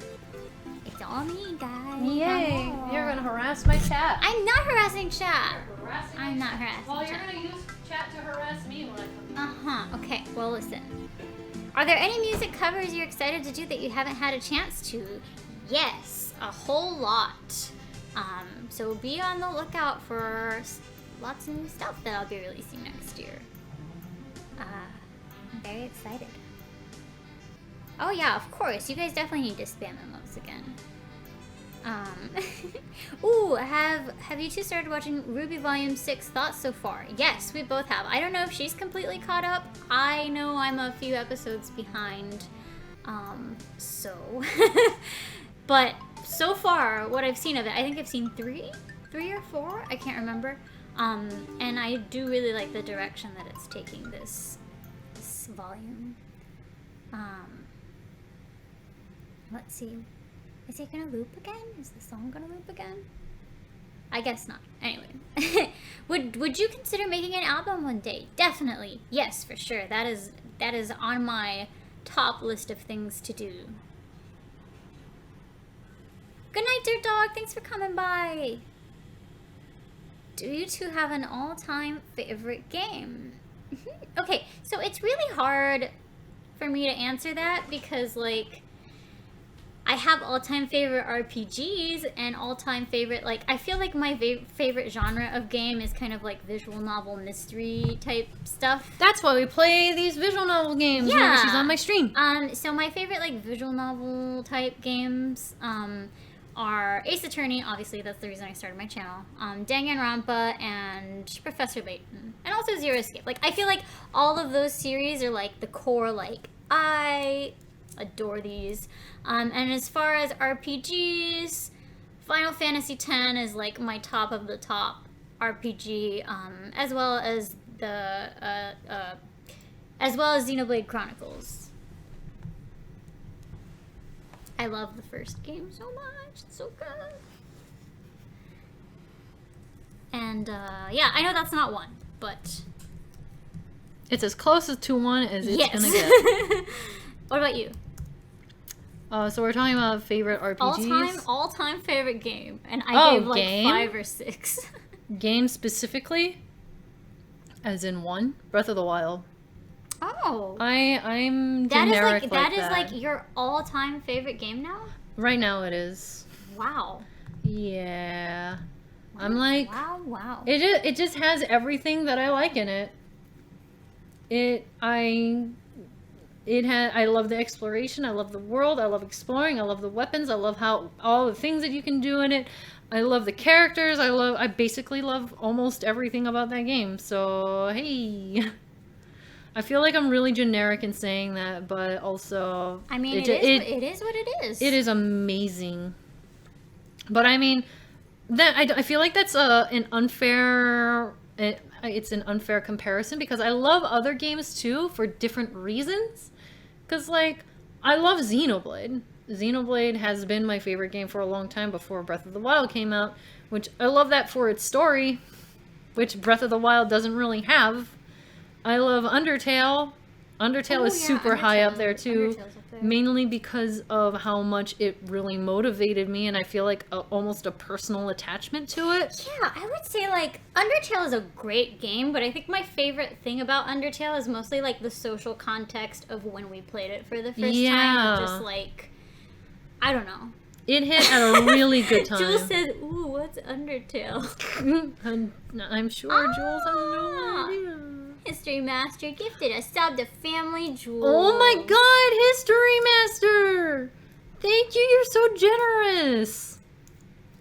It's all me, guys. Yay! Oh. You're gonna harass my chat. I'm not harassing chat. harassing I'm not harassing Well, you're chat. gonna use chat to harass me when I come. Okay, well, listen. Are there any music covers you're excited to do that you haven't had a chance to? Yes, a whole lot. So be on the lookout for lots of new stuff that I'll be releasing next year. I'm very excited. Oh yeah, of course. You guys definitely need to spam emotes again. Ooh, have you two started watching Ruby Volume 6 thoughts so far? Yes, we both have. I don't know if she's completely caught up. I know I'm a few episodes behind. But so far, what I've seen of it, I think I've seen three or four, I can't remember. And I do really like the direction that it's taking this volume. Let's see. Is it gonna loop again? Is the song gonna loop again? I guess not. Anyway, would you consider making an album one day? Definitely. Yes, for sure. That is on my top list of things to do. Good night, dear dog. Thanks for coming by. Do you two have an all-time favorite game? Okay, so it's really hard for me to answer that because, like, I have all-time favorite RPGs and all-time favorite, like, I feel like my favorite genre of game is kind of like visual novel mystery type stuff. That's why we play these visual novel games whenever she's on my stream. So my favorite, like, visual novel type games, are Ace Attorney, obviously, that's the reason I started my channel, Danganronpa, and Professor Layton, and also Zero Escape. Like, I feel like all of those series are, like, the core, like, I adore these. And as far as RPGs, Final Fantasy X is, like, my top of the top RPG, as well as Xenoblade Chronicles. I love the first game so much. It's so good. And, yeah, I know that's not one, but... It's as close to one as it's yes. gonna get. What about you? So we're talking about favorite RPGs. All time favorite game, and I gave like game? 5 or 6. Game specifically, as in one, Breath of the Wild. Oh, I'm that is generic like like that is like your all time favorite game now. Right now it is. Wow. Yeah. I'm like, wow. it just has everything that I like in it. I love the exploration, I love the world, I love exploring, I love the weapons, I love how all the things that you can do in it. I love the characters, I basically love almost everything about that game. So, hey. I feel like I'm really generic in saying that, but also I mean, it is what it is. It is amazing. But I mean, that I feel like that's an unfair. It's an unfair comparison because I love other games too for different reasons. Because like I love Xenoblade. Xenoblade has been my favorite game for a long time before Breath of the Wild came out, which I love that for its story, which Breath of the Wild doesn't really have. I love Undertale. Undertale is super high up there too. Mainly because of how much it really motivated me, and I feel like almost a personal attachment to it. Yeah, I would say like Undertale is a great game, but I think my favorite thing about Undertale is mostly like the social context of when we played it for the first time. Just like, I don't know. It hit at a really good time. Jules says, "Ooh, what's Undertale?" I'm sure Jules has no idea. History Master gifted a sub to Family Jules. Oh my god, History Master! Thank you, you're so generous!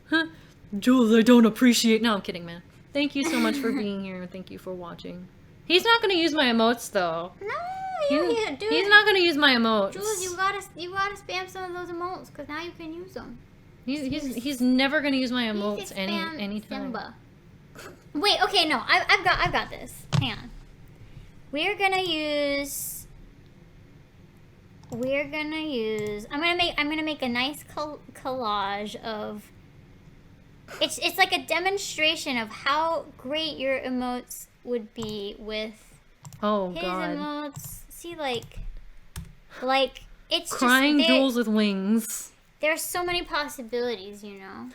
Huh? Jules, I don't appreciate... No, I'm kidding, man. Thank you so much for being here, and thank you for watching. He's not gonna use my emotes, though. No, dude. He's not gonna use my emotes. Jules, you gotta spam some of those emotes, because now you can use them. He's never gonna use my emotes anytime. Simba. Wait, okay, no, I've got this. Hang on. We're gonna use. I'm gonna make a nice collage of. It's like a demonstration of how great your emotes would be with. Oh his God. Emotes. See, like it's crying just, Jules with wings. There's so many possibilities, you know.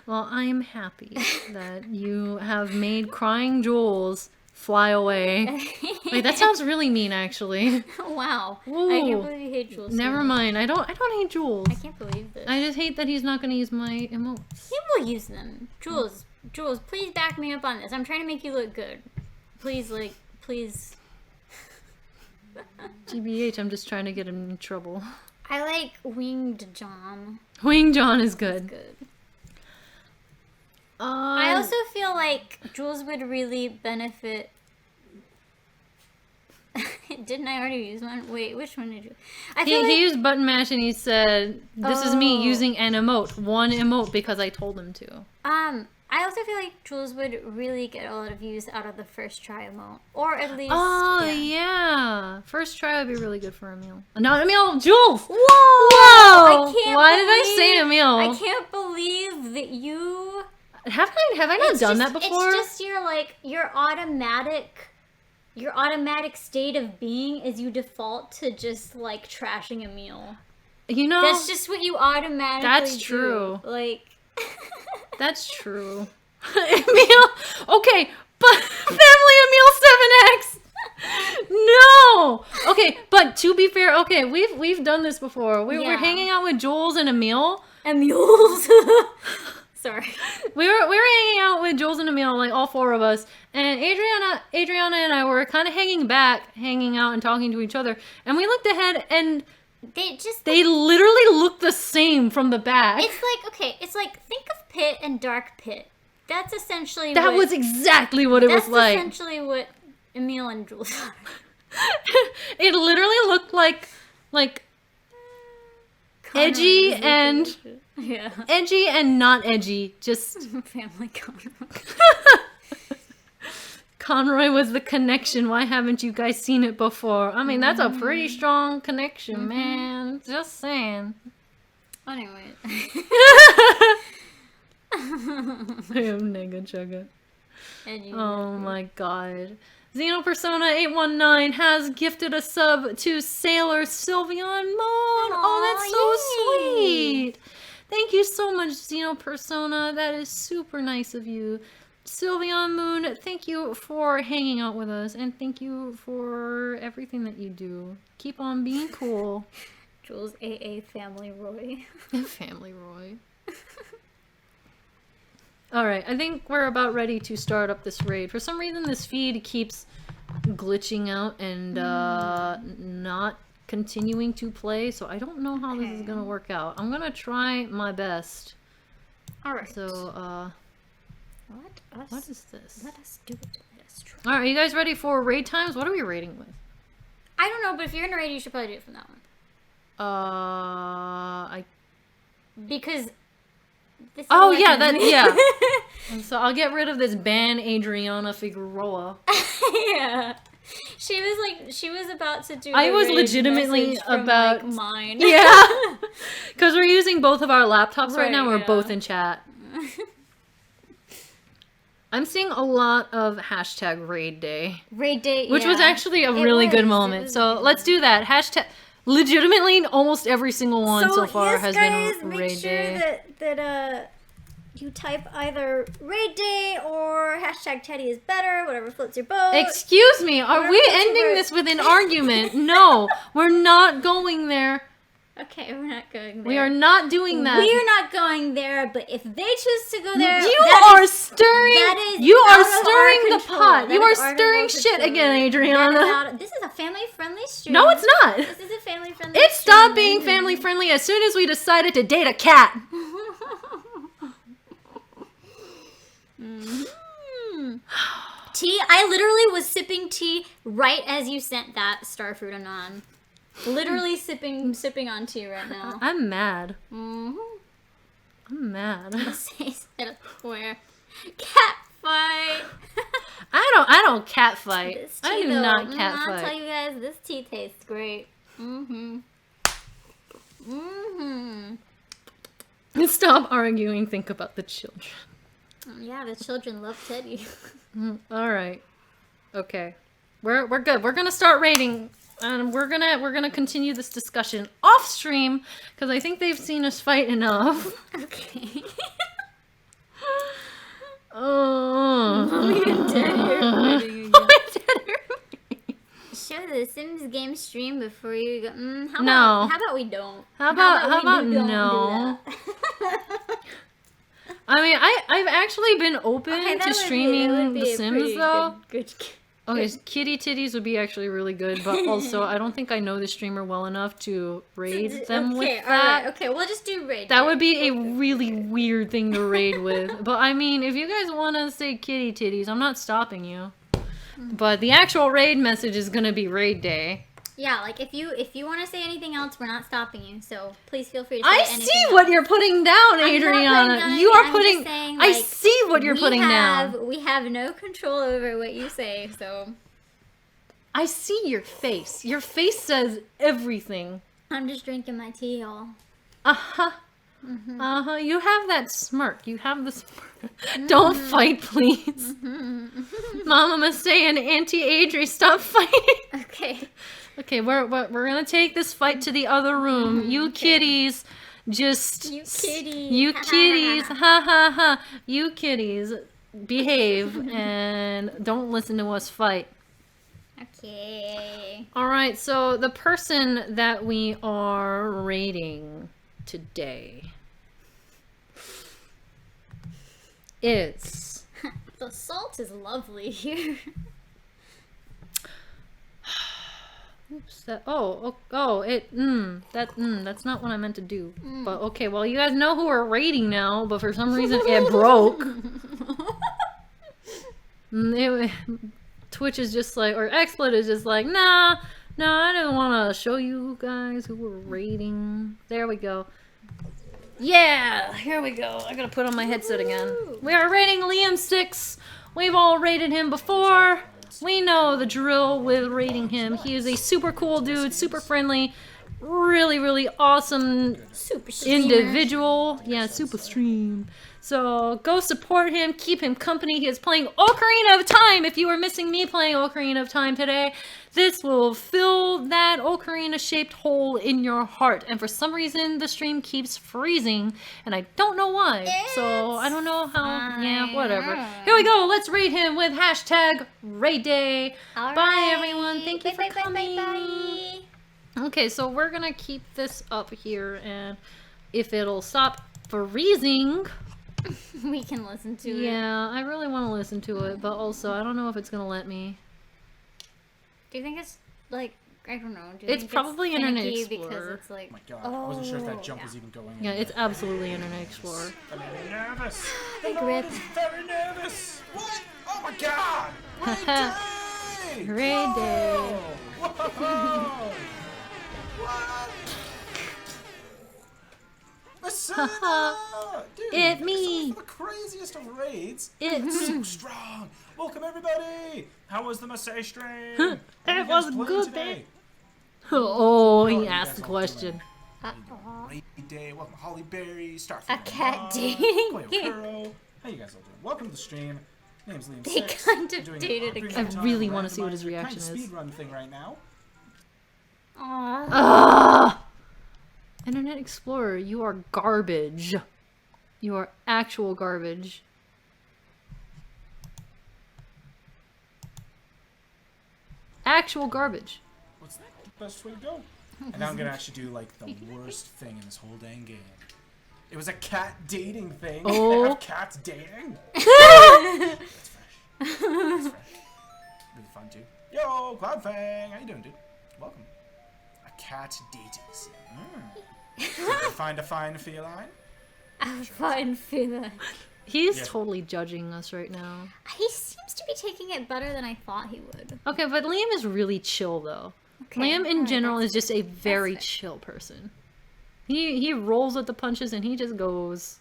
Well, I am happy that you have made crying Jules fly away. Wait, that sounds really mean, actually. Wow. Ooh. I can't believe you hate Jules. Never mind. I don't hate Jules. I can't believe this. I just hate that he's not going to use my emotes. He will use them. Jules, please back me up on this. I'm trying to make you look good. Please. GBH, I'm just trying to get him in trouble. I like Winged John. Winged John is good. That's good. I also feel like Jules would really benefit. Didn't I already use one? Wait, which one did you? He used button mash and he said, "This is me using an emote, one emote because I told him to." I also feel like Jules would really get a lot of use out of the first try emote, or at least. Oh yeah, first try would be really good for Emil. Not Emil, Jules. Whoa! Whoa! I can't. Why did I say Emil? I can't believe that you. Have I not done that before? It's just your automatic state of being is you default to just like trashing a meal. You know, that's just what you automatically That's do. true. Like that's true. Emil, okay, but Family Emil 7X. No. Okay, but to be fair, okay, we've done this before. We're hanging out with Jules and Emil. Emils. Sorry. We were hanging out with Jules and Emil, like all four of us, and Adriana and I were kind of hanging out and talking to each other, and we looked ahead and they literally look the same from the back. It's like think of Pit and Dark Pit. That's essentially that was exactly what it was like. That's essentially what Emil and Jules are. It literally looked like edgy and edgy and not edgy, just Family Conroy. Conroy was the connection. Why haven't you guys seen it before? I mean, that's a pretty strong connection, man. Just saying. Anyway. I am nega chugga. Oh my god. Xenopersona819 has gifted a sub to Sailor Sylveon Moon. Oh, that's so yay. sweet. Thank you so much, Xenopersona. That is super nice of you. Sylveon Moon, thank you for hanging out with us, and thank you for everything that you do. Keep on being cool. Jules AA Family Roy. Family Roy. Alright, I think we're about ready to start up this raid. For some reason, this feed keeps glitching out and not continuing to play, so I don't know how this is gonna work out. I'm gonna try my best. Alright. So, Let us, what is this? Let us do it. Let us try. Alright, are you guys ready for raid times? What are we raiding with? I don't know, but if you're in a raid, you should probably do it from that one. Because this is Oh, what yeah, happened. And so I'll get rid of this ban Adriana Figueroa. Yeah. She was about to do I the was raid legitimately message from, about- like, mine. Yeah! Because we're using both of our laptops right now. Right, We're yeah. both in chat. I'm seeing a lot of hashtag raid day. Raid day, Which was yeah. actually a It really good was, moment. it was So a good let's do that. Hashtag. Legitimately, almost every single one so far yes, has guys, been make raid sure day. that you type either raid day or hashtag Teddy is better, whatever floats your boat. Excuse me, are Whatever we floats your ending boat. this with an argument? No, we're not going there. Okay, we're not going there. We are not doing that. We're not going there, but if they choose to go there, You that are is- stirring. that is You out are of our stirring the control. pot. That You is are out of stirring our shit control. again, That is Adriana. this is a family-friendly stream. No, it's not. This is a family-friendly It stream. stopped being family friendly as soon as we decided to date a cat. Tea? I literally was sipping tea right as you sent that Starfruit Anon. Literally sipping on tea right now. I'm mad. Mm-hmm. I'm mad. Where? Cat fight. I don't cat fight. This I tea, do though, not cat I'll fight. tell you guys, this tea tastes great. Mm-hmm. Mm-hmm. Stop arguing. Think about the children. Yeah, the children love Teddy. All right. Okay. We're good. We're gonna start rating, and we're gonna continue this discussion off stream because I think they've seen us fight enough. Okay. Show the Sims game stream before you go. How about we don't? How about we don't no? do that? I mean, I've actually been open Okay, that to would streaming be The a Sims pretty though. Good. Okay, kitty titties would be actually really good, but also I don't think I know the streamer well enough to raid them with that. Alright, okay, we'll just do raid. That would be a really weird thing to raid with. But I mean, if you guys want to say kitty titties, I'm not stopping you. But the actual raid message is gonna be raid day. Yeah, like if you want to say anything else, we're not stopping you. So please feel free to say I anything see else. what you're putting down, I'm not Adriana. putting down You anything, are I'm putting. just saying, I like, see what you're putting down. We have no control over what you say, so I see your face. Your face says everything. I'm just drinking my tea, y'all. Uh-huh. Uh-huh. You have that smirk. You have the smirk. Don't fight, please. Mama must say and Auntie Adri, stop fighting. Okay. Okay, we're gonna take this fight to the other room. You kitties, just You kitties. You kitties, ha ha ha. You kitties, behave and don't listen to us fight. Okay. All right, so the person that we are rating today is The salt is lovely here. oops, that's not what I meant to do. But okay, well you guys know who we're rating now, but for some reason it broke. Twitch is just like, or XSplit is just like, nah, I didn't want to show you guys who we're rating. There we go. Yeah, here we go. I gotta put on my headset again. We are rating Liam 6. We've all rated him before. We know the drill with rating him. He is a super cool dude, super friendly, really, really awesome Super streamer. individual. Yeah, super stream. So go support him, keep him company. He is playing Ocarina of Time. If you were missing me playing Ocarina of Time today, this will fill that ocarina-shaped hole in your heart. And for some reason, the stream keeps freezing, and I don't know why. So I don't know how. Yeah, whatever. Here we go. Let's raid him with hashtag raid day. All Bye, right. everyone. Thank you for Bye, coming. bye. Okay, so we're gonna keep this up here, and if it'll stop freezing. We can listen to it. Yeah, I really want to listen to it, but also I don't know if it's gonna let me. Do you think it's like, I don't know. Do you It's think probably Internet finicky Explorer. because it's like, Oh my god, I wasn't sure if that jump yeah. was even going. Yeah, it's absolutely Internet Explorer. I'm nervous. Big rip. I'm very nervous. What? Oh my god! Raid day! Raid day. Whoa! Whoa! What? Masana! Dude, It this me. is the craziest of raids. It's So strong. Welcome everybody. How was the Masai stream? It What are you was guys playing good, today? oh, he you asked guys the all question. uh-oh. Raid day. Welcome Holly Berry, Starfield. A cat Mom, dating Koyo game. Kuro. How you guys all doing? Welcome to the stream. Name's Liam. They Six. kind of I'm doing dated an a Ocarina of I Time really wanna see what his randomizer reaction kind of is. speedrun thing right now. Aw. Ugh! Internet Explorer, you are garbage. You are actual garbage. Actual garbage. What's the best way to go? And now I'm gonna actually do like the worst thing in this whole dang game. It was a cat dating thing. Oh. They have cats dating. That's fresh. That's fresh. Really fun too. Yo, Cloudfang, how you doing, dude? Welcome. A cat dating sim. Did you find a fine feline? I'm fine feeling. He's Yeah. totally judging us right now. He seems to be taking it better than I thought he would. Okay, but Liam is really chill though. Okay, Liam in alright, general is that's- just a very fair. chill person. He rolls with the punches and he just goes.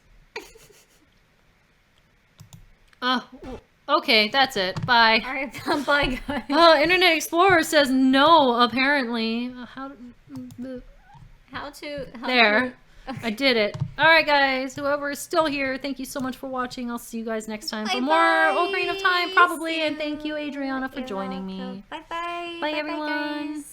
Okay, that's it. Bye. Alright, bye guys. Internet Explorer says no, apparently. How to... There. I did it. Alright, guys. Whoever is still here, thank you so much for watching. I'll see you guys next time for more Bye-bye. Ocarina of Time, probably. See And thank you, Adriana, for You're joining welcome. me. Bye-bye. Bye, everyone. guys.